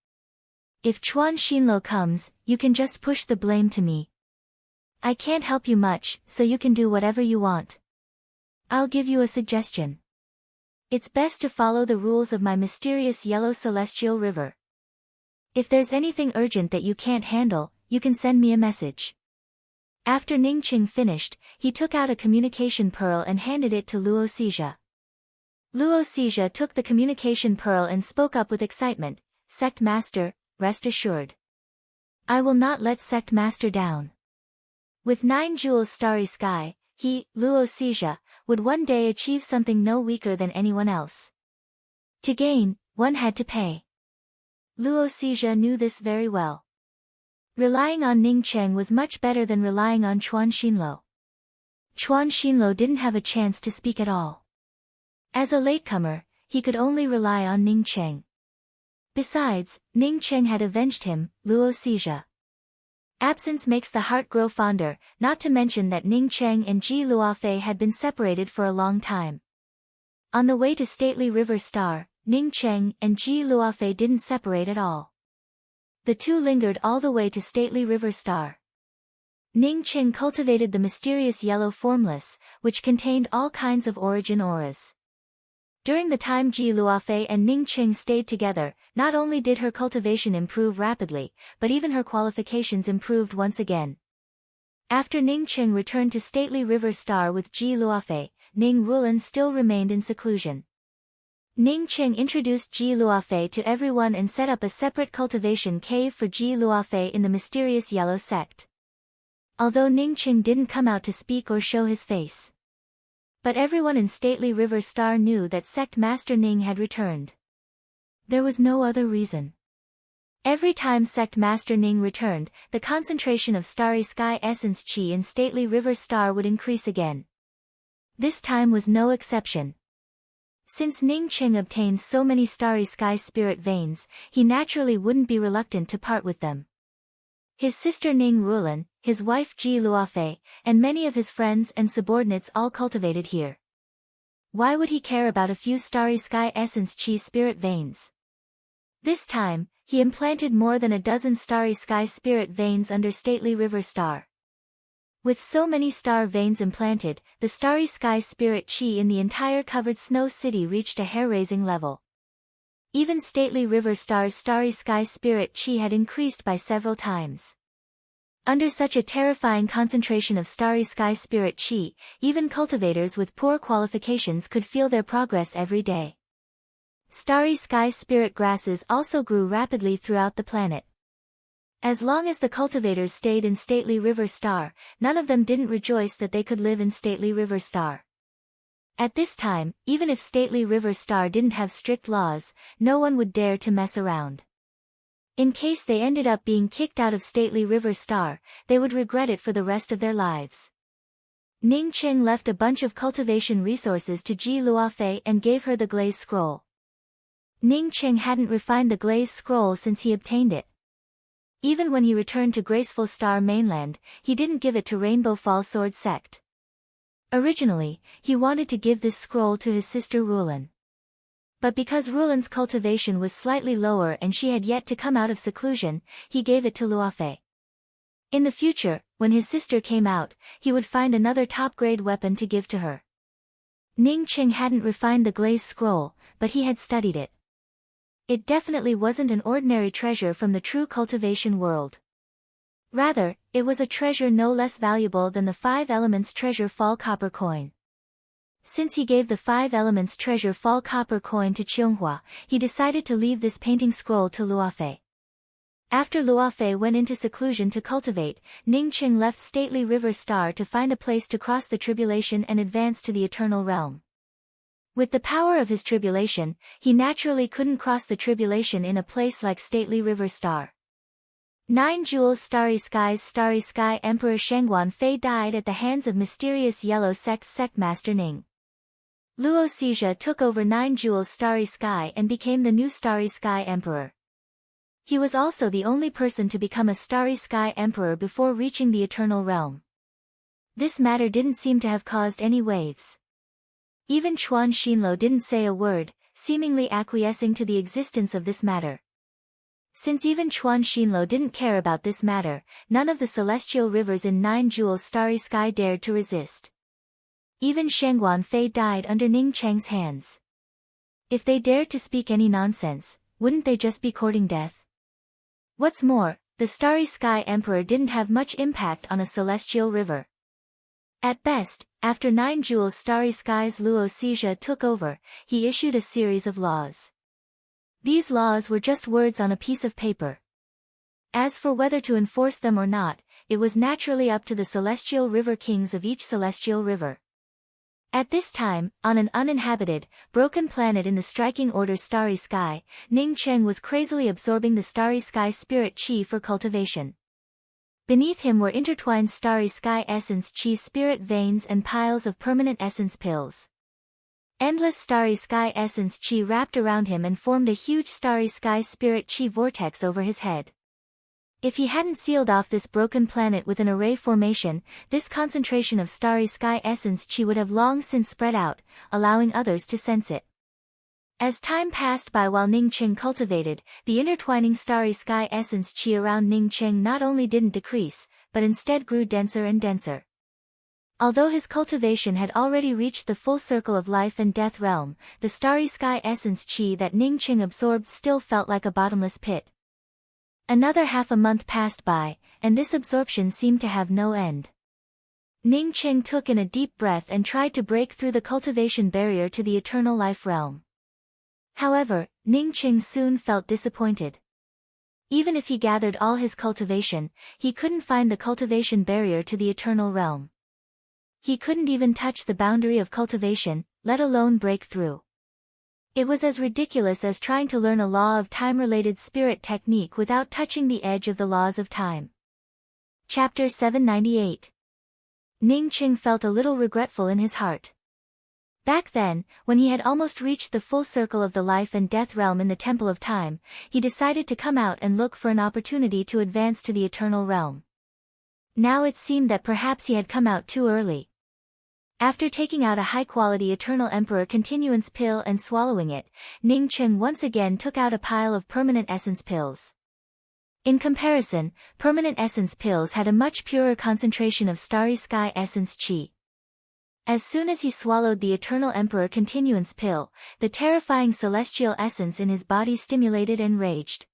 If Chuan Xinlo comes, you can just push the blame to me. I can't help you much, so you can do whatever you want. I'll give you a suggestion. It's best to follow the rules of my mysterious yellow celestial river. If there's anything urgent that you can't handle, you can send me a message. After Ning Qing finished, he took out a communication pearl and handed it to Luo Xija. Luo Xija took the communication pearl and spoke up with excitement, "Sect Master, rest assured. I will not let Sect Master down." With 9 Jewels Starry Sky, he, Luo Xija, would one day achieve something no weaker than anyone else. To gain, one had to pay. Luo Xija knew this very well. Relying on Ning Cheng was much better than relying on Chuan Xinlo. Chuan Xinlo didn't have a chance to speak at all. As a latecomer, he could only rely on Ning Cheng. Besides, Ning Cheng had avenged him, Luo Xija. Absence makes the heart grow fonder, not to mention that Ning Cheng and Ji Luofei had been separated for a long time. On the way to Stately River Star, Ning Cheng and Ji Luofei didn't separate at all. The two lingered all the way to Stately River Star. Ning Cheng cultivated the mysterious yellow formless, which contained all kinds of origin auras. During the time Ji Luofei and Ning Cheng stayed together, not only did her cultivation improve rapidly, but even her qualifications improved once again. After Ning Cheng returned to Stately River Star with Ji Luofei, Ning Rulan still remained in seclusion. Ning Cheng introduced Ji Luofei to everyone and set up a separate cultivation cave for Ji Luofei in the mysterious yellow sect. Although Ning Cheng didn't come out to speak or show his face. But everyone in Stately River Star knew that Sect Master Ning had returned. There was no other reason. Every time Sect Master Ning returned, the concentration of Starry Sky Essence Qi in Stately River Star would increase again. This time was no exception. Since Ning Cheng obtained so many Starry Sky Spirit Veins, he naturally wouldn't be reluctant to part with them. His sister Ning Rulan, his wife Ji Luofei, and many of his friends and subordinates all cultivated here. Why would he care about a few Starry Sky Essence Qi Spirit Veins? This time, he implanted more than a dozen Starry Sky Spirit Veins under Stately River Star. With so many star veins implanted, the Starry Sky Spirit Qi in the entire covered snow city reached a hair-raising level. Even Stately River Star's Starry Sky Spirit Qi had increased by several times. Under such a terrifying concentration of Starry Sky Spirit Qi, even cultivators with poor qualifications could feel their progress every day. Starry Sky Spirit grasses also grew rapidly throughout the planet. As long as the cultivators stayed in Stately River Star, none of them didn't rejoice that they could live in Stately River Star. At this time, even if Stately River Star didn't have strict laws, no one would dare to mess around. In case they ended up being kicked out of Stately River Star, they would regret it for the rest of their lives. Ning Cheng left a bunch of cultivation resources to Ji Luofei and gave her the Glaze Scroll. Ning Cheng hadn't refined the Glaze Scroll since he obtained it. Even when he returned to Graceful Star Mainland, he didn't give it to Rainbow Fall Sword Sect. Originally, he wanted to give this scroll to his sister Rulan. But because Rulan's cultivation was slightly lower and she had yet to come out of seclusion, he gave it to Luofei. In the future, when his sister came out, he would find another top-grade weapon to give to her. Ning Cheng hadn't refined the Glaze Scroll, but he had studied it. It definitely wasn't an ordinary treasure from the true cultivation world. Rather, it was a treasure no less valuable than the 5 Elements Treasure Fall Copper Coin. Since he gave the 5 Elements Treasure Fall Copper Coin to Qianghua, he decided to leave this painting scroll to Luofei. After Luofei went into seclusion to cultivate, Ning Cheng left Stately River Star to find a place to cross the tribulation and advance to the Eternal Realm. With the power of his tribulation, he naturally couldn't cross the tribulation in a place like Stately River Star. 9 Jewels Starry Sky Emperor Shengguan Fei died at the hands of mysterious Yellow Sect's Sectmaster Ning. Luo Xija took over 9 Jewels Starry Sky and became the new Starry Sky Emperor. He was also the only person to become a Starry Sky Emperor before reaching the Eternal Realm. This matter didn't seem to have caused any waves. Even Chuan Xinlo didn't say a word, seemingly acquiescing to the existence of this matter. Since even Chuan Xinlo didn't care about this matter, none of the celestial rivers in Nine Jewels Starry Sky dared to resist. Even Shangguan Fei died under Ning Cheng's hands. If they dared to speak any nonsense, wouldn't they just be courting death? What's more, the Starry Sky Emperor didn't have much impact on a celestial river. At best, after Nine Jewels Starry Sky's Luo Xijia took over, he issued a series of laws. These laws were just words on a piece of paper. As for whether to enforce them or not, it was naturally up to the celestial river kings of each celestial river. At this time, on an uninhabited, broken planet in the striking order Starry Sky, Ning Cheng was crazily absorbing the Starry Sky spirit chi for cultivation. Beneath him were intertwined Starry Sky essence chi spirit veins and piles of permanent essence pills. Endless Starry Sky essence chi wrapped around him and formed a huge Starry Sky spirit chi vortex over his head. If he hadn't sealed off this broken planet with an array formation, this concentration of Starry Sky essence chi would have long since spread out, allowing others to sense it. As time passed by while Ning Cheng cultivated, the intertwining Starry Sky essence chi around Ning Cheng not only didn't decrease, but instead grew denser and denser. Although his cultivation had already reached the full circle of life and death realm, the Starry Sky essence chi that Ning Cheng absorbed still felt like a bottomless pit. Another half a month passed by, and this absorption seemed to have no end. Ning Cheng took in a deep breath and tried to break through the cultivation barrier to the eternal life realm. However, Ning Cheng soon felt disappointed. Even if he gathered all his cultivation, he couldn't find the cultivation barrier to the eternal realm. He couldn't even touch the boundary of cultivation, let alone break through. It was as ridiculous as trying to learn a law of time-related spirit technique without touching the edge of the laws of time. Chapter 798. Ning Cheng felt a little regretful in his heart. Back then, when he had almost reached the full circle of the life and death realm in the Temple of Time, he decided to come out and look for an opportunity to advance to the eternal realm. Now it seemed that perhaps he had come out too early. After taking out a high-quality Eternal Emperor continuance pill and swallowing it, Ning Cheng once again took out a pile of permanent essence pills. In comparison, permanent essence pills had a much purer concentration of Starry Sky essence chi. As soon as he swallowed the Eternal Emperor continuance pill, the terrifying celestial essence in his body stimulated and raged.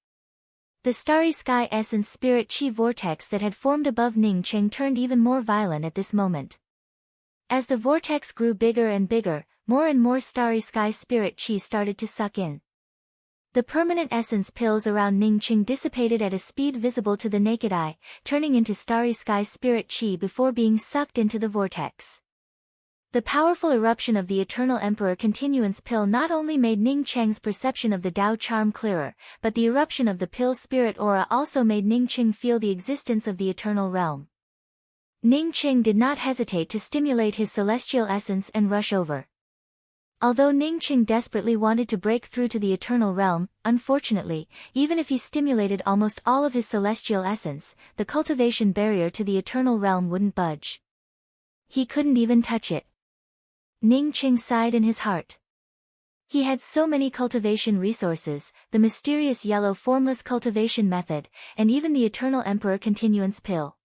The Starry Sky essence spirit chi vortex that had formed above Ning Cheng turned even more violent at this moment. As the vortex grew bigger and bigger, more and more Starry Sky spirit chi started to suck in. The permanent essence pills around Ning Cheng dissipated at a speed visible to the naked eye, turning into Starry Sky spirit chi before being sucked into the vortex. The powerful eruption of the Eternal Emperor continuance pill not only made Ning Cheng's perception of the Tao charm clearer, but the eruption of the pill's spirit aura also made Ning Cheng feel the existence of the eternal realm. Ning Cheng did not hesitate to stimulate his celestial essence and rush over. Although Ning Cheng desperately wanted to break through to the eternal realm, unfortunately, even if he stimulated almost all of his celestial essence, the cultivation barrier to the eternal realm wouldn't budge. He couldn't even touch it. Ning Cheng sighed in his heart. He had so many cultivation resources, the mysterious yellow formless cultivation method, and even the Eternal Emperor continuance pill.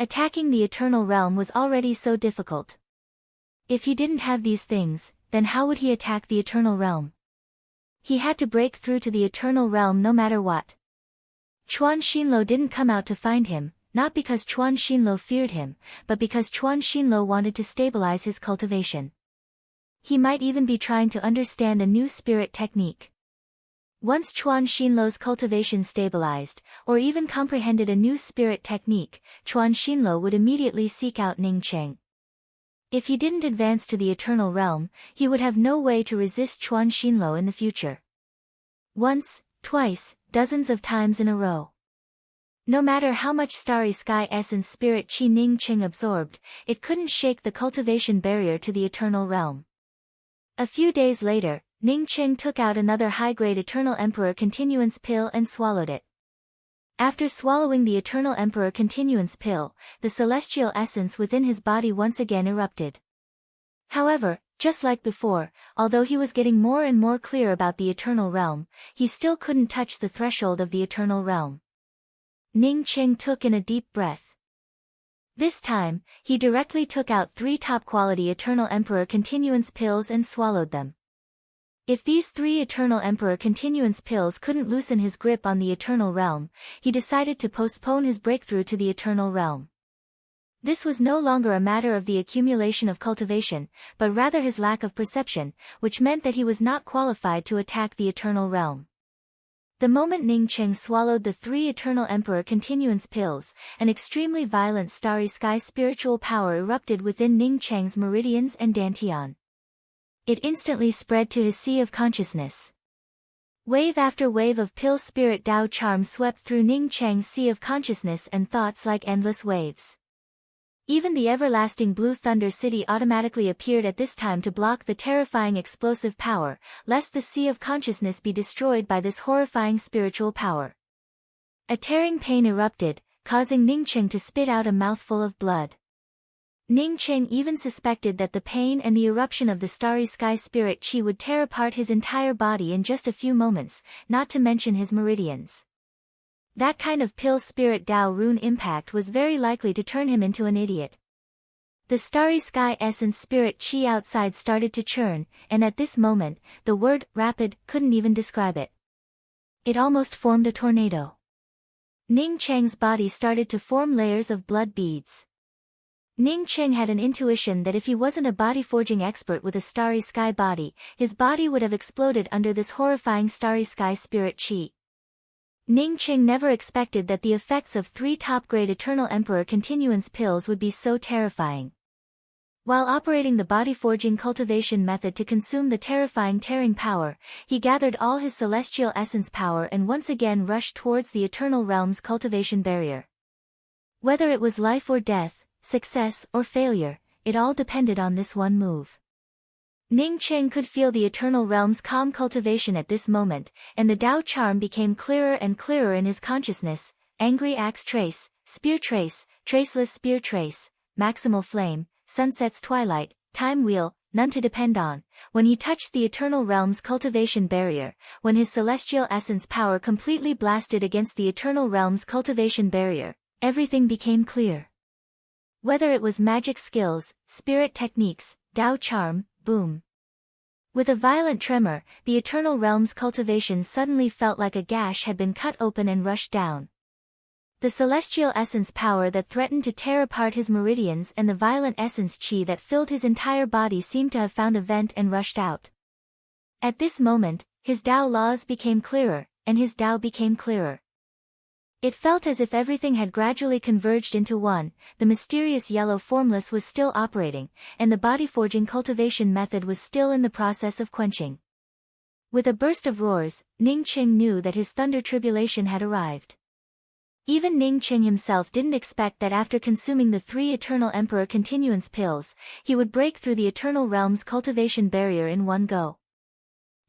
Attacking the eternal realm was already so difficult. If he didn't have these things, then how would he attack the eternal realm? He had to break through to the eternal realm no matter what. Chuan Xinlo didn't come out to find him, not because Chuan Xinlo feared him, but because Chuan Xinlo wanted to stabilize his cultivation. He might even be trying to understand a new spirit technique. Once Chuan Xinlo's cultivation stabilized, or even comprehended a new spirit technique, Chuan Xinlo would immediately seek out Ning Cheng. If he didn't advance to the eternal realm, he would have no way to resist Chuan Xinlo in the future. Once, twice, dozens of times in a row. No matter how much Starry Sky essence spirit chi Ning Cheng absorbed, it couldn't shake the cultivation barrier to the eternal realm. A few days later, Ning Cheng took out another high-grade Eternal Emperor continuance pill and swallowed it. After swallowing the Eternal Emperor continuance pill, the celestial essence within his body once again erupted. However, Just like before, although he was getting more and more clear about the eternal realm, he still couldn't touch the threshold of the eternal realm. Ning Qing took in a deep breath. This time, he directly took out 3 top-quality Eternal Emperor Continuance pills and swallowed them. If these 3 Eternal Emperor Continuance pills couldn't loosen his grip on the Eternal Realm, he decided to postpone his breakthrough to the Eternal Realm. This was no longer a matter of the accumulation of cultivation, but rather his lack of perception, which meant that he was not qualified to attack the Eternal Realm. The moment Ning Qing swallowed the 3 Eternal Emperor Continuance pills, an extremely violent starry sky spiritual power erupted within Ning Qing's meridians and dantian. It instantly spread to his sea of consciousness. Wave after wave of pill spirit Dao charm swept through Ning Qing's sea of consciousness and thoughts like endless waves. Even the everlasting Blue Thunder City automatically appeared at this time to block the terrifying explosive power, lest the sea of consciousness be destroyed by this horrifying spiritual power. A tearing pain erupted, causing Ning Qing to spit out a mouthful of blood. Ning Qing even suspected that the pain and the eruption of the starry sky spirit chi would tear apart his entire body in just a few moments, not to mention his meridians. That kind of pill spirit Dao rune impact was very likely to turn him into an idiot. The starry sky essence spirit chi outside started to churn, and at this moment, the word rapid couldn't even describe it. It almost formed a tornado. Ning Qing's body started to form layers of blood beads. Ning Qing had an intuition that if he wasn't a body forging expert with a starry sky body, his body would have exploded under this horrifying starry sky spirit chi. Ning Qing never expected that the effects of 3 top-grade Eternal Emperor Continuance pills would be so terrifying. While operating the body forging cultivation method to consume the terrifying tearing power, he gathered all his celestial essence power and once again rushed towards the Eternal Realm's cultivation barrier. Whether it was life or death, success or failure, it all depended on this one move. Ning Qing could feel the Eternal Realm's calm cultivation at this moment, and the Dao charm became clearer and clearer in his consciousness: angry axe trace, spear trace, traceless spear trace, maximal flame, sunset's twilight, time wheel, none to depend on. When he touched the Eternal Realm's cultivation barrier, when his celestial essence power completely blasted against the Eternal Realm's cultivation barrier, everything became clear. Whether it was magic skills, spirit techniques, Dao charm, boom. With a violent tremor, the Eternal Realm's cultivation suddenly felt like a gash had been cut open and rushed down. The celestial essence power that threatened to tear apart his meridians and the violent essence chi that filled his entire body seemed to have found a vent and rushed out. At this moment, his Dao laws became clearer, and his Dao became clearer. It felt as if everything had gradually converged into one. The mysterious yellow formless was still operating, and the body forging cultivation method was still in the process of quenching. With a burst of roars, Ning Qing knew that his thunder tribulation had arrived. Even Ning Qing himself didn't expect that after consuming the 3 Eternal Emperor Continuance pills, he would break through the Eternal Realm's cultivation barrier in one go.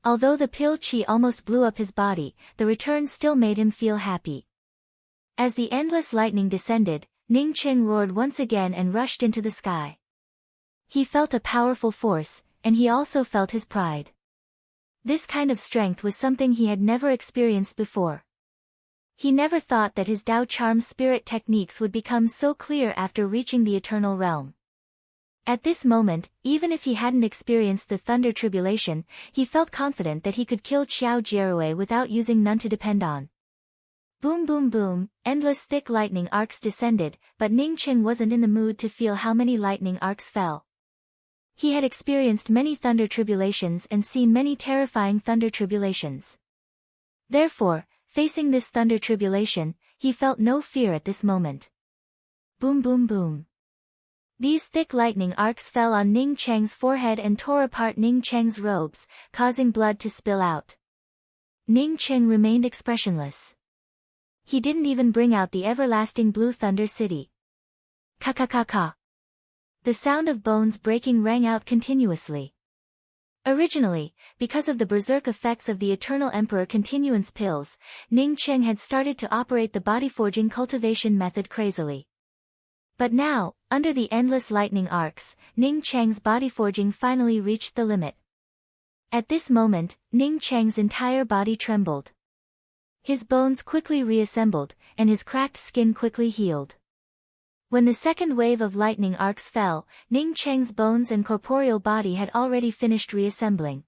Although the pill chi almost blew up his body, the return still made him feel happy. As the endless lightning descended, Ning Qing roared once again and rushed into the sky. He felt a powerful force, and he also felt his pride. This kind of strength was something he had never experienced before. He never thought that his Dao charm spirit techniques would become so clear after reaching the Eternal Realm. At this moment, even if he hadn't experienced the thunder tribulation, he felt confident that he could kill Qiao Jierue without using none to depend on. Boom boom boom, endless thick lightning arcs descended, but Ning Qing wasn't in the mood to feel how many lightning arcs fell. He had experienced many thunder tribulations and seen many terrifying thunder tribulations. Therefore, facing this thunder tribulation, he felt no fear at this moment. Boom boom boom. These thick lightning arcs fell on Ning Cheng's forehead and tore apart Ning Cheng's robes, causing blood to spill out. Ning Cheng remained expressionless. He didn't even bring out the everlasting Blue Thunder City. Ka-ka-ka-ka. The sound of bones breaking rang out continuously. Originally, because of the berserk effects of the Eternal Emperor Continuance pills, Ning Cheng had started to operate the body forging cultivation method crazily. But now, under the endless lightning arcs, Ning Cheng's body forging finally reached the limit. At this moment, Ning Cheng's entire body trembled. His bones quickly reassembled, and his cracked skin quickly healed. When the second wave of lightning arcs fell, Ning Cheng's bones and corporeal body had already finished reassembling.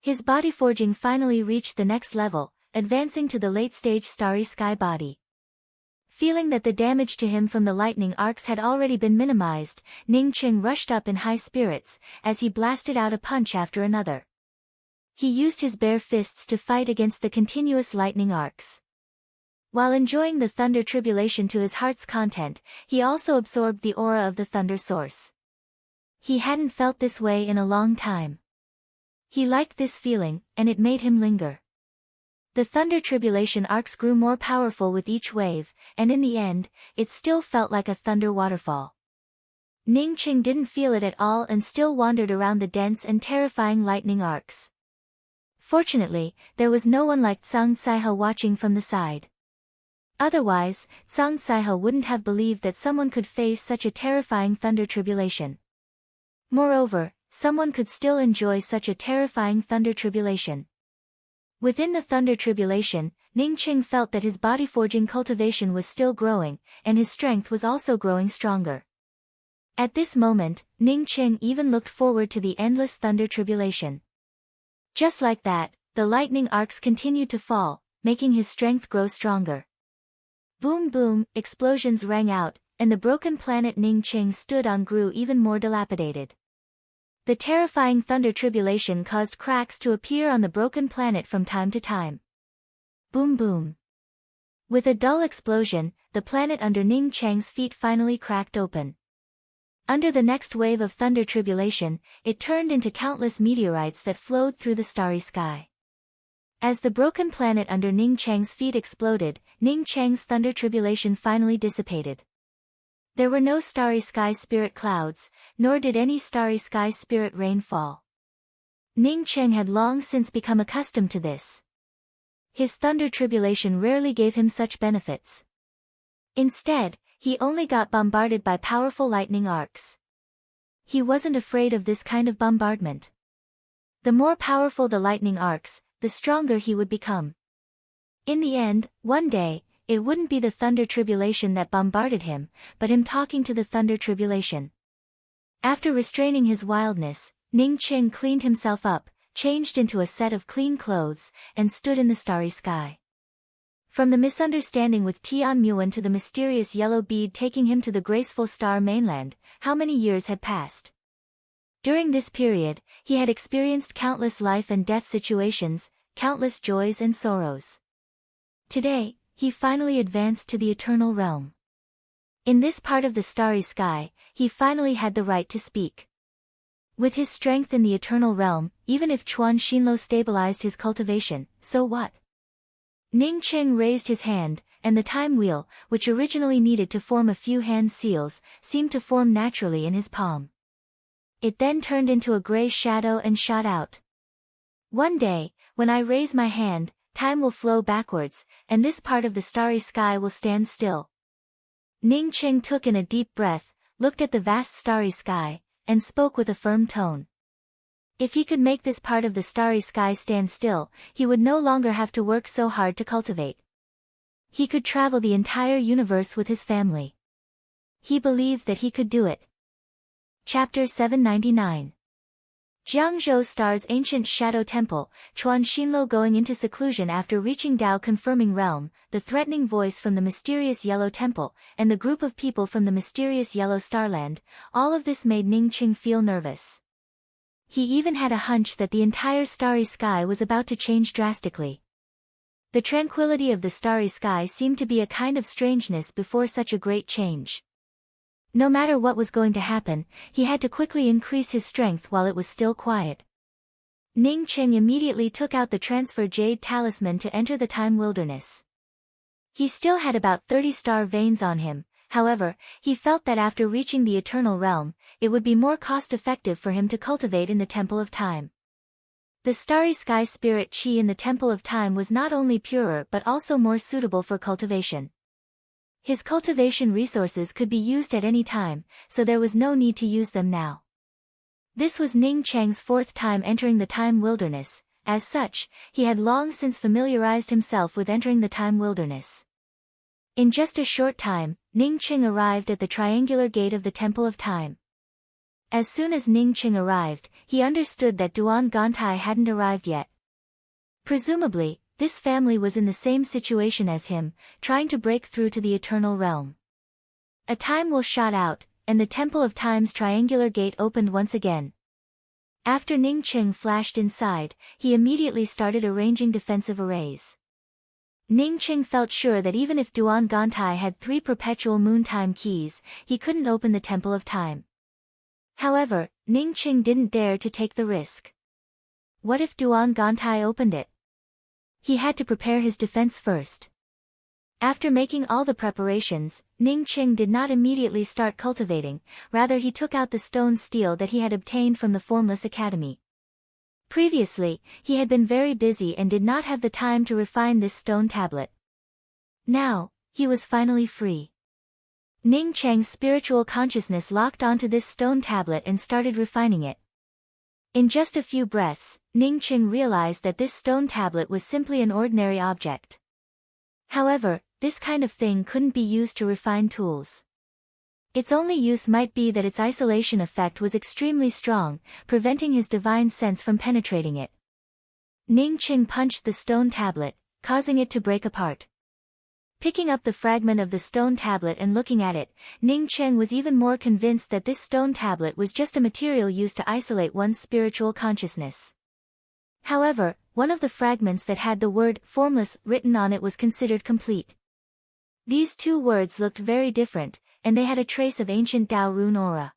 His body forging finally reached the next level, advancing to the late-stage starry sky body. Feeling that the damage to him from the lightning arcs had already been minimized, Ning Cheng rushed up in high spirits, as he blasted out a punch after another. He used his bare fists to fight against the continuous lightning arcs. While enjoying the thunder tribulation to his heart's content, he also absorbed the aura of the thunder source. He hadn't felt this way in a long time. He liked this feeling, and it made him linger. The thunder tribulation arcs grew more powerful with each wave, and in the end, it still felt like a thunder waterfall. Ning Cheng didn't feel it at all and still wandered around the dense and terrifying lightning arcs. Fortunately, there was no one like Zhang Caihe watching from the side. Otherwise, Zhang Caihe wouldn't have believed that someone could face such a terrifying thunder tribulation. Moreover, someone could still enjoy such a terrifying thunder tribulation. Within the thunder tribulation, Ning Cheng felt that his body forging cultivation was still growing, and his strength was also growing stronger. At this moment, Ning Cheng even looked forward to the endless thunder tribulation. Just like that, the lightning arcs continued to fall, making his strength grow stronger. Boom boom, explosions rang out, and the broken planet Ning Cheng stood on grew even more dilapidated. The terrifying thunder tribulation caused cracks to appear on the broken planet from time to time. Boom boom. With a dull explosion, the planet under Ning Cheng's feet finally cracked open. Under the next wave of thunder tribulation, it turned into countless meteorites that flowed through the starry sky. As the broken planet under Ning Cheng's feet exploded, Ning Cheng's thunder tribulation finally dissipated. There were no starry sky spirit clouds, nor did any starry sky spirit rain fall. Ning Cheng had long since become accustomed to this. His thunder tribulation rarely gave him such benefits. Instead, he only got bombarded by powerful lightning arcs. He wasn't afraid of this kind of bombardment. The more powerful the lightning arcs, the stronger he would become. In the end, one day, it wouldn't be the thunder tribulation that bombarded him, but him talking to the thunder tribulation. After restraining his wildness, Ning Cheng cleaned himself up, changed into a set of clean clothes, and stood in the starry sky. From the misunderstanding with Tian Muan to the mysterious yellow bead taking him to the graceful star mainland, how many years had passed? During this period, he had experienced countless life and death situations, countless joys and sorrows. Today, he finally advanced to the eternal realm. In this part of the starry sky, he finally had the right to speak. With his strength in the eternal realm, even if Chuan Xinlo stabilized his cultivation, so what? Ning Cheng raised his hand, and the time wheel, which originally needed to form a few hand seals, seemed to form naturally in his palm. It then turned into a gray shadow and shot out. One day, when I raise my hand, time will flow backwards, and this part of the starry sky will stand still. Ning Cheng took in a deep breath, looked at the vast starry sky, and spoke with a firm tone. If he could make this part of the starry sky stand still, he would no longer have to work so hard to cultivate. He could travel the entire universe with his family. He believed that he could do it. Chapter 799. Jiangzhou Star's ancient shadow temple, Chuan Xinlo going into seclusion after reaching Dao confirming realm, the threatening voice from the mysterious yellow temple, and the group of people from the mysterious yellow starland, all of this made Ning Cheng feel nervous. He even had a hunch that the entire starry sky was about to change drastically. The tranquility of the starry sky seemed to be a kind of strangeness before such a great change. No matter what was going to happen, he had to quickly increase his strength while it was still quiet. Ning Cheng immediately took out the transfer jade talisman to enter the time wilderness. He still had about 30 star veins on him, however, he felt that after reaching the eternal realm, it would be more cost-effective for him to cultivate in the Temple of Time. The starry sky spirit chi in the Temple of Time was not only purer but also more suitable for cultivation. His cultivation resources could be used at any time, so there was no need to use them now. This was Ning Cheng's fourth time entering the Time Wilderness. As such, he had long since familiarized himself with entering the Time Wilderness. In just a short time, Ning Cheng arrived at the triangular gate of the Temple of Time. As soon as Ning Cheng arrived, he understood that Duan Gantai hadn't arrived yet. Presumably, this family was in the same situation as him, trying to break through to the Eternal Realm. A time will shot out, and the Temple of Time's triangular gate opened once again. After Ning Cheng flashed inside, he immediately started arranging defensive arrays. Ning Cheng felt sure that even if Duan Gantai had 3 perpetual moon time keys, he couldn't open the Temple of Time. However, Ning Cheng didn't dare to take the risk. What if Duan Gantai opened it? He had to prepare his defense first. After making all the preparations, Ning Cheng did not immediately start cultivating, rather he took out the stone steel that he had obtained from the Formless Academy. Previously, he had been very busy and did not have the time to refine this stone tablet. Now, he was finally free. Ning Cheng's spiritual consciousness locked onto this stone tablet and started refining it. In just a few breaths, Ning Cheng realized that this stone tablet was simply an ordinary object. However, this kind of thing couldn't be used to refine tools. Its only use might be that its isolation effect was extremely strong, preventing his divine sense from penetrating it. Ning Cheng punched the stone tablet, causing it to break apart. Picking up the fragment of the stone tablet and looking at it, Ning Cheng was even more convinced that this stone tablet was just a material used to isolate one's spiritual consciousness. However, one of the fragments that had the word "formless" written on it was considered complete. These 2 words looked very different, and they had a trace of ancient Dao rune aura.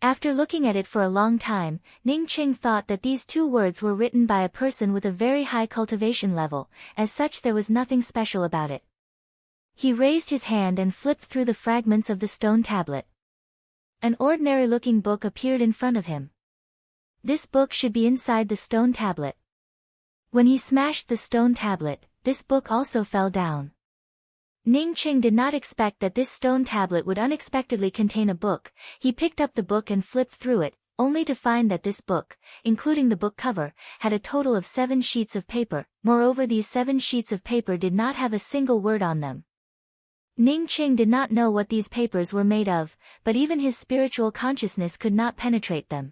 After looking at it for a long time, Ning Cheng thought that these 2 words were written by a person with a very high cultivation level, as such there was nothing special about it. He raised his hand and flipped through the fragments of the stone tablet. An ordinary-looking book appeared in front of him. This book should be inside the stone tablet. When he smashed the stone tablet, this book also fell down. Ning Cheng did not expect that this stone tablet would unexpectedly contain a book. He picked up the book and flipped through it, only to find that this book, including the book cover, had a total of 7 sheets of paper. Moreover, these 7 sheets of paper did not have a single word on them. Ning Cheng did not know what these papers were made of, but even his spiritual consciousness could not penetrate them.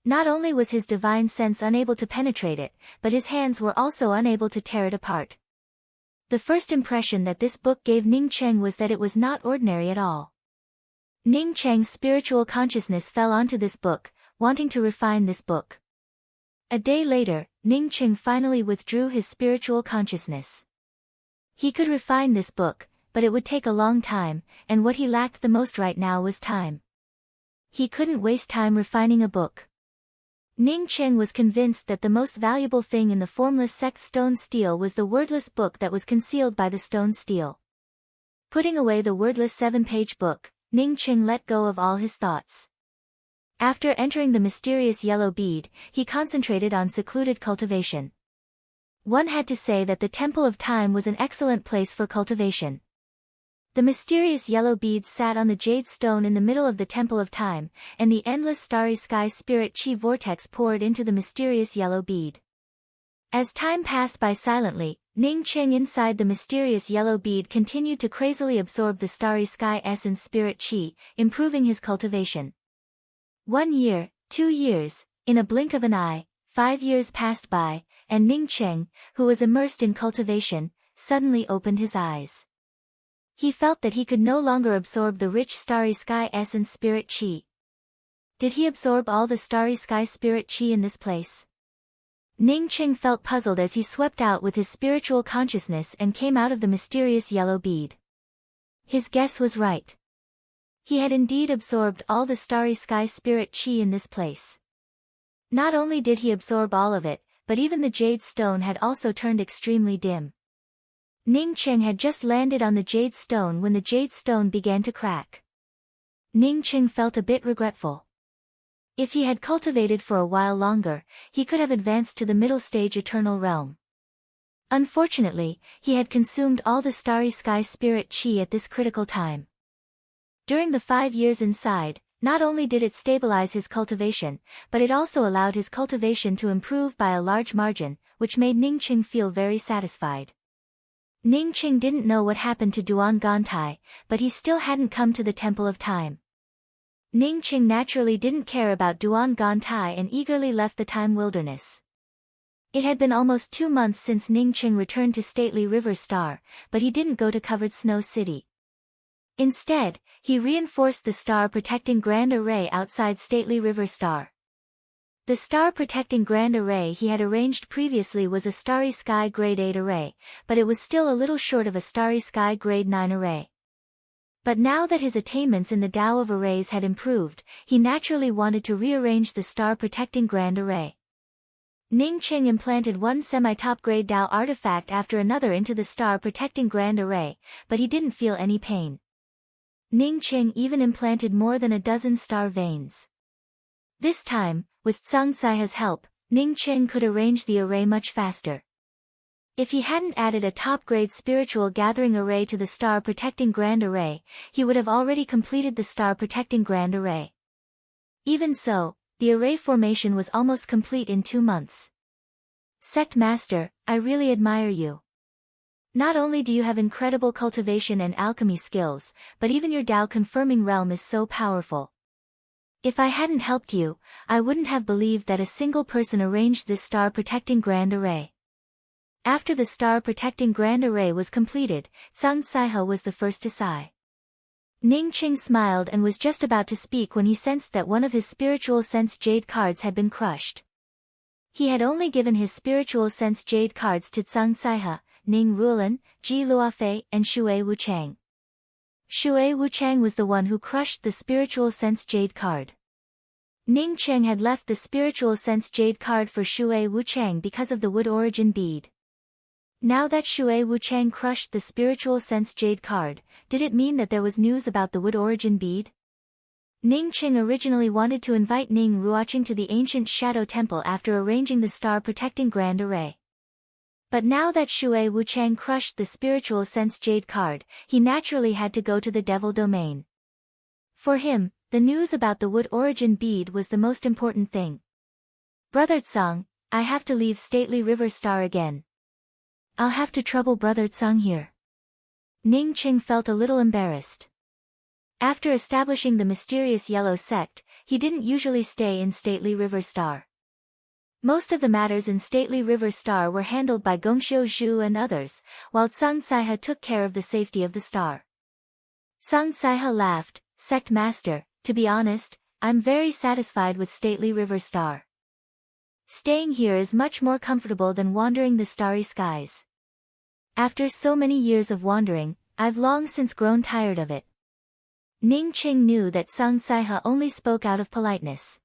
Not only was his divine sense unable to penetrate it, but his hands were also unable to tear it apart. The first impression that this book gave Ning Cheng was that it was not ordinary at all. Ning Cheng's spiritual consciousness fell onto this book, wanting to refine this book. A day later, Ning Cheng finally withdrew his spiritual consciousness. He could refine this book, but it would take a long time, and what he lacked the most right now was time. He couldn't waste time refining a book. Ning Cheng was convinced that the most valuable thing in the formless sex stone steel was the wordless book that was concealed by the stone steel. Putting away the wordless 7-page book, Ning Cheng let go of all his thoughts. After entering the mysterious yellow bead, he concentrated on secluded cultivation. One had to say that the Temple of Time was an excellent place for cultivation. The mysterious yellow beads sat on the jade stone in the middle of the Temple of Time, and the endless starry sky spirit chi vortex poured into the mysterious yellow bead. As time passed by silently, Ning Cheng inside the mysterious yellow bead continued to crazily absorb the starry sky essence spirit chi, improving his cultivation. 1 year, 2 years, in a blink of an eye, 5 years passed by, and Ning Cheng, who was immersed in cultivation, suddenly opened his eyes. He felt that he could no longer absorb the rich starry sky essence spirit chi. Did he absorb all the starry sky spirit chi in this place? Ning Cheng felt puzzled as he swept out with his spiritual consciousness and came out of the mysterious yellow bead. His guess was right. He had indeed absorbed all the starry sky spirit chi in this place. Not only did he absorb all of it, but even the jade stone had also turned extremely dim. Ning Cheng had just landed on the jade stone when the jade stone began to crack. Ning Cheng felt a bit regretful. If he had cultivated for a while longer, he could have advanced to the middle stage eternal realm. Unfortunately, he had consumed all the starry sky spirit chi at this critical time. During the 5 years inside, not only did it stabilize his cultivation, but it also allowed his cultivation to improve by a large margin, which made Ningqing feel very satisfied. Ningqing didn't know what happened to Duan Gantai, but he still hadn't come to the Temple of Time. Ningqing naturally didn't care about Duan Gantai and eagerly left the Time Wilderness. It had been almost 2 months since Ningqing returned to Stately River Star, but he didn't go to Covered Snow City. Instead, he reinforced the star-protecting Grand Array outside Stately River Star. The star-protecting Grand Array he had arranged previously was a Starry Sky Grade 8 array, but it was still a little short of a Starry Sky Grade 9 array. But now that his attainments in the Tao of Arrays had improved, he naturally wanted to rearrange the star-protecting Grand Array. Ningqing implanted one semi-top grade Tao artifact after another into the star-protecting Grand Array, but he didn't feel any pain. Ningqing even implanted more than a dozen star veins. This time, with Tsang Saiha's help, Ningqing could arrange the array much faster. If he hadn't added a top-grade spiritual gathering array to the star-protecting Grand Array, he would have already completed the star-protecting Grand Array. Even so, the array formation was almost complete in 2 months. Sect Master, I really admire you. Not only do you have incredible cultivation and alchemy skills, but even your Tao confirming realm is so powerful. If I hadn't helped you, I wouldn't have believed that a single person arranged this star-protecting Grand Array. After the star-protecting Grand Array was completed, Tsang Saiha was the first to sigh. Ningqing smiled and was just about to speak when he sensed that one of his spiritual sense jade cards had been crushed. He had only given his spiritual sense jade cards to Tsang Saiha, Ning Ruolin, Ji Luofei, and Shui Wuchang. Shui Wuchang was the one who crushed the spiritual sense jade card. Ningqing had left the spiritual sense jade card for Shui Wuchang because of the wood origin bead. Now that Shui Wuchang crushed the spiritual sense jade card, did it mean that there was news about the wood origin bead? Ningqing originally wanted to invite Ning Ruoqing to the ancient Shadow Temple after arranging the star-protecting Grand Array. But now that Shui Wuchang crushed the spiritual sense jade card, he naturally had to go to the Devil Domain. For him, the news about the wood origin bead was the most important thing. Brother Tsang, I have to leave Stately River Star again. I'll have to trouble Brother Tsang here. Ningqing felt a little embarrassed. After establishing the mysterious Yellow Sect, he didn't usually stay in Stately River Star. Most of the matters in Stately River Star were handled by Gongxiu Zhu and others, while Tsang Saiha took care of the safety of the star. Tsang Saiha laughed, Sect Master, to be honest, I'm very satisfied with Stately River Star. Staying here is much more comfortable than wandering the starry skies. After so many years of wandering, I've long since grown tired of it. Ningqing knew that Tsang Saiha only spoke out of politeness.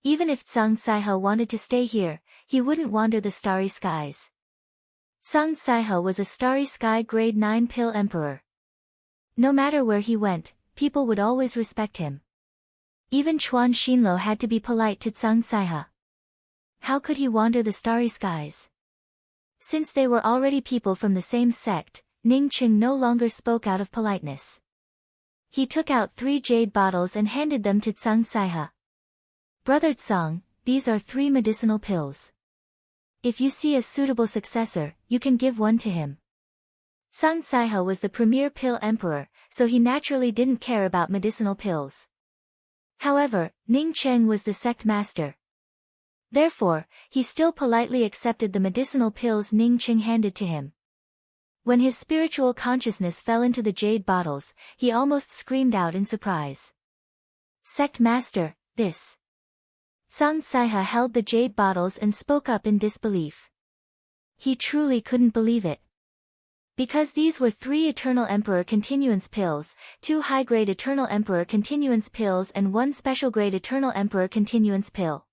Even if Tsang Saiha wanted to stay here, he wouldn't wander the starry skies. Tsang Saiha was a Starry Sky Grade 9 Pill Emperor. No matter where he went, people would always respect him. Even Chuan Xinlo had to be polite to Tsang Saiha. How could he wander the starry skies? Since they were already people from the same sect, Ningqing no longer spoke out of politeness. He took out 3 jade bottles and handed them to Tsang Saiha. Brother Tsang, these are 3 medicinal pills. If you see a suitable successor, you can give one to him. Tsang Saiha was the premier pill emperor, so he naturally didn't care about medicinal pills. However, Ningqing was the sect master. Therefore, he still politely accepted the medicinal pills Ningqing handed to him. When his spiritual consciousness fell into the jade bottles, he almost screamed out in surprise. Sect Master, this. Tsang Saiha held the jade bottles and spoke up in disbelief. He truly couldn't believe it. Because these were 3 Eternal Emperor Continuance pills, 2 high-grade Eternal Emperor Continuance pills and 1 special-grade Eternal Emperor Continuance pill.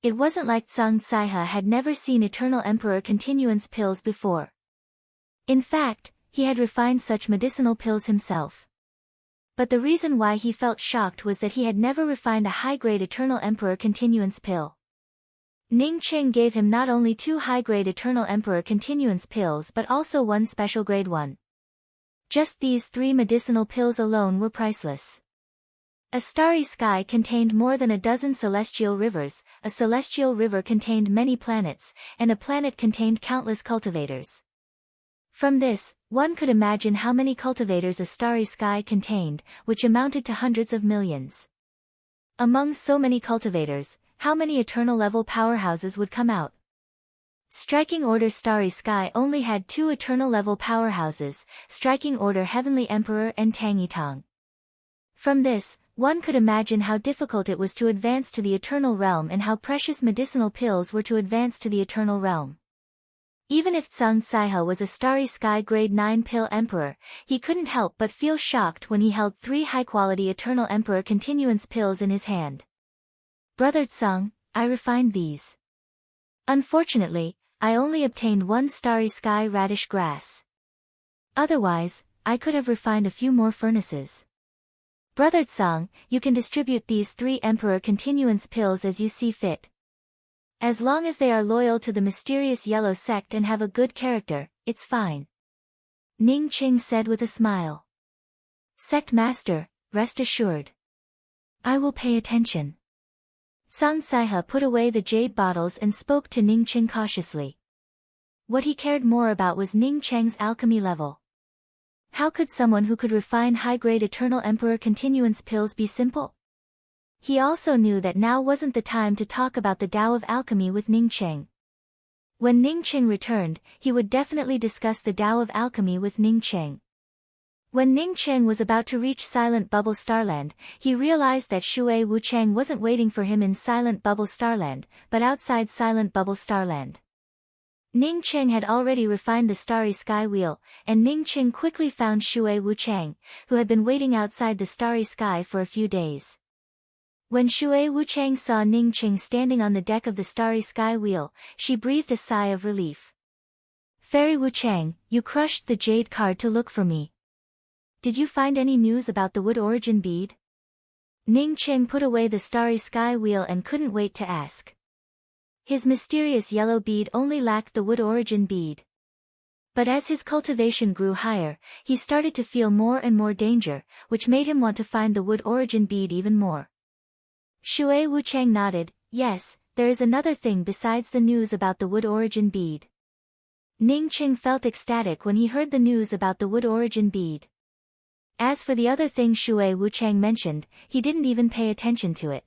It wasn't like Tsang Saiha had never seen Eternal Emperor Continuance pills before. In fact, he had refined such medicinal pills himself. But the reason why he felt shocked was that he had never refined a high-grade Eternal Emperor Continuance pill. Ning Qing gave him not only 2 high-grade Eternal Emperor Continuance pills but also 1 special grade 1. Just these 3 medicinal pills alone were priceless. A starry sky contained more than a dozen celestial rivers, a celestial river contained many planets, and a planet contained countless cultivators. From this, one could imagine how many cultivators a starry sky contained, which amounted to hundreds of millions. Among so many cultivators, how many eternal level powerhouses would come out? Striking Order Starry Sky only had 2 eternal level powerhouses, Striking Order Heavenly Emperor and Tang Yitang. From this, one could imagine how difficult it was to advance to the Eternal Realm and how precious medicinal pills were to advance to the Eternal Realm. Even if Tsang Saiha was a Starry Sky Grade 9 Pill Emperor, he couldn't help but feel shocked when he held 3 high-quality Eternal Emperor Continuance pills in his hand. Brother Tsang, I refined these. Unfortunately, I only obtained 1 Starry Sky Radish Grass. Otherwise, I could have refined a few more furnaces. Brother Tsang, you can distribute these 3 Emperor Continuance pills as you see fit. As long as they are loyal to the mysterious yellow sect and have a good character, it's fine. Ning Qing said with a smile. Sect Master, rest assured. I will pay attention. Tsang Saiha put away the jade bottles and spoke to Ning Qing cautiously. What he cared more about was Ning Cheng's alchemy level. How could someone who could refine high-grade Eternal Emperor Continuance pills be simple? He also knew that now wasn't the time to talk about the Tao of Alchemy with Ning Qing. When Ning Qing returned, he would definitely discuss the Tao of Alchemy with Ning Qing. When Ning Qing was about to reach Silent Bubble Starland, he realized that Shui Wuchang wasn't waiting for him in Silent Bubble Starland, but outside Silent Bubble Starland. Ning Qing had already refined the Starry Sky Wheel, and Ning Qing quickly found Shui Wuchang, who had been waiting outside the Starry Sky for a few days. When Shui Wuchang saw Ning Qing standing on the deck of the Starry Sky Wheel, she breathed a sigh of relief. Fairy Wuchang, you crushed the jade card to look for me. Did you find any news about the wood origin bead? Ning Qing put away the Starry Sky Wheel and couldn't wait to ask. His mysterious yellow bead only lacked the wood origin bead. But as his cultivation grew higher, he started to feel more and more danger, which made him want to find the wood origin bead even more. Shui Wuchang nodded, yes, there is another thing besides the news about the wood origin bead. Ning Qing felt ecstatic when he heard the news about the wood origin bead. As for the other thing Shui Wuchang mentioned, he didn't even pay attention to it.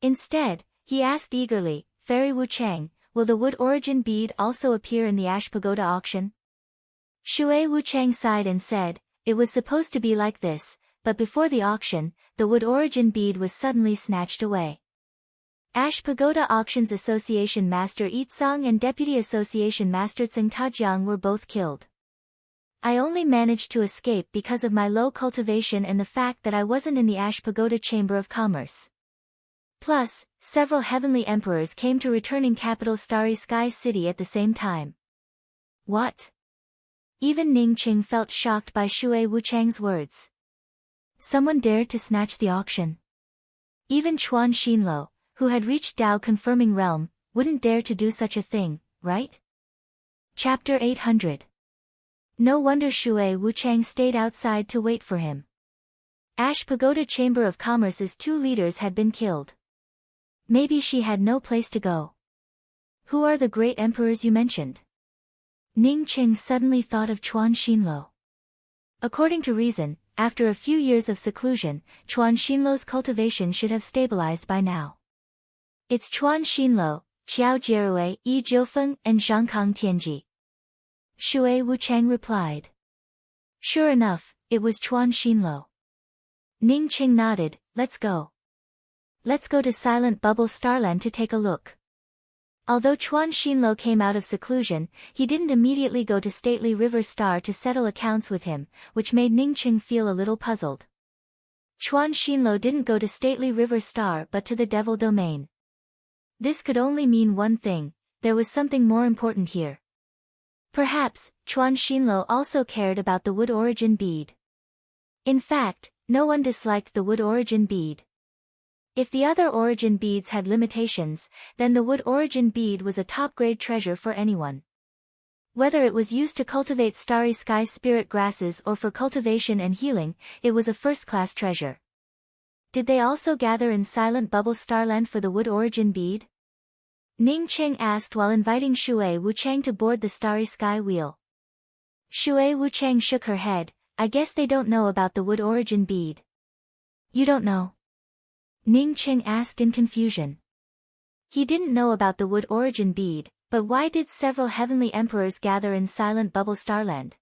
Instead, he asked eagerly, Fairy Wuchang, will the wood origin bead also appear in the Ash Pagoda auction? Shui Wuchang sighed and said, it was supposed to be like this, but before the auction, the wood origin bead was suddenly snatched away. Ash Pagoda Auctions Association Master Yitsang and Deputy Association Master Tsing Tajiang were both killed. I only managed to escape because of my low cultivation and the fact that I wasn't in the Ash Pagoda Chamber of Commerce. Plus, several heavenly emperors came to returning capital Starry Sky City at the same time. What? Even Ning Qing felt shocked by Shui Wuchang's words. Someone dared to snatch the auction. Even Chuan Xinlo, who had reached Tao Confirming Realm, wouldn't dare to do such a thing, right? Chapter 800. No wonder Shui Wuchang stayed outside to wait for him. Ash Pagoda Chamber of Commerce's 2 leaders had been killed. Maybe she had no place to go. Who are the great emperors you mentioned? Ning Qing suddenly thought of Chuan Xinlo. According to reason, after a few years of seclusion, Chuan Xinlo's cultivation should have stabilized by now. It's Chuan Xinlo, Qiao Jierui, Yi Jiufeng, and Zhangkang Tianji. Shui Wuchang replied. Sure enough, it was Chuan Xinlo. Ning Qing nodded, let's go. Let's go to Silent Bubble Starland to take a look. Although Chuan Xinlo came out of seclusion, he didn't immediately go to Stately River Star to settle accounts with him, which made Ning Qing feel a little puzzled. Chuan Xinlo didn't go to Stately River Star but to the Devil Domain. This could only mean one thing, there was something more important here. Perhaps, Chuan Xinlo also cared about the wood origin bead. In fact, no one disliked the wood origin bead. If the other origin beads had limitations, then the wood origin bead was a top-grade treasure for anyone. Whether it was used to cultivate starry sky spirit grasses or for cultivation and healing, it was a first-class treasure. Did they also gather in Silent Bubble Starland for the wood origin bead? Ning Qing asked while inviting Shui Wuchang to board the starry sky wheel. Shui Wuchang shook her head. I guess they don't know about the wood origin bead. You don't know? Ning Qing asked in confusion. He didn't know about the wood origin bead, but why did several heavenly emperors gather in Silent Bubble Starland?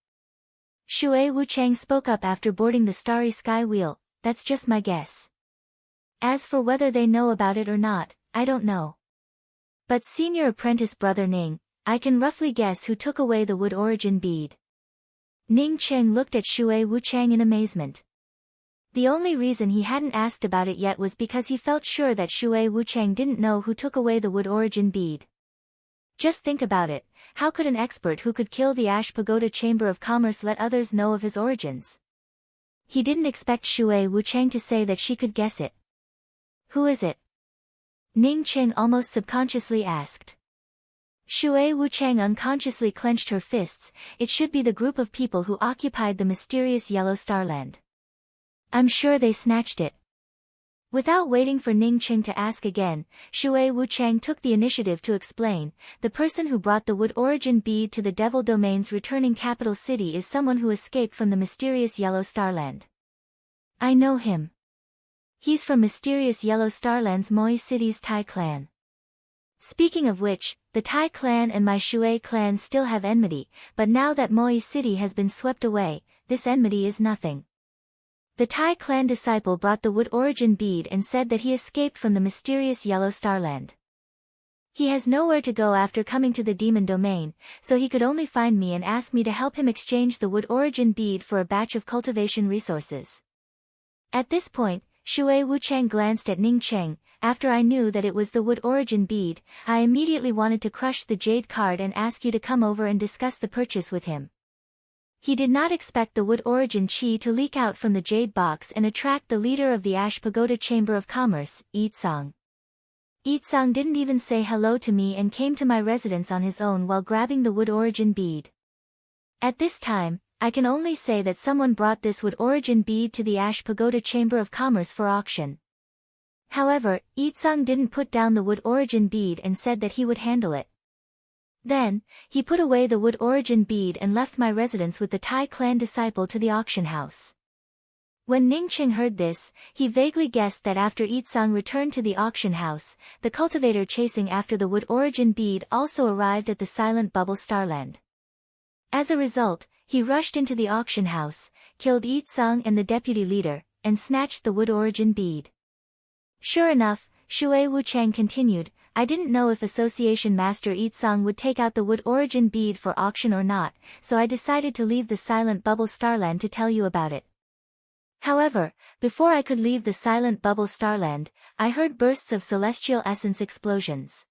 Shui Wuchang spoke up after boarding the starry sky wheel. That's just my guess. As for whether they know about it or not, I don't know. But senior apprentice brother Ning, I can roughly guess who took away the wood origin bead. Ning Qing looked at Shui Wuchang in amazement. The only reason he hadn't asked about it yet was because he felt sure that Shui Wuchang didn't know who took away the wood origin bead. Just think about it, how could an expert who could kill the Ash Pagoda Chamber of Commerce let others know of his origins? He didn't expect Shui Wuchang to say that she could guess it. Who is it? Ning Qing almost subconsciously asked. Shui Wuchang unconsciously clenched her fists. It should be the group of people who occupied the mysterious yellow starland. I'm sure they snatched it. Without waiting for Ning Qing to ask again, Shui Wuchang took the initiative to explain. The person who brought the wood origin bead to the Devil Domain's returning capital city is someone who escaped from the mysterious yellow starland. I know him. He's from mysterious yellow starland's Moi City's Tai clan. Speaking of which, the Tai clan and my Shui clan still have enmity, but now that Moi City has been swept away, this enmity is nothing. The Tai clan disciple brought the wood origin bead and said that he escaped from the mysterious yellow starland. He has nowhere to go after coming to the demon domain, so he could only find me and ask me to help him exchange the wood origin bead for a batch of cultivation resources. At this point, Shui Wuchang glanced at Ning Qing. After I knew that it was the wood origin bead, I immediately wanted to crush the jade card and ask you to come over and discuss the purchase with him. He did not expect the wood origin chi to leak out from the jade box and attract the leader of the Ash Pagoda Chamber of Commerce, Yitsang. Yitsang didn't even say hello to me and came to my residence on his own while grabbing the wood origin bead. At this time, I can only say that someone brought this wood origin bead to the Ash Pagoda Chamber of Commerce for auction. However, Yitsang didn't put down the wood origin bead and said that he would handle it. Then, he put away the wood origin bead and left my residence with the Tai clan disciple to the auction house. When Ning Qing heard this, he vaguely guessed that after Yitsang returned to the auction house, the cultivator chasing after the wood origin bead also arrived at the Silent Bubble Starland. As a result, he rushed into the auction house, killed Yitsang and the deputy leader, and snatched the wood origin bead. Sure enough, Shui Wuchang continued, I didn't know if Association Master Yitsang would take out the wood origin bead for auction or not, so I decided to leave the Silent Bubble Starland to tell you about it. However, before I could leave the Silent Bubble Starland, I heard bursts of celestial essence explosions.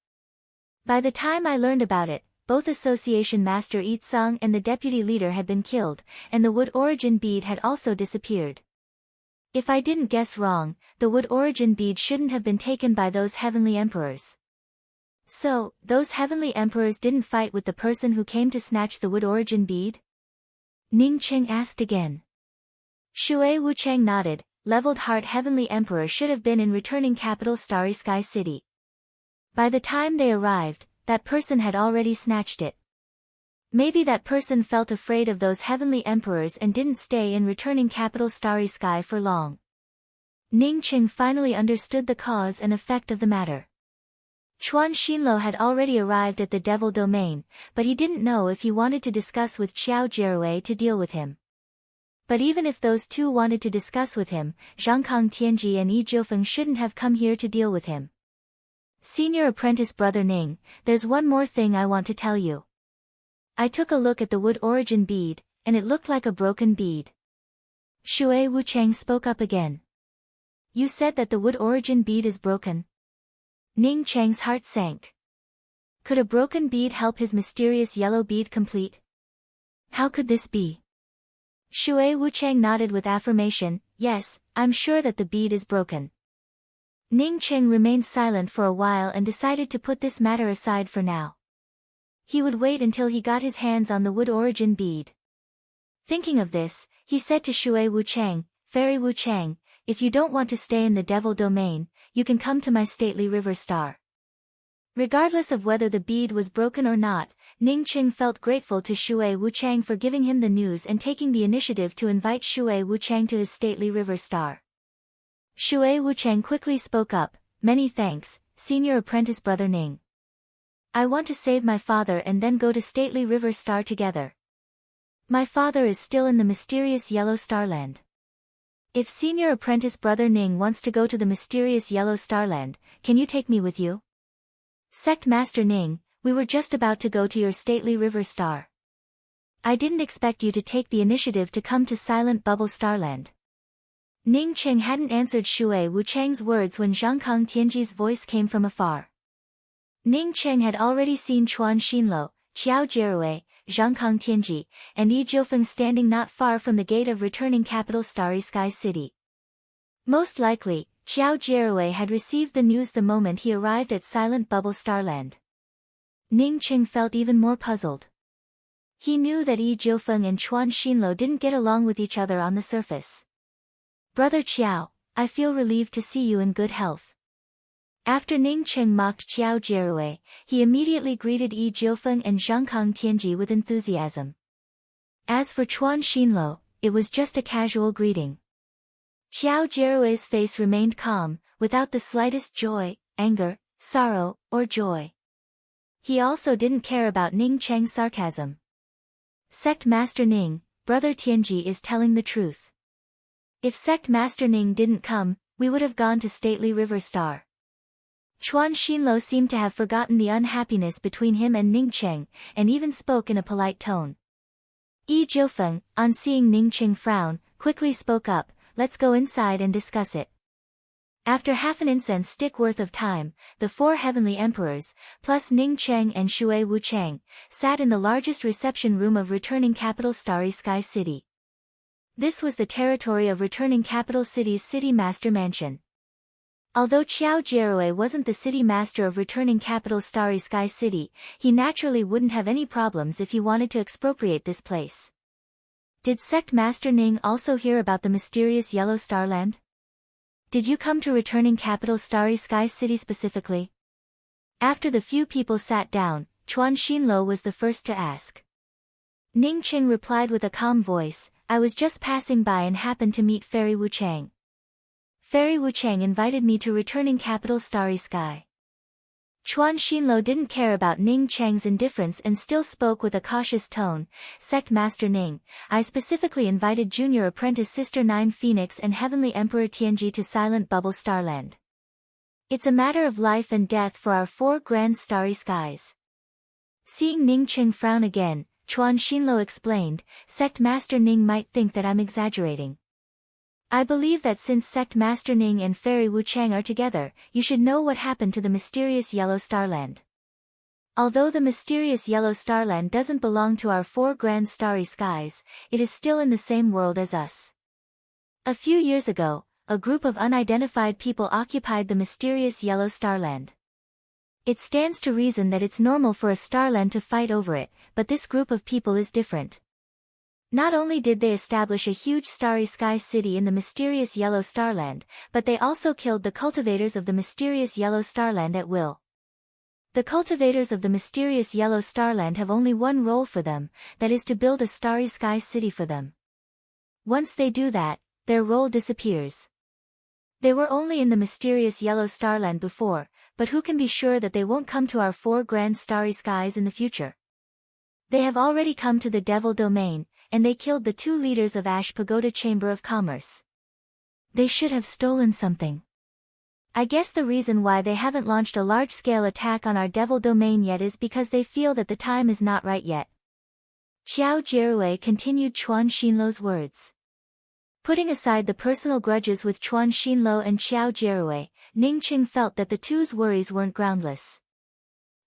By the time I learned about it, both Association Master Yitsang and the deputy leader had been killed, and the wood origin bead had also disappeared. If I didn't guess wrong, the wood origin bead shouldn't have been taken by those heavenly emperors. So, those heavenly emperors didn't fight with the person who came to snatch the wood origin bead? Ning Qing asked again. Shui Wuchang nodded. Leveled Heart Heavenly Emperor should have been in returning capital Starry Sky City. By the time they arrived, that person had already snatched it. Maybe that person felt afraid of those heavenly emperors and didn't stay in returning capital Starry Sky for long. Ning Qing finally understood the cause and effect of the matter. Chuan Xinlo had already arrived at the Devil Domain, but he didn't know if he wanted to discuss with Xiao Jirui to deal with him. But even if those two wanted to discuss with him, Zhangkang Tianji and Yi Jiufeng shouldn't have come here to deal with him. Senior apprentice brother Ning, there's one more thing I want to tell you. I took a look at the wood origin bead, and it looked like a broken bead. Shui Wuchang spoke up again. You said that the wood origin bead is broken? Ning Chang's heart sank. Could a broken bead help his mysterious yellow bead complete? How could this be? Shui Wuchang nodded with affirmation, yes, I'm sure that the bead is broken. Ning Cheng remained silent for a while and decided to put this matter aside for now. He would wait until he got his hands on the wood origin bead. Thinking of this, he said to Shui Wuchang, Fairy Wuchang, if you don't want to stay in the devil domain, you can come to my stately river star. Regardless of whether the bead was broken or not, Ning Cheng felt grateful to Shui Wuchang for giving him the news and taking the initiative to invite Shui Wuchang to his stately river star. Shui Wuchang quickly spoke up, many thanks, senior apprentice brother Ning. I want to save my father and then go to stately river star together. My father is still in the mysterious yellow starland. If senior apprentice brother Ning wants to go to the mysterious yellow starland, can you take me with you? Sect Master Ning, we were just about to go to your stately river star. I didn't expect you to take the initiative to come to Silent Bubble Starland. Ning Cheng hadn't answered Shui Wuchang's words when Zhangkang Tianji's voice came from afar. Ning Cheng had already seen Chuan Xinlo, Qiao Jirui, Zhangkang Tianji, and Yi Jiufeng standing not far from the gate of returning capital Starry Sky City. Most likely, Qiao Jirui had received the news the moment he arrived at Silent Bubble Starland. Ning Cheng felt even more puzzled. He knew that Yi Jiufeng and Chuan Xinlo didn't get along with each other on the surface. Brother Qiao, I feel relieved to see you in good health. After Ning Cheng mocked Qiao Jirui, he immediately greeted Yi Jiufeng and Zhangkang Tianji with enthusiasm. As for Chuan Xinlo, it was just a casual greeting. Qiao Jirui's face remained calm, without the slightest joy, anger, sorrow, or joy. He also didn't care about Ning Cheng's sarcasm. Sect Master Ning, Brother Tianji is telling the truth. If Sect Master Ning didn't come, we would have gone to stately River Star. Chuan Xinlo seemed to have forgotten the unhappiness between him and Ning Cheng, and even spoke in a polite tone. Yi Jiufeng, on seeing Ning Cheng frown, quickly spoke up, let's go inside and discuss it. After half an incense stick worth of time, the four heavenly emperors, plus Ning Cheng and Shui Wuchang, sat in the largest reception room of returning capital Starry Sky City. This was the territory of returning capital city's city master mansion. Although Qiao Jirui wasn't the city master of returning capital Starry Sky City, he naturally wouldn't have any problems if he wanted to expropriate this place. Did Sect Master Ning also hear about the mysterious Yellow Starland? Did you come to returning capital Starry Sky City specifically? After the few people sat down, Chuan Xinlo was the first to ask. Ning Cheng replied with a calm voice, I was just passing by and happened to meet Fairy Wuchang. Fairy Wuchang invited me to returning capital Starry Sky. Chuan Xinlo didn't care about Ning Cheng's indifference and still spoke with a cautious tone, Sect Master Ning, I specifically invited Junior Apprentice Sister Nine Phoenix and Heavenly Emperor Tianji to Silent Bubble Starland. It's a matter of life and death for our four grand starry skies. Seeing Ning Cheng frown again, Chuan Xinlo explained, Sect Master Ning might think that I'm exaggerating. I believe that since Sect Master Ning and Fairy Wuchang are together, you should know what happened to the mysterious Yellow Starland. Although the mysterious Yellow Starland doesn't belong to our four grand starry skies, it is still in the same world as us. A few years ago, a group of unidentified people occupied the mysterious Yellow Starland. It stands to reason that it's normal for a starland to fight over it, but this group of people is different. Not only did they establish a huge starry sky city in the mysterious Yellow Starland, but they also killed the cultivators of the mysterious Yellow Starland at will. The cultivators of the mysterious Yellow Starland have only one role for them, that is to build a starry sky city for them. Once they do that, their role disappears. They were only in the mysterious Yellow Starland before, but who can be sure that they won't come to our four grand starry skies in the future? They have already come to the Devil Domain, and they killed the two leaders of Ash Pagoda Chamber of Commerce. They should have stolen something. I guess the reason why they haven't launched a large-scale attack on our Devil Domain yet is because they feel that the time is not right yet. Qiao Jirui continued Chuan Xinlo's words. Putting aside the personal grudges with Chuan Xinlo and Qiao Jirui, Ning Cheng felt that the two's worries weren't groundless.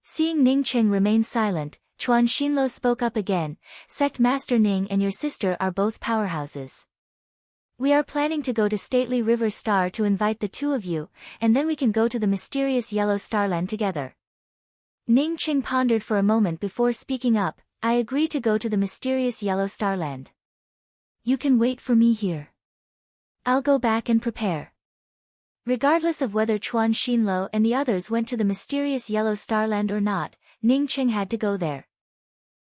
Seeing Ning Cheng remain silent, Chuan Xinlo spoke up again, Sect Master Ning and your sister are both powerhouses. We are planning to go to stately River Star to invite the two of you, and then we can go to the mysterious Yellow Starland together. Ning Qing pondered for a moment before speaking up. I agree to go to the mysterious Yellow Starland. You can wait for me here. I'll go back and prepare. Regardless of whether Chuan Xinlo and the others went to the mysterious Yellow Starland or not, Ning Qing had to go there.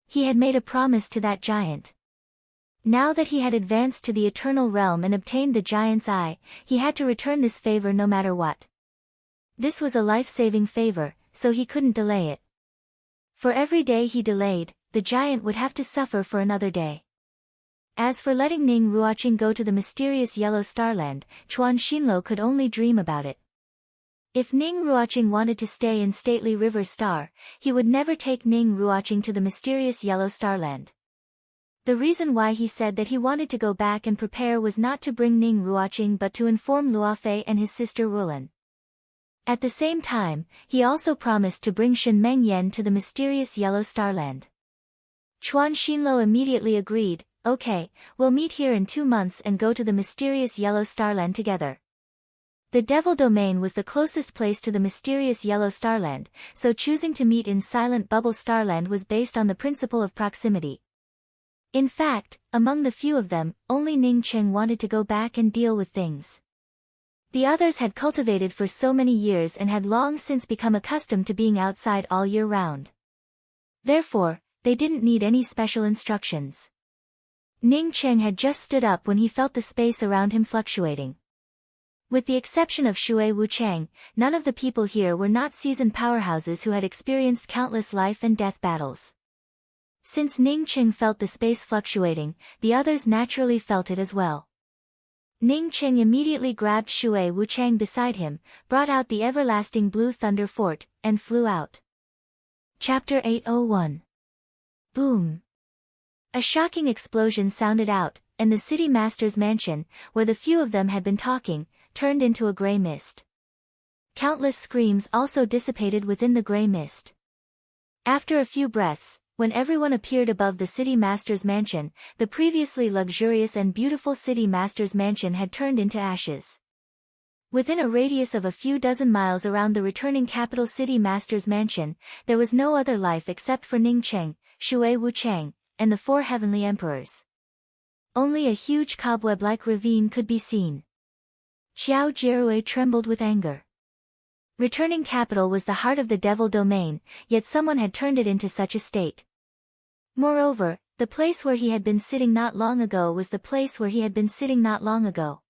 He had made a promise to that giant. Now that he had advanced to the Eternal Realm and obtained the giant's eye, he had to return this favor no matter what. This was a life-saving favor, so he couldn't delay it. For every day he delayed, the giant would have to suffer for another day. As for letting Ning Ruoqing go to the mysterious Yellow Starland, Chuan Xinlo could only dream about it. If Ning Ruoqing wanted to stay in stately River Star, he would never take Ning Ruoqing to the mysterious Yellow Starland. The reason why he said that he wanted to go back and prepare was not to bring Ning Ruoqing but to inform Luofei and his sister Rulan. At the same time, he also promised to bring Shen Mengyan to the mysterious Yellow Starland. Chuan Xinlo immediately agreed. Okay, we'll meet here in 2 months and go to the mysterious Yellow Starland together. The Devil Domain was the closest place to the mysterious Yellow Starland, so choosing to meet in Silent Bubble Starland was based on the principle of proximity. In fact, among the few of them, only Ning Qing wanted to go back and deal with things. The others had cultivated for so many years and had long since become accustomed to being outside all year round. Therefore, they didn't need any special instructions. Ning Qing had just stood up when he felt the space around him fluctuating. With the exception of Shui Wuchang, none of the people here were not seasoned powerhouses who had experienced countless life and death battles. Since Ning Qing felt the space fluctuating, the others naturally felt it as well. Ning Qing immediately grabbed Shui Wuchang beside him, brought out the everlasting blue thunder fort, and flew out. Chapter 801. Boom. A shocking explosion sounded out, and the city master's mansion, where the few of them had been talking, turned into a gray mist. Countless screams also dissipated within the gray mist. After a few breaths, when everyone appeared above the city master's mansion, the previously luxurious and beautiful city master's mansion had turned into ashes. Within a radius of a few dozen miles around the returning capital city master's mansion, there was no other life except for Ning Qing, Shui Wuchang, and the 4 heavenly emperors. Only a huge cobweb-like ravine could be seen. Xiao Jirui trembled with anger. Returning capital was the heart of the Devil Domain, yet someone had turned it into such a state. Moreover, the place where he had been sitting not long ago was the place where he had been sitting not long ago.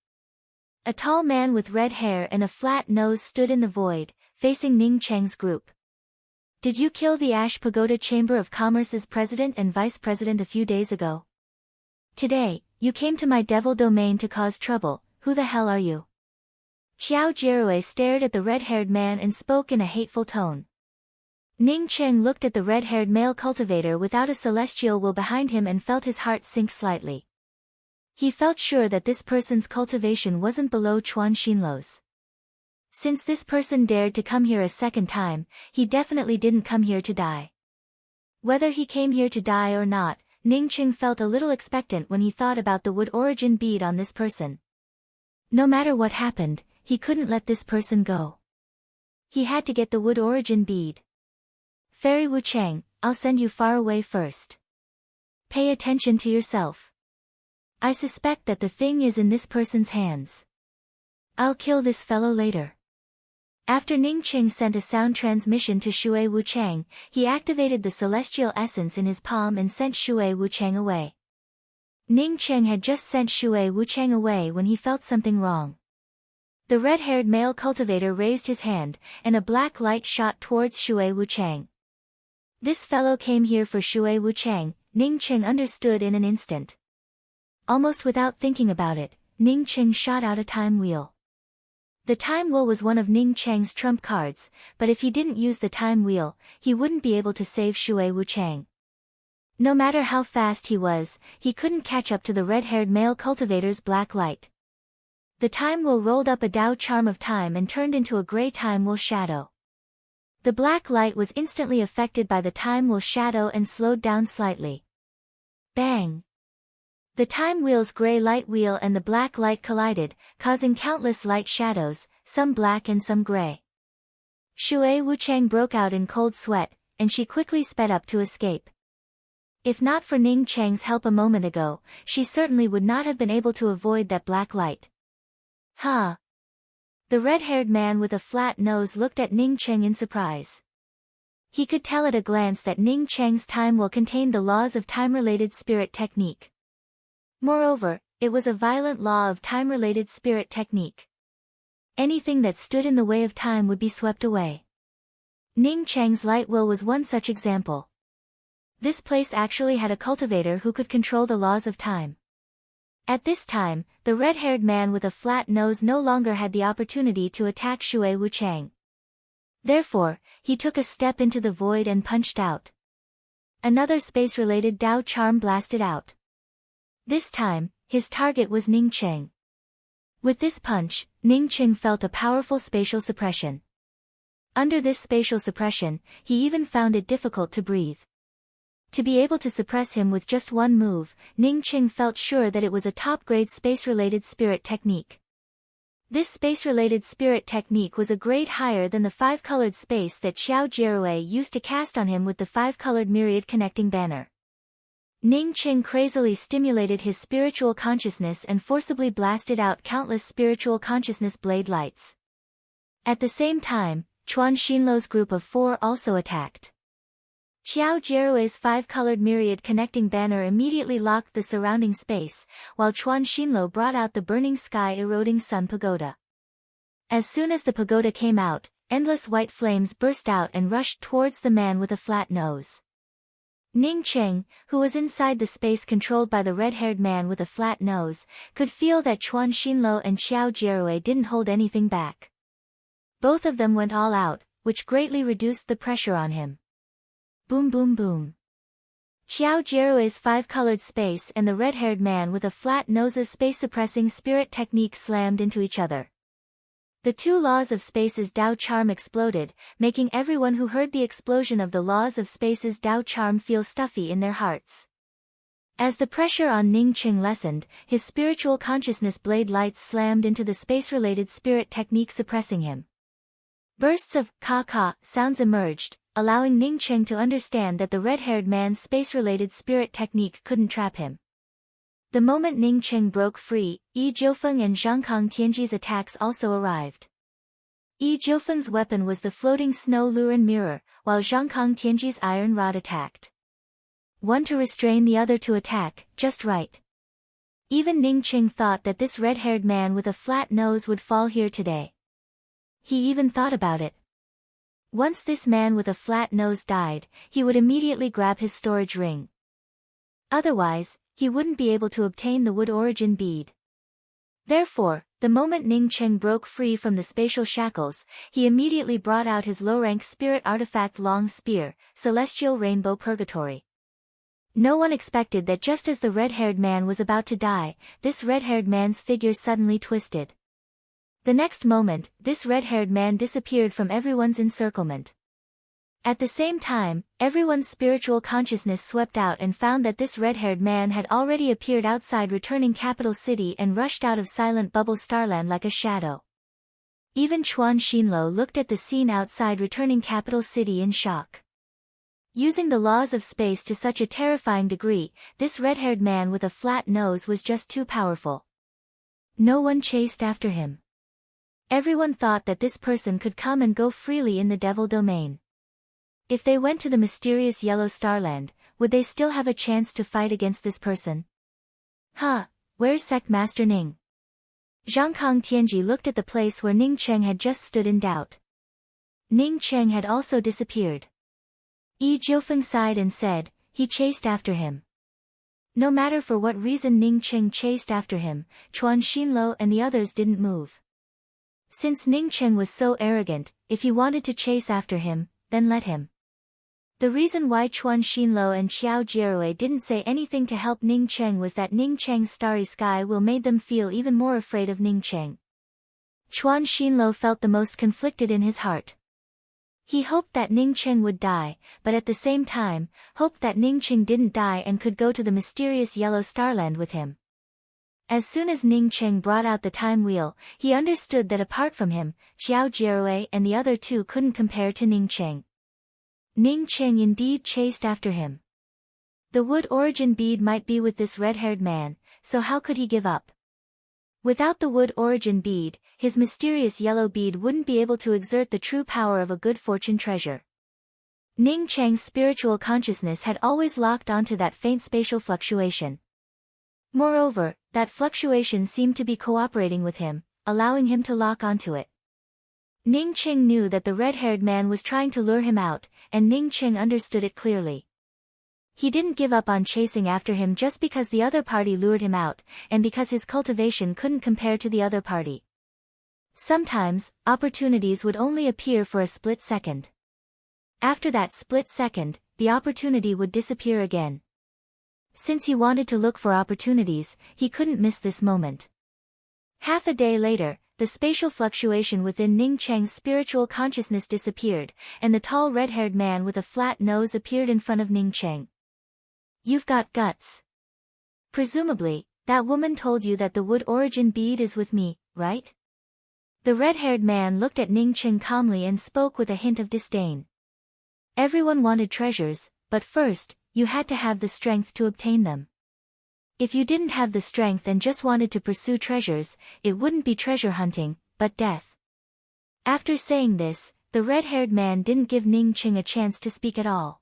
A tall man with red hair and a flat nose stood in the void, facing Ning Cheng's group. Did you kill the Ash Pagoda Chamber of Commerce's president and vice president a few days ago? Today, you came to my Devil Domain to cause trouble. Who the hell are you? Xiao Jirui stared at the red-haired man and spoke in a hateful tone. Ning Qing looked at the red-haired male cultivator without a celestial will behind him and felt his heart sink slightly. He felt sure that this person's cultivation wasn't below Chuan Xinlo's. Since this person dared to come here a second time, he definitely didn't come here to die. Whether he came here to die or not, Ning Qing felt a little expectant when he thought about the wood origin bead on this person. No matter what happened, he couldn't let this person go. He had to get the wood origin bead. Fairy Wuchang, I'll send you far away first. Pay attention to yourself. I suspect that the thing is in this person's hands. I'll kill this fellow later. After Ning Qing sent a sound transmission to Shui Wuchang, he activated the celestial essence in his palm and sent Shui Wuchang away. Ning Qing had just sent Shui Wuchang away when he felt something wrong. The red-haired male cultivator raised his hand, and a black light shot towards Shui Wuchang. This fellow came here for Shui Wuchang, Ning Qing understood in an instant. Almost without thinking about it, Ning Qing shot out a time wheel. The time wheel was one of Ning Cheng's trump cards, but if he didn't use the time wheel, he wouldn't be able to save Shui Wuchang. No matter how fast he was, he couldn't catch up to the red-haired male cultivator's black light. The time wheel rolled up a Dao charm of time and turned into a gray time wheel shadow. The black light was instantly affected by the time wheel shadow and slowed down slightly. Bang! The time wheel's gray light wheel and the black light collided, causing countless light shadows, some black and some gray. Shui Wuchang broke out in cold sweat, and she quickly sped up to escape. If not for Ning Cheng's help a moment ago, she certainly would not have been able to avoid that black light. Ha! The red-haired man with a flat nose looked at Ning Cheng in surprise. He could tell at a glance that Ning Cheng's time will contained the laws of time-related spirit technique. Moreover, it was a violent law of time-related spirit technique. Anything that stood in the way of time would be swept away. Ning Cheng's light will was one such example. This place actually had a cultivator who could control the laws of time. At this time, the red-haired man with a flat nose no longer had the opportunity to attack Shui Wuchang. Therefore, he took a step into the void and punched out. Another space-related Dao charm blasted out. This time, his target was Ning Cheng. With this punch, Ning Cheng felt a powerful spatial suppression. Under this spatial suppression, he even found it difficult to breathe. To be able to suppress him with just one move, Ning Cheng felt sure that it was a top-grade space-related spirit technique. This space-related spirit technique was a grade higher than the five-colored space that Xiao Jierui used to cast on him with the five-colored myriad connecting banner. Ning Cheng crazily stimulated his spiritual consciousness and forcibly blasted out countless spiritual consciousness blade lights. At the same time, Chuan Xinluo's group of 4 also attacked. Xiao Jierui's five-colored myriad connecting banner immediately locked the surrounding space, while Chuan Xinluo brought out the burning sky-eroding sun pagoda. As soon as the pagoda came out, endless white flames burst out and rushed towards the man with a flat nose. Ning Cheng, who was inside the space controlled by the red-haired man with a flat nose, could feel that Chuan Xinluo and Xiao Jierui didn't hold anything back. Both of them went all out, which greatly reduced the pressure on him. Boom boom boom. Xiao Jierui's five-colored space and the red-haired man with a flat nose's space-suppressing spirit technique slammed into each other. The two laws of space's Dao charm exploded, making everyone who heard the explosion of the laws of space's Dao charm feel stuffy in their hearts. As the pressure on Ning Cheng lessened, his spiritual consciousness blade lights slammed into the space-related spirit technique suppressing him. Bursts of ka-ka sounds emerged, allowing Ning Cheng to understand that the red-haired man's space-related spirit technique couldn't trap him. The moment Ning Cheng broke free, Yi Jiufeng and Zhangkang Tianji's attacks also arrived. Yi Jiufeng's weapon was the floating snow luren mirror, while Zhangkang Tianji's iron rod attacked. One to restrain the other to attack, just right. Even Ning Cheng thought that this red-haired man with a flat nose would fall here today. He even thought about it. Once this man with a flat nose died, he would immediately grab his storage ring. Otherwise, he wouldn't be able to obtain the wood origin bead. Therefore, the moment Ning Cheng broke free from the spatial shackles, he immediately brought out his low-rank spirit artifact long spear, Celestial Rainbow Purgatory. No one expected that just as the red-haired man was about to die, this red-haired man's figure suddenly twisted. The next moment, this red-haired man disappeared from everyone's encirclement. At the same time, everyone's spiritual consciousness swept out and found that this red-haired man had already appeared outside returning capital city and rushed out of silent bubble starland like a shadow. Even Chuan Xinluo looked at the scene outside returning capital city in shock. Using the laws of space to such a terrifying degree, this red-haired man with a flat nose was just too powerful. No one chased after him. Everyone thought that this person could come and go freely in the devil domain. If they went to the mysterious yellow starland, would they still have a chance to fight against this person? Where's Sect Master Ning? Zhangkang Tianji looked at the place where Ning Cheng had just stood in doubt. Ning Cheng had also disappeared. Yi Jiufeng sighed and said, he chased after him. No matter for what reason Ning Cheng chased after him, Chuan Xinluo and the others didn't move. Since Ning Cheng was so arrogant, if he wanted to chase after him, then let him. The reason why Chuan Xinluo and Xiao Jierui didn't say anything to help Ning Cheng was that Ning Cheng's starry sky will made them feel even more afraid of Ning Cheng. Chuan Xinluo felt the most conflicted in his heart. He hoped that Ning Cheng would die, but at the same time, hoped that Ning Cheng didn't die and could go to the mysterious yellow starland with him. As soon as Ning Cheng brought out the time wheel, he understood that apart from him, Xiao Jierui and the other two couldn't compare to Ning Cheng. Ning Cheng indeed chased after him. The wood origin bead might be with this red-haired man, so how could he give up? Without the wood origin bead, his mysterious yellow bead wouldn't be able to exert the true power of a good fortune treasure. Ning Cheng's spiritual consciousness had always locked onto that faint spatial fluctuation. Moreover, that fluctuation seemed to be cooperating with him, allowing him to lock onto it. Ning Cheng knew that the red-haired man was trying to lure him out, and Ning Cheng understood it clearly. He didn't give up on chasing after him just because the other party lured him out, and because his cultivation couldn't compare to the other party. Sometimes, opportunities would only appear for a split second. After that split second, the opportunity would disappear again. Since he wanted to look for opportunities, he couldn't miss this moment. Half a day later, the spatial fluctuation within Ning Cheng's spiritual consciousness disappeared, and the tall red-haired man with a flat nose appeared in front of Ning Cheng. "You've got guts. Presumably, that woman told you that the wood origin bead is with me, right?" The red-haired man looked at Ning Cheng calmly and spoke with a hint of disdain. Everyone wanted treasures, but first, you had to have the strength to obtain them. If you didn't have the strength and just wanted to pursue treasures, it wouldn't be treasure hunting, but death. After saying this, the red-haired man didn't give Ning Cheng a chance to speak at all.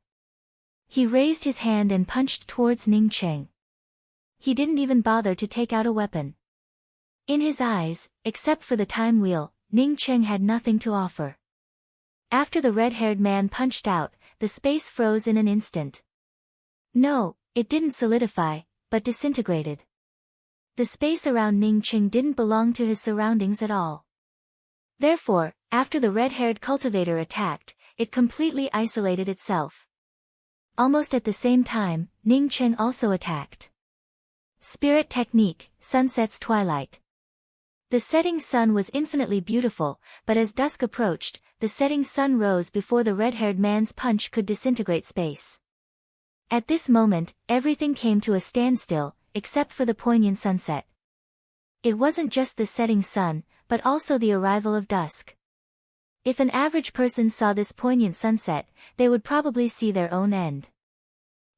He raised his hand and punched towards Ning Cheng. He didn't even bother to take out a weapon. In his eyes, except for the time wheel, Ning Cheng had nothing to offer. After the red-haired man punched out, the space froze in an instant. No, it didn't solidify, but disintegrated. The space around Ning Cheng didn't belong to his surroundings at all. Therefore, after the red-haired cultivator attacked, it completely isolated itself. Almost at the same time, Ning Cheng also attacked. Spirit Technique, Sunset's Twilight. The setting sun was infinitely beautiful, but as dusk approached, the setting sun rose before the red-haired man's punch could disintegrate space. At this moment, everything came to a standstill, except for the poignant sunset. It wasn't just the setting sun, but also the arrival of dusk. If an average person saw this poignant sunset, they would probably see their own end.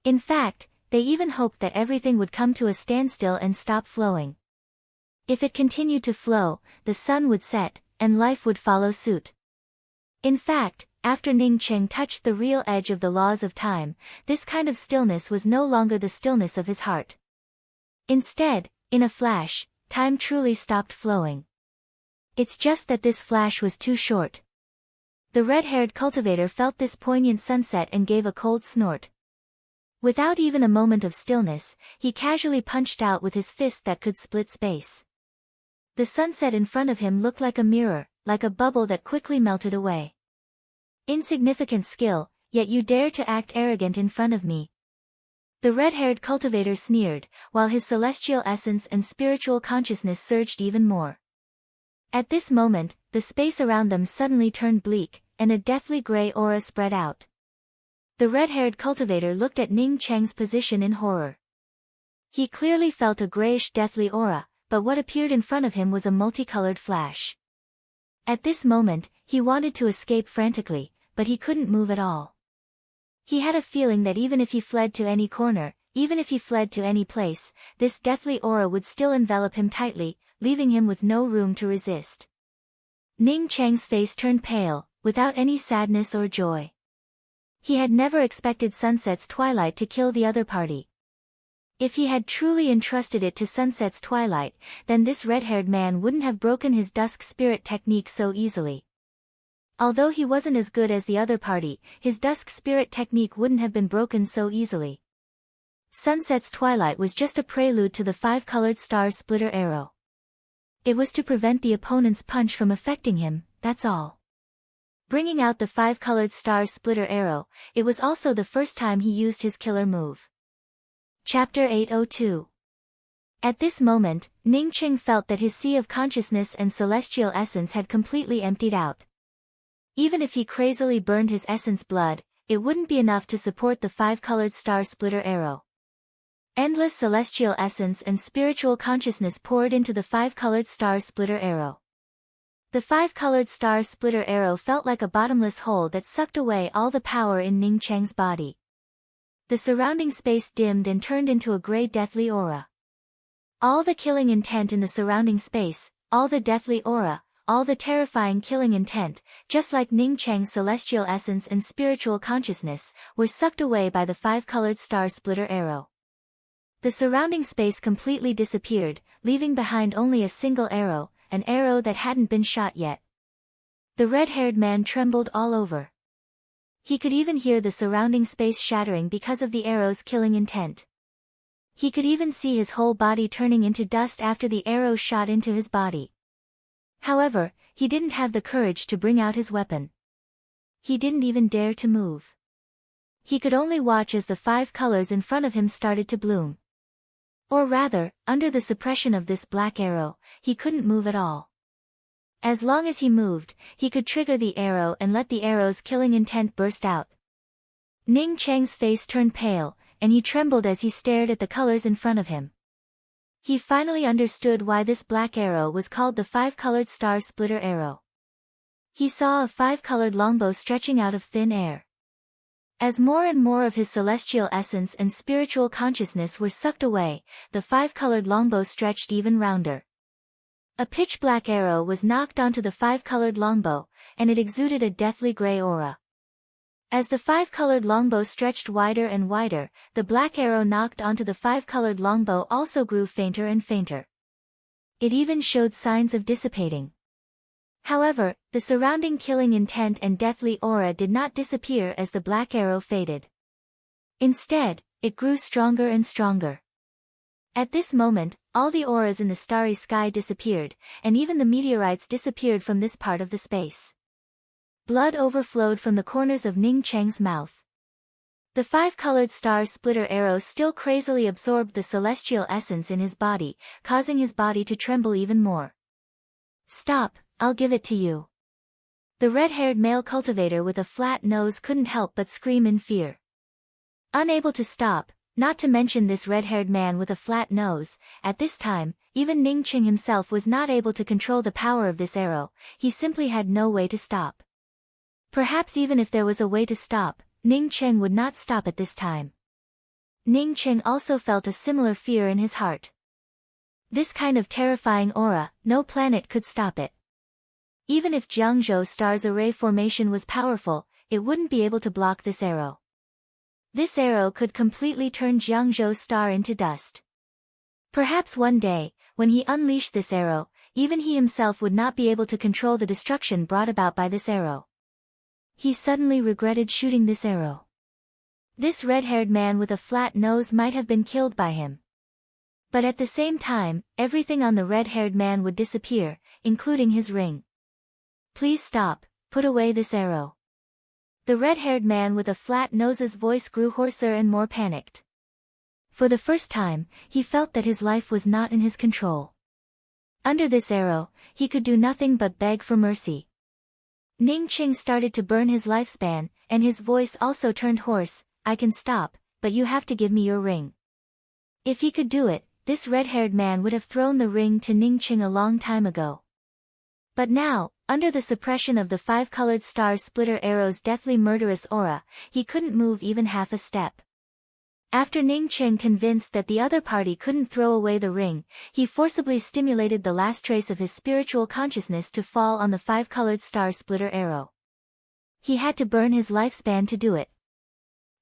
In fact, they even hoped that everything would come to a standstill and stop flowing. If it continued to flow, the sun would set, and life would follow suit. In fact, after Ning Cheng touched the real edge of the laws of time, this kind of stillness was no longer the stillness of his heart. Instead, in a flash, time truly stopped flowing. It's just that this flash was too short. The red-haired cultivator felt this poignant sunset and gave a cold snort. Without even a moment of stillness, he casually punched out with his fist that could split space. The sunset in front of him looked like a mirror, like a bubble that quickly melted away. Insignificant skill, yet you dare to act arrogant in front of me. The red-haired cultivator sneered, while his celestial essence and spiritual consciousness surged even more. At this moment, the space around them suddenly turned bleak, and a deathly gray aura spread out. The red-haired cultivator looked at Ning Cheng's position in horror. He clearly felt a grayish deathly aura, but what appeared in front of him was a multicolored flash. At this moment, he wanted to escape frantically, but he couldn't move at all. He had a feeling that even if he fled to any corner, even if he fled to any place, this deathly aura would still envelop him tightly, leaving him with no room to resist. Ning Cheng's face turned pale, without any sadness or joy. He had never expected Sunset's Twilight to kill the other party. If he had truly entrusted it to Sunset's Twilight, then this red-haired man wouldn't have broken his dusk spirit technique so easily. Although he wasn't as good as the other party, his dusk spirit technique wouldn't have been broken so easily. Sunset's Twilight was just a prelude to the five-colored star splitter arrow. It was to prevent the opponent's punch from affecting him, that's all. Bringing out the five-colored star splitter arrow, it was also the first time he used his killer move. Chapter 802. At this moment, Ning Cheng felt that his sea of consciousness and celestial essence had completely emptied out. Even if he crazily burned his essence blood, it wouldn't be enough to support the five-colored star splitter arrow. Endless celestial essence and spiritual consciousness poured into the five-colored star splitter arrow. The five-colored star splitter arrow felt like a bottomless hole that sucked away all the power in Ning Cheng's body. The surrounding space dimmed and turned into a gray deathly aura. All the killing intent in the surrounding space, all the deathly aura, all the terrifying killing intent, just like Ning Cheng's celestial essence and spiritual consciousness, were sucked away by the five-colored star splitter arrow. The surrounding space completely disappeared, leaving behind only a single arrow, an arrow that hadn't been shot yet. The red-haired man trembled all over. He could even hear the surrounding space shattering because of the arrow's killing intent. He could even see his whole body turning into dust after the arrow shot into his body. However, he didn't have the courage to bring out his weapon. He didn't even dare to move. He could only watch as the five colors in front of him started to bloom. Or rather, under the suppression of this black arrow, he couldn't move at all. As long as he moved, he could trigger the arrow and let the arrow's killing intent burst out. Ning Cheng's face turned pale, and he trembled as he stared at the colors in front of him. He finally understood why this black arrow was called the five-colored star splitter arrow. He saw a five-colored longbow stretching out of thin air. As more and more of his celestial essence and spiritual consciousness were sucked away, the five-colored longbow stretched even rounder. A pitch-black arrow was knocked onto the five-colored longbow, and it exuded a deathly gray aura. As the five-colored longbow stretched wider and wider, the black arrow knocked onto the five-colored longbow also grew fainter and fainter. It even showed signs of dissipating. However, the surrounding killing intent and deathly aura did not disappear as the black arrow faded. Instead, it grew stronger and stronger. At this moment, all the auras in the starry sky disappeared, and even the meteorites disappeared from this part of the space. Blood overflowed from the corners of Ning Cheng's mouth. The five-colored star splitter arrow still crazily absorbed the celestial essence in his body, causing his body to tremble even more. "Stop, I'll give it to you." The red-haired male cultivator with a flat nose couldn't help but scream in fear. Unable to stop, not to mention this red-haired man with a flat nose, at this time, even Ning Cheng himself was not able to control the power of this arrow, he simply had no way to stop. Perhaps even if there was a way to stop, Ning Cheng would not stop at this time. Ning Cheng also felt a similar fear in his heart. This kind of terrifying aura, no planet could stop it. Even if Jiangzhou Star's array formation was powerful, it wouldn't be able to block this arrow. This arrow could completely turn Jiangzhou Star into dust. Perhaps one day, when he unleashed this arrow, even he himself would not be able to control the destruction brought about by this arrow. He suddenly regretted shooting this arrow. This red-haired man with a flat nose might have been killed by him. But at the same time, everything on the red-haired man would disappear, including his ring. "Please stop, put away this arrow." The red-haired man with a flat nose's voice grew hoarser and more panicked. For the first time, he felt that his life was not in his control. Under this arrow, he could do nothing but beg for mercy. Ning Cheng started to burn his lifespan, and his voice also turned hoarse. "I can stop, but you have to give me your ring." If he could do it, this red-haired man would have thrown the ring to Ning Cheng a long time ago. But now, under the suppression of the five-colored star splitter arrow's deathly murderous aura, he couldn't move even half a step. After Ning Cheng convinced that the other party couldn't throw away the ring, he forcibly stimulated the last trace of his spiritual consciousness to fall on the five-colored star splitter arrow. He had to burn his lifespan to do it.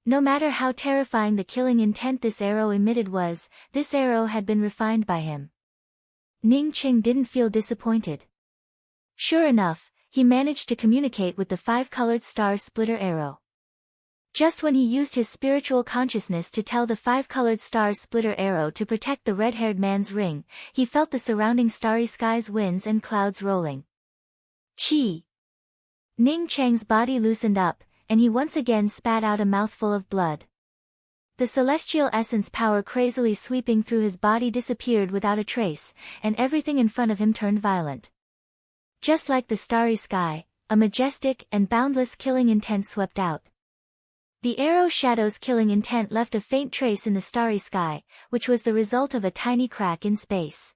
No matter how terrifying the killing intent this arrow emitted was, this arrow had been refined by him. Ning Cheng didn't feel disappointed. Sure enough, he managed to communicate with the five-colored star splitter arrow. Just when he used his spiritual consciousness to tell the five-colored star splitter arrow to protect the red-haired man's ring, he felt the surrounding starry skies, winds and clouds rolling. Chi! Ning Cheng's body loosened up, and he once again spat out a mouthful of blood. The celestial essence power crazily sweeping through his body disappeared without a trace, and everything in front of him turned violent. Just like the starry sky, a majestic and boundless killing intent swept out. The arrow shadow's killing intent left a faint trace in the starry sky, which was the result of a tiny crack in space.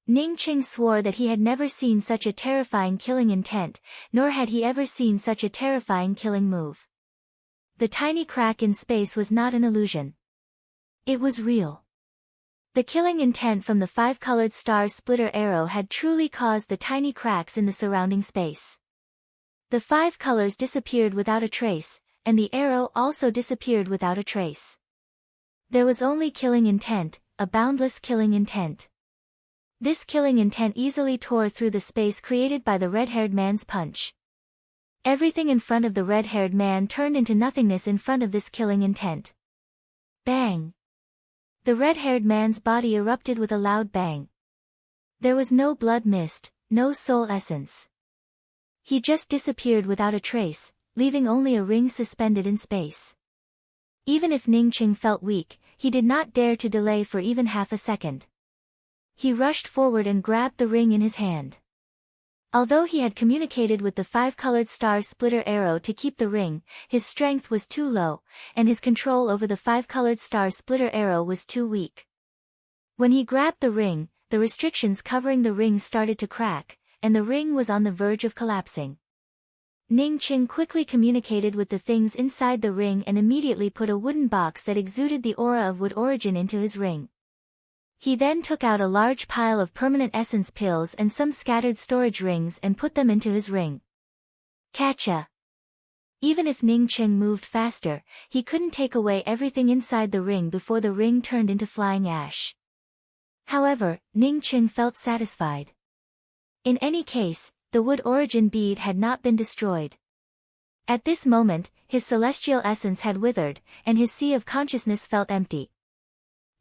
Ning Qing swore that he had never seen such a terrifying killing intent, nor had he ever seen such a terrifying killing move. The tiny crack in space was not an illusion. It was real. The killing intent from the five-colored star splitter arrow had truly caused the tiny cracks in the surrounding space. The 5 colors disappeared without a trace, and the arrow also disappeared without a trace. There was only killing intent, a boundless killing intent. This killing intent easily tore through the space created by the red-haired man's punch. Everything in front of the red-haired man turned into nothingness in front of this killing intent. Bang! The red-haired man's body erupted with a loud bang. There was no blood mist, no soul essence. He just disappeared without a trace, leaving only a ring suspended in space. Even if Ning Qing felt weak, he did not dare to delay for even half a second. He rushed forward and grabbed the ring in his hand. Although he had communicated with the 5-colored star splitter arrow to keep the ring, his strength was too low, and his control over the 5-colored star splitter arrow was too weak. When he grabbed the ring, the restrictions covering the ring started to crack, and the ring was on the verge of collapsing. Ning Qing quickly communicated with the things inside the ring and immediately put a wooden box that exuded the aura of wood origin into his ring. He then took out a large pile of permanent essence pills and some scattered storage rings and put them into his ring. Catcha! Even if Ning Qing moved faster, he couldn't take away everything inside the ring before the ring turned into flying ash. However, Ning Qing felt satisfied. In any case, the wood origin bead had not been destroyed. At this moment, his celestial essence had withered, and his sea of consciousness felt empty.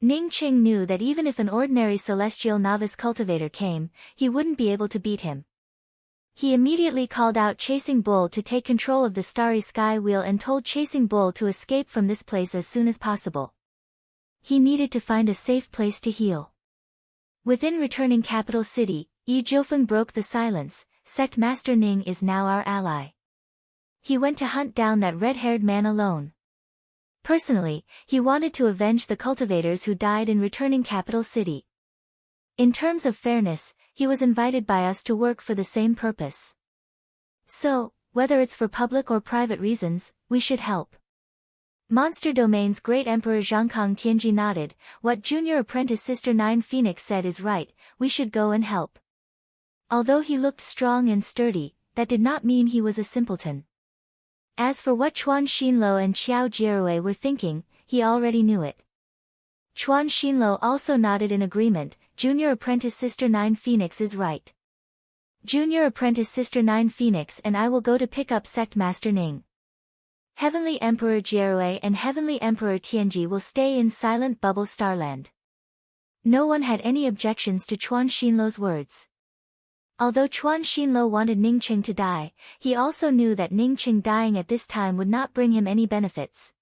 Ning Qing knew that even if an ordinary celestial novice cultivator came, he wouldn't be able to beat him. He immediately called out Chasing Bull to take control of the starry sky wheel and told Chasing Bull to escape from this place as soon as possible. He needed to find a safe place to heal. Within returning capital city, Yi Jiufeng broke the silence. Sect Master Ning is now our ally. He went to hunt down that red-haired man alone. Personally, he wanted to avenge the cultivators who died in returning capital city. In terms of fairness, he was invited by us to work for the same purpose. So, whether it's for public or private reasons, we should help. Monster Domain's great emperor Zhangkang Tianji nodded. What junior apprentice Sister Nine Phoenix said is right, we should go and help. Although he looked strong and sturdy, that did not mean he was a simpleton. As for what Chuan Xinluo and Xiao Jierui were thinking, he already knew it. Chuan Xinluo also nodded in agreement. Junior apprentice Sister Nine Phoenix is right. Junior apprentice Sister Nine Phoenix and I will go to pick up Sect Master Ning. Heavenly Emperor Jierui and Heavenly Emperor Tianji will stay in Silent Bubble Starland. No one had any objections to Chuan Xinluo's words. Although Chuan Xinluo wanted Ning Qing to die, he also knew that Ning Qing dying at this time would not bring him any benefits.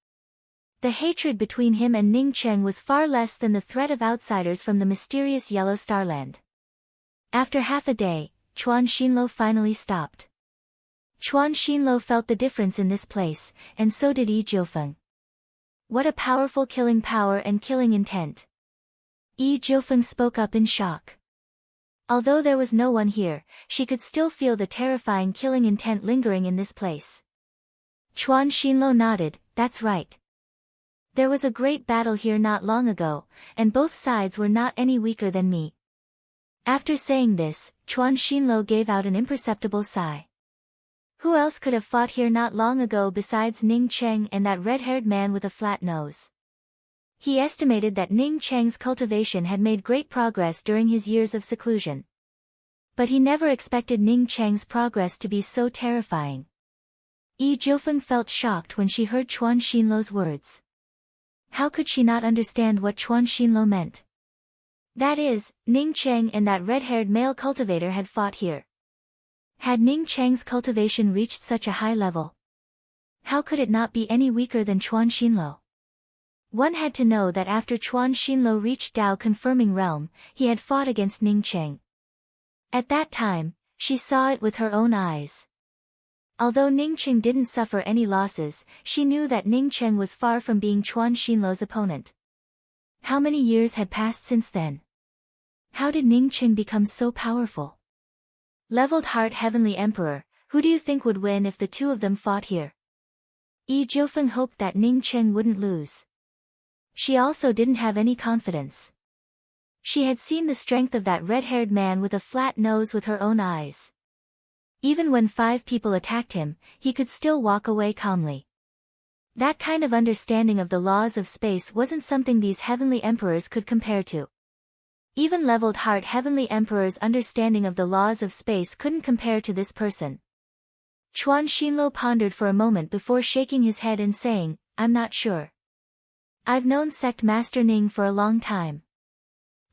The hatred between him and Ning Qing was far less than the threat of outsiders from the mysterious Yellow Starland. After half a day, Chuan Xinluo finally stopped. Chuan Xinluo felt the difference in this place, and so did Yi Jiufeng. What a powerful killing power and killing intent. Yi Jiufeng spoke up in shock. Although there was no one here, she could still feel the terrifying killing intent lingering in this place. Chuan Xinluo nodded, that's right. There was a great battle here not long ago, and both sides were not any weaker than me. After saying this, Chuan Xinluo gave out an imperceptible sigh. Who else could have fought here not long ago besides Ning Qing and that red-haired man with a flat nose? He estimated that Ning Cheng's cultivation had made great progress during his years of seclusion. But he never expected Ning Cheng's progress to be so terrifying. Yi Jiufeng felt shocked when she heard Chuan Xinluo's words. How could she not understand what Chuan Xinluo meant? That is, Ning Cheng and that red-haired male cultivator had fought here. Had Ning Cheng's cultivation reached such a high level? How could it not be any weaker than Chuan Xinluo? One had to know that after Chuan Xinluo reached Dao Confirming Realm, he had fought against Ning Cheng. At that time, she saw it with her own eyes. Although Ningqing didn't suffer any losses, she knew that Ningcheng was far from being Chuan Xinluo's opponent. How many years had passed since then? How did Ningqing become so powerful? Leveled Heart Heavenly Emperor, who do you think would win if the two of them fought here? Yi Jiufeng hoped that Ningcheng wouldn't lose. She also didn't have any confidence. She had seen the strength of that red-haired man with a flat nose with her own eyes. Even when 5 people attacked him, he could still walk away calmly. That kind of understanding of the laws of space wasn't something these heavenly emperors could compare to. Even Leveled Heart Heavenly Emperor's understanding of the laws of space couldn't compare to this person. Chuan Xinluo pondered for a moment before shaking his head and saying, "I'm not sure. I've known Sect Master Ning for a long time.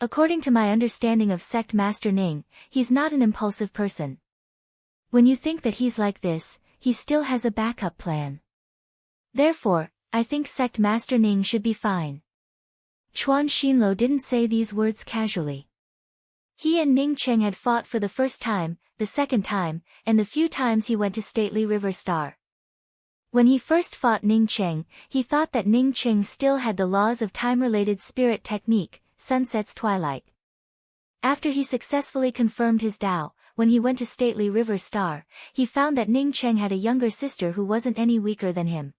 According to my understanding of Sect Master Ning, he's not an impulsive person. When you think that he's like this, he still has a backup plan. Therefore, I think Sect Master Ning should be fine." Chuan Xinluo didn't say these words casually. He and Ningcheng had fought for the first time, the second time, and the few times he went to stately River Star. When he first fought Ningcheng, he thought that Ningcheng still had the laws of time-related spirit technique, Sunset's Twilight. After he successfully confirmed his Tao, when he went to stately River Star, he found that Ningcheng had a younger sister who wasn't any weaker than him.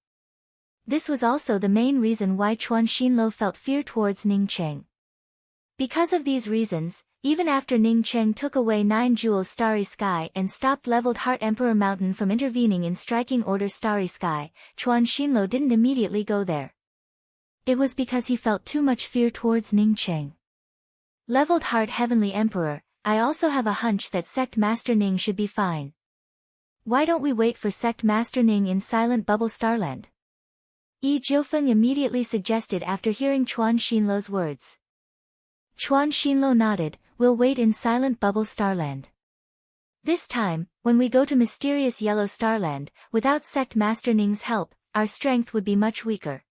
This was also the main reason why Chuan Xinluo felt fear towards Ningcheng. Because of these reasons, even after Ningcheng took away 9 Jewels Starry Sky and stopped Leveled Heart Emperor Mountain from intervening in striking Order Starry Sky, Chuan Xinluo didn't immediately go there. It was because he felt too much fear towards Ningcheng. Leveled Heart Heavenly Emperor, I also have a hunch that Sect Master Ning should be fine. Why don't we wait for Sect Master Ning in Silent Bubble Starland? Yi Jiufeng immediately suggested after hearing Chuan Xinluo's words. Chuan Xinluo nodded, "We'll wait in Silent Bubble Starland. This time, when we go to Mysterious Yellow Starland, without Sect Master Ning's help, our strength would be much weaker.